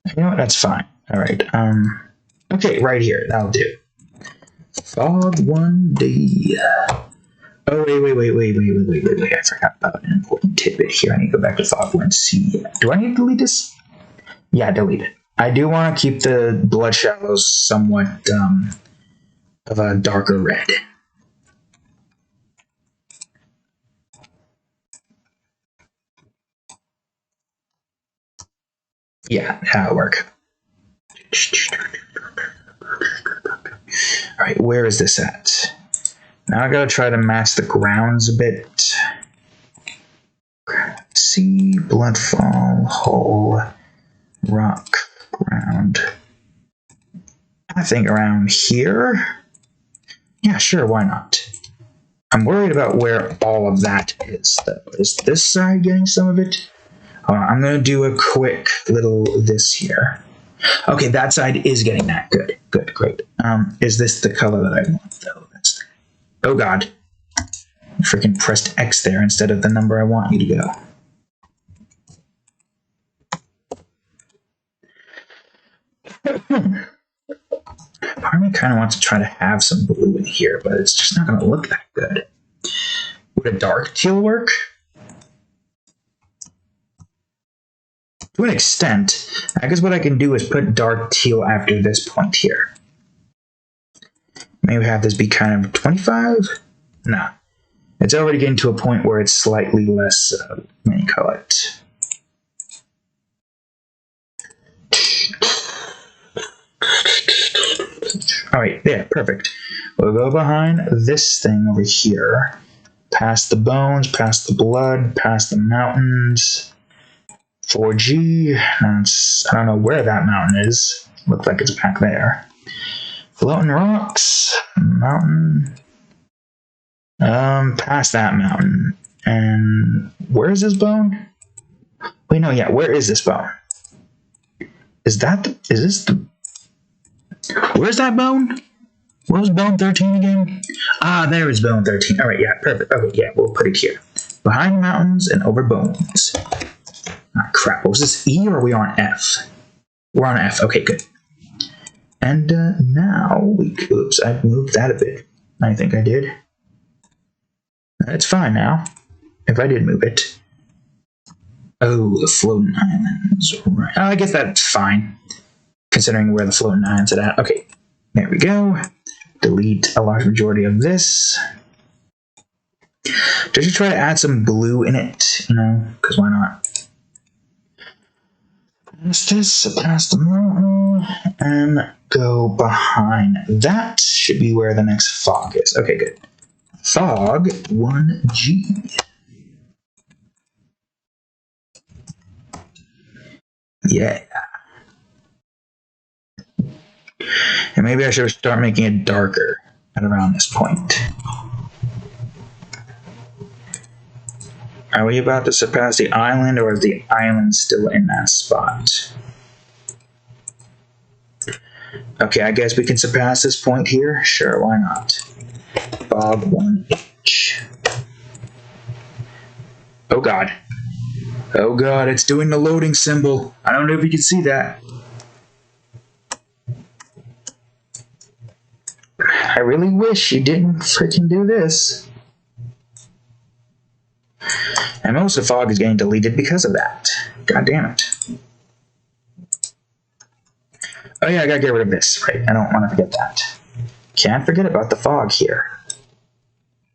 You know what, that's fine. All right, okay, right here, that'll do. Fog 1D. Oh, wait, I forgot about an important tidbit here. I need to go back to Fog 1C. Do I need to delete this? Yeah, delete it. I do want to keep the blood shallows somewhat of a darker red. Yeah, that'll work. Alright, where is this at? Now I gotta try to match the grounds a bit. Sea, bloodfall, hole, rock, ground. I think around here? Yeah, sure, why not? I'm worried about where all of that is, though. Is this side getting some of it? I'm going to do a quick little this here. Okay, that side is getting that. Good, good, great. Is this the color that I want, though? Oh, God. I freaking pressed X there instead of the number I want you to go. Part of me kind of wants to try to have some blue in here, but it's just not going to look that good. Would a dark teal work? To an extent. I guess what I can do is put dark teal after this point here. Maybe have this be kind of 25? No. It's already getting to a point where it's slightly less, what do you call it? Alright, yeah, perfect. We'll go behind this thing over here. Past the bones, past the blood, past the mountains. 4G. I don't know where that mountain is. Looks like it's back there. Floating rocks. Mountain. Past that mountain. And where is this bone? Wait, no, yeah, where is this bone? Is this the... Where's that bone? What was bone 13 again? Ah, there is bone 13. Alright, yeah, perfect. Okay, yeah, we'll put it here. Behind the mountains and over bones. Ah, crap. Was this E or are we on F? We're on F. Okay, good. And now we... Oops, I moved that a bit. I think I did. It's fine now. If I did move it. Oh, the floating islands. Right. Oh, I guess that's fine. Considering where the floating islands are at. Okay, there we go. Delete a large majority of this. Just to try to add some blue in it, you know, because why not? Past this, past the mountain, and go behind. That should be where the next fog is. Okay, good. Fog 1G. Yeah. And maybe I should start making it darker at around this point. Are we about to surpass the island, or is the island still in that spot? Okay, I guess we can surpass this point here. Sure, why not? Fog 1H. Oh god. Oh god, it's doing the loading symbol. I don't know if you can see that. I really wish you didn't freaking do this. And most of the fog is getting deleted because of that. God damn it. Oh yeah, I gotta get rid of this. Right, I don't want to forget that. Can't forget about the fog here.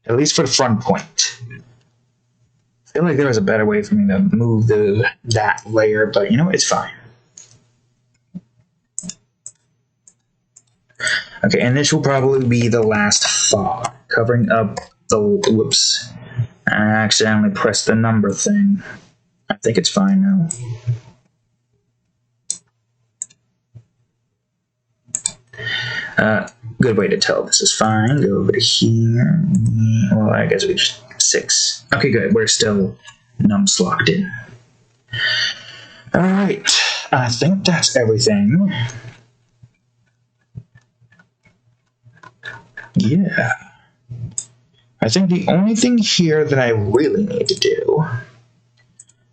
At least for the front point. I feel like there was a better way for me to move that layer, but you know, it's fine. Okay, and this will probably be the last fog, covering up the... Whoops. I accidentally pressed the number thing. I think it's fine now. Good way to tell this is fine. Go over to here. Well, I guess we just 6. Okay, good. We're still nums locked in. Alright. I think that's everything. Yeah. I think the only thing here that I really need to do...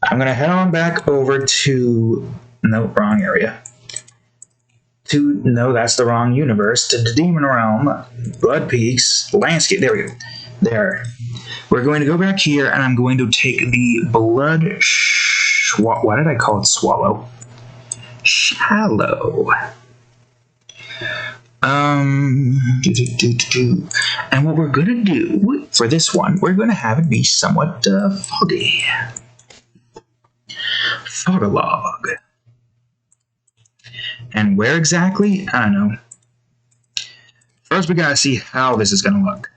I'm going to head on back over to... No, wrong area. No, that's the wrong universe. To the Demon Realm, Blood Peaks, Landscape. There we go. There. We're going to go back here, and I'm going to take the Blood... Why did I call it Swallow? Shallow. And what we're going to do for this one, we're going to have it be somewhat foggy. Fogalog. And where exactly? I don't know. First, we gotta see how this is gonna look.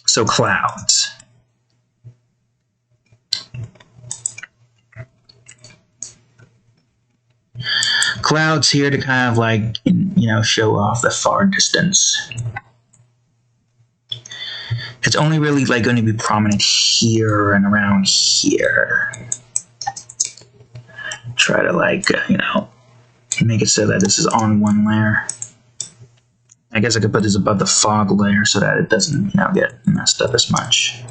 So, clouds. Clouds here to kind of like, show off the far distance. It's only really like going to be prominent here and around here. Try to like, make it so that this is on one layer. I guess I could put this above the fog layer so that it doesn't, get messed up as much.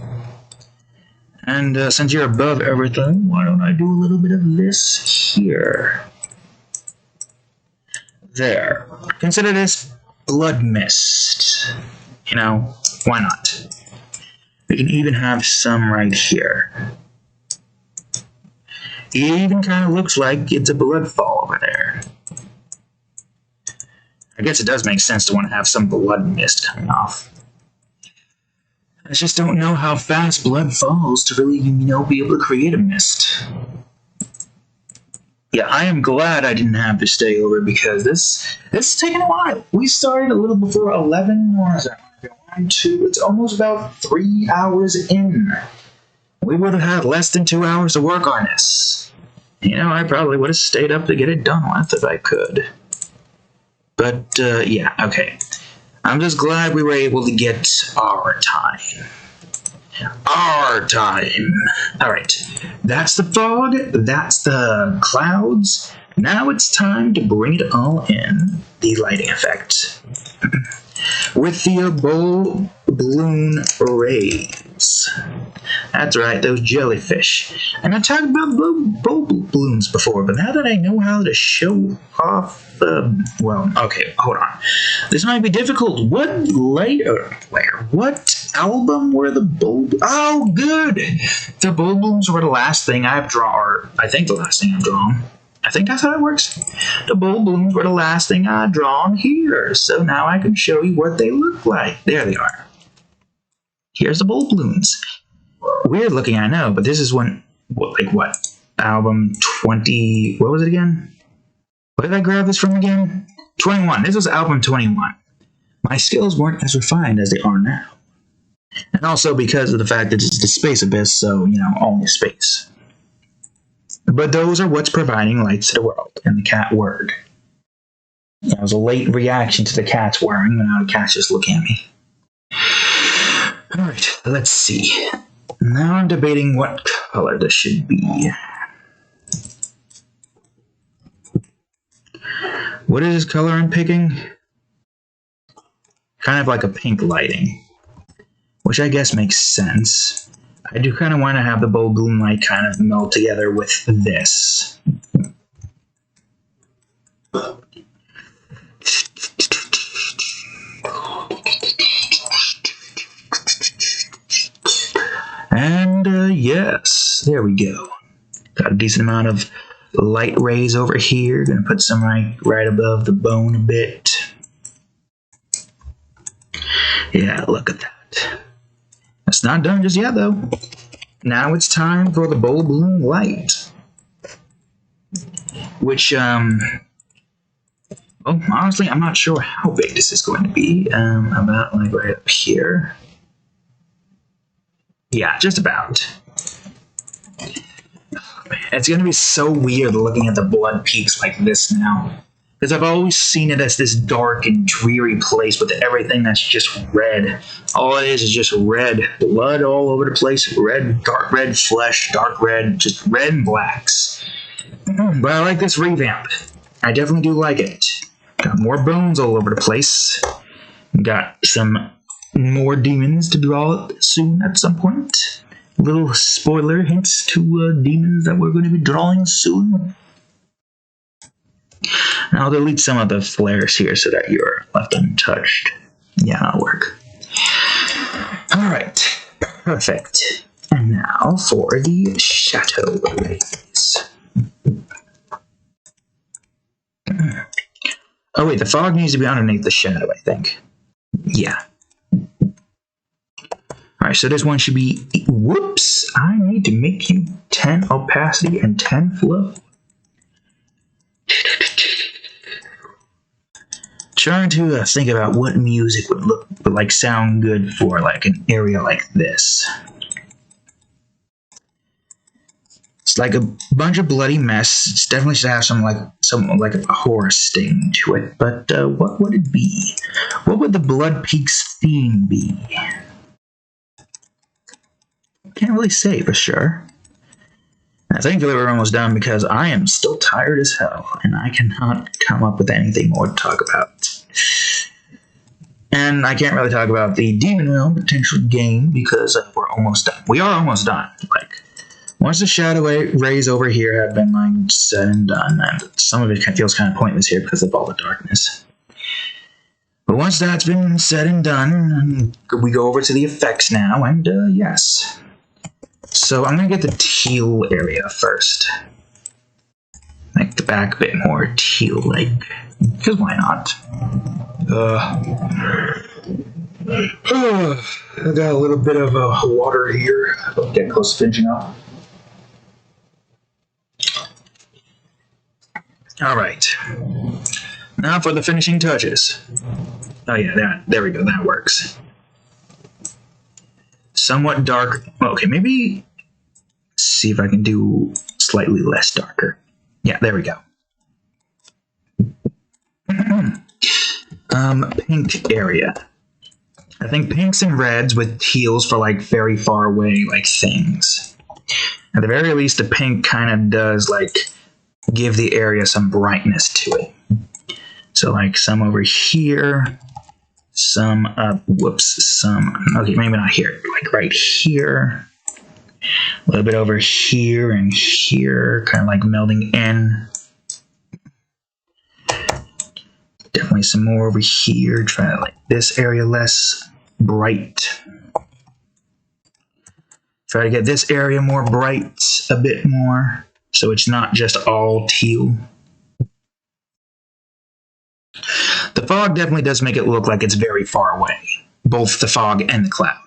And since you're above everything, why don't I do a little bit of this here? There. Consider this blood mist. Why not? We can even have some right here. It even kind of looks like it's a blood fall over there. I guess it does make sense to want to have some blood mist coming off. I just don't know how fast blood falls to really, be able to create a mist. Yeah, I am glad I didn't have to stay over because this is taking a while. We started a little before 11 hours. It's almost about 3 hours in. We would have had less than 2 hours to work on this. I probably would have stayed up to get it done with if I could. But, yeah, okay. I'm just glad we were able to get our time. Our time. Alright, that's the fog, that's the clouds. Now it's time to bring it all in, the lighting effect. With the bowl balloon rays. That's right, those jellyfish. And I talked about bowl balloons before, but now that I know how to show off, okay, hold on. This might be difficult. What album were the bowl? Oh, good! The bowl balloons were the last thing I've drawn, or I think the last thing I've drawn. I think that's how it works. The bowl balloons were the last thing I've drawn here, so now I can show you what they look like. There they are. Here's the bowl balloons. Weird looking, I know, but this is when, what? Album 20, what was it again? Where did I grab this from again? 21. This was album 21. My skills weren't as refined as they are now. And also because of the fact that it's the space abyss, so, only space. But those are what's providing lights to the world, and the cat whirred. That was a late reaction to the cat's whirring, and now the cat's just looking at me. Alright, let's see. Now I'm debating what color this should be. What is this color I'm picking? Kind of like a pink lighting, which I guess makes sense. I do kind of want to have the bowl balloon light kind of meld together with this. And yes, there we go. Got a decent amount of light rays over here. Gonna put some right above the bone a bit. Yeah, look at that. It's not done just yet, though. Now it's time for the bowl balloon light. Which, honestly, I'm not sure how big this is going to be. About, right up here. Yeah, just about. Oh, man, it's going to be so weird looking at the blood peaks like this now. Because I've always seen it as this dark and dreary place with everything that's just red. All it is just red. Blood all over the place. Red, dark red flesh, dark red, just red and blacks. But I like this revamp. I definitely do like it. Got more bones all over the place. Got some more demons to draw soon at some point. Little spoiler hints to demons that we're going to be drawing soon. And I'll delete some of the flares here so that you're left untouched. Yeah, that'll work. Alright, perfect. And now for the shadow rays. Oh wait, the fog needs to be underneath the shadow, I think. Yeah. Alright, so this one should be... Whoops! I need to make you 10 opacity and 10 flow. trying to think about what music would like sound good for like an area like this. It's like a bunch of bloody mess. It definitely should have some like a horror sting to it. But what would it be? What would the Blood Peaks theme be? Can't really say for sure. Thankfully, we're almost done because I am still tired as hell, and I cannot come up with anything more to talk about. And I can't really talk about the Demon Realm potential game because we're almost done. We are almost done. Like, once the shadow rays over here have been like said and done, and some of it feels kind of pointless here because of all the darkness. But once that's been said and done, we go over to the effects now, and yes. So I'm going to get the teal area first. Make the back a bit more teal-like. Because why not? I got a little bit of water here. I'll get close to finishing up. Alright. Now for the finishing touches. Oh yeah, there we go. That works. Somewhat dark. Okay, maybe see if I can do slightly less darker. Yeah, there we go. Pink area. I think pinks and reds with teals for like very far away like things. At the very least, the pink kind of does like give the area some brightness to it. So like some over here. Some okay, maybe not here, like right here, a little bit over here and here, kind of like melding in. Definitely some more over here, try to like this area less bright. Try to get this area more bright a bit more, so it's not just all teal. The fog definitely does make it look like it's very far away. Both the fog and the cloud.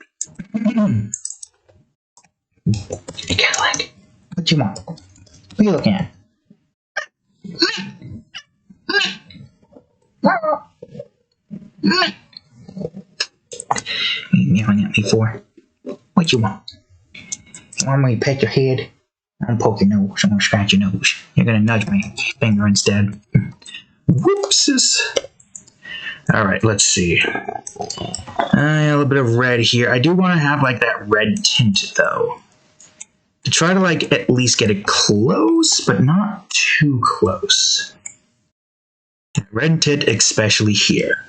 Hey, Cadillac. What you want? What are you looking at? You meowing at me for? What you want? You want me to pet your head? I'm poke your nose. I'm gonna scratch your nose. You're gonna nudge my finger instead. Whoopses. Alright, let's see. A little bit of red here. I do want to have like that red tint though. To try to like at least get it close, but not too close. Red tint especially here.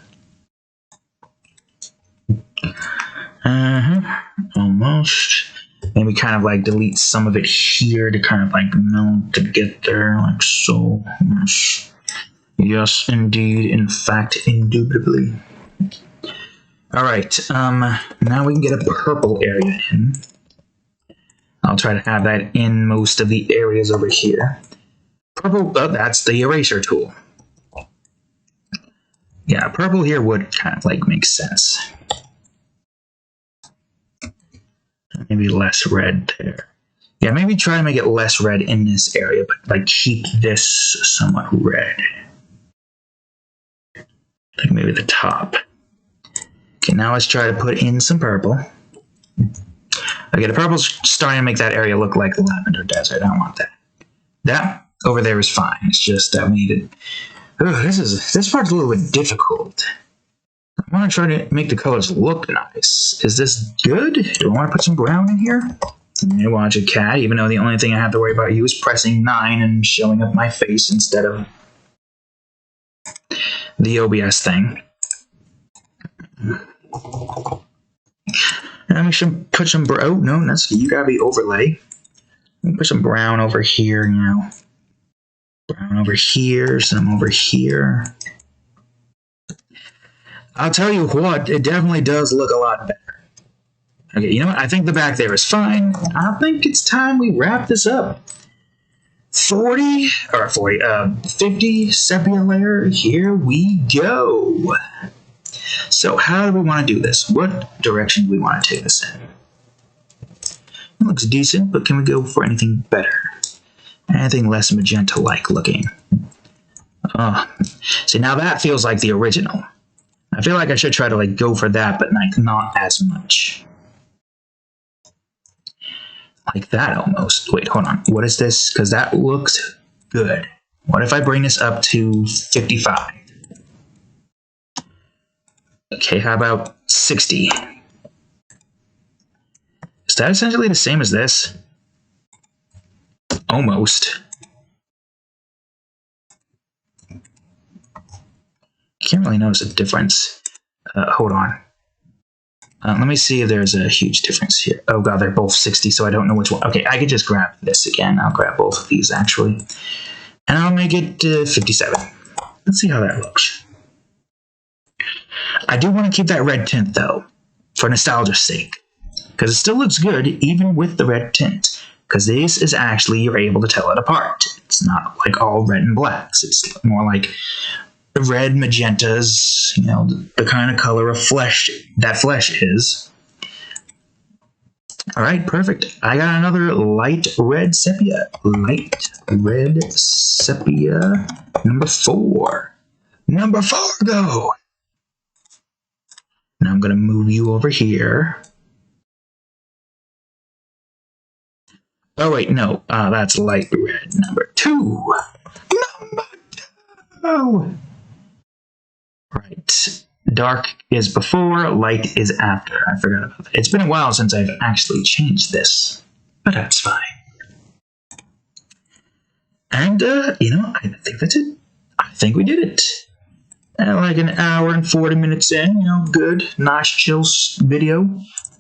Almost. Maybe kind of like delete some of it here to kind of like meld together like so. Yes. Yes, indeed. In fact, indubitably. Alright, now we can get a purple area in. I'll try to have that in most of the areas over here. Purple, oh, that's the eraser tool. Yeah, purple here would kind of like make sense. Maybe less red there. Yeah, maybe try to make it less red in this area, but like keep this somewhat red. Like maybe the top. Okay, now let's try to put in some purple. Okay, the purple's starting to make that area look like the Lavender Desert. I don't want that. That over there is fine. It's just that we needed. This part's a little bit difficult. I want to try to make the colors look nice. Is this good? Do I want to put some brown in here? You watch a cat, even though the only thing I have to worry about you is pressing 9 and showing up my face instead of the OBS thing. And we should put some brown. Oh, no, that's you gotta be overlay. Put some brown over here, you know. Brown over here, some over here. I'll tell you what, it definitely does look a lot better. Okay, you know what? I think the back there is fine. I think it's time we wrap this up. 50 sepia layer, here we go. So how do we want to do this? What direction do we want to take this in? It looks decent, but can we go for anything better? Anything less magenta-like looking? See, now that feels like the original. I feel like I should try to like go for that, but like not as much. Like that almost. Wait, hold on. What is this? Because that looks good. What if I bring this up to 55? Okay, how about 60? Is that essentially the same as this? Almost. Can't really notice a difference. Hold on. Let me see if there's a huge difference here. Oh god, they're both 60, so I don't know which one. Okay, I could just grab this again. I'll grab both of these, actually. And I'll make it 57. Let's see how that looks. I do want to keep that red tint, though, for nostalgia's sake. Because it still looks good, even with the red tint. Because this is actually, you're able to tell it apart. It's not like all red and blacks. It's more like the red magentas, you know, the kind of color of flesh that flesh is. All right, perfect. I got another light red sepia. Light red sepia number 4. Number 4, go! Now I'm going to move you over here. Oh, wait, no. That's light red number 2. Number 2! Right. Dark is before, light is after. I forgot about that. It's been a while since I've actually changed this, but that's fine. And, you know, I think that's it. I think we did it. And like an hour and 40 minutes in, you know, good, nice, chill video.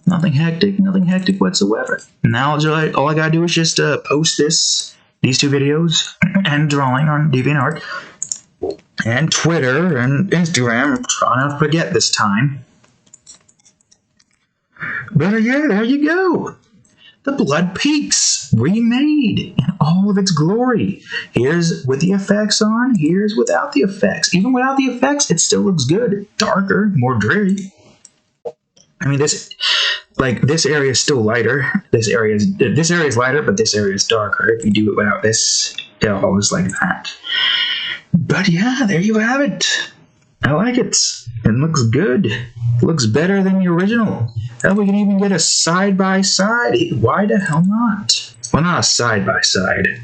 Nothing hectic whatsoever. Now, all I gotta do is just post these 2 videos and drawing on DeviantArt. And Twitter and Instagram. I'm trying not to forget this time. But yeah, there you go. The Blood Peaks remade in all of its glory. Here's with the effects on, here's without the effects. Even without the effects, it still looks good. Darker, more dreary. I mean, this area is still lighter. This area is lighter, but this area is darker. If you do it without this, it'll always like that. But yeah, there you have it. I like it. It looks good. It looks better than the original. Hell, we can even get a side-by-side. Why the hell not? Well, not a side-by-side.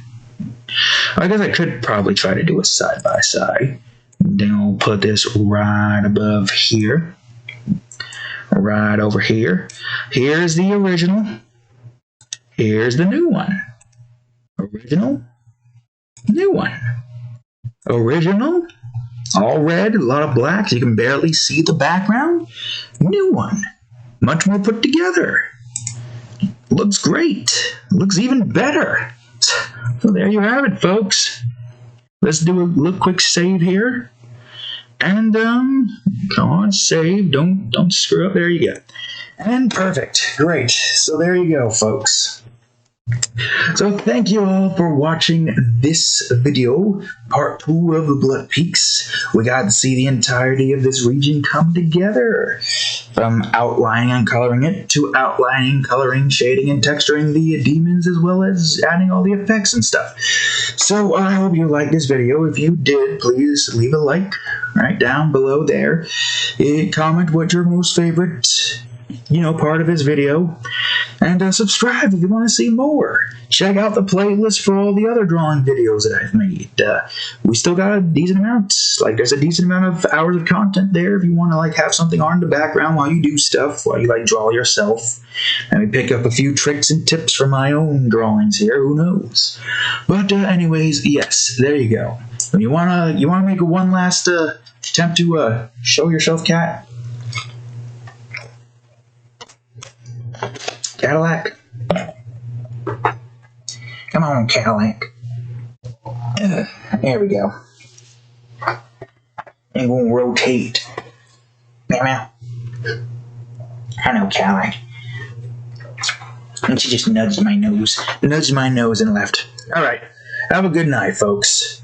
I guess I could probably try to do a side-by-side. Then I'll put this right above here. Right over here. Here's the original. Here's the new one. Original. New one. Original, all red, a lot of black, so you can barely see the background. New one, much more put together. Looks great. Looks even better. So there you have it, folks. Let's do a little quick save here. And come on, save. Don't screw up. There you go. And perfect. Great. So there you go, folks. So thank you all for watching this video, part 2 of the Blood Peaks. We got to see the entirety of this region come together. From outlining and coloring it, to outlining, coloring, shading, and texturing the demons, as well as adding all the effects and stuff. So I hope you liked this video. If you did, please leave a like right down below there. Comment what your most favorite part of this video, and subscribe if you want to see more. Check out the playlist for all the other drawing videos that I've made. We still got a decent amount, there's a decent amount of hours of content there if you want to have something on in the background while you do stuff, while you draw yourself. Maybe pick up a few tricks and tips from my own drawings here, who knows. But anyways, yes, there you go. You wanna make one last attempt to show yourself, cat? Cadillac? Come on, Cadillac. There we go. And we'll rotate. Meow. I know, Cadillac. And she just nudged my nose and left. Alright. Have a good night, folks.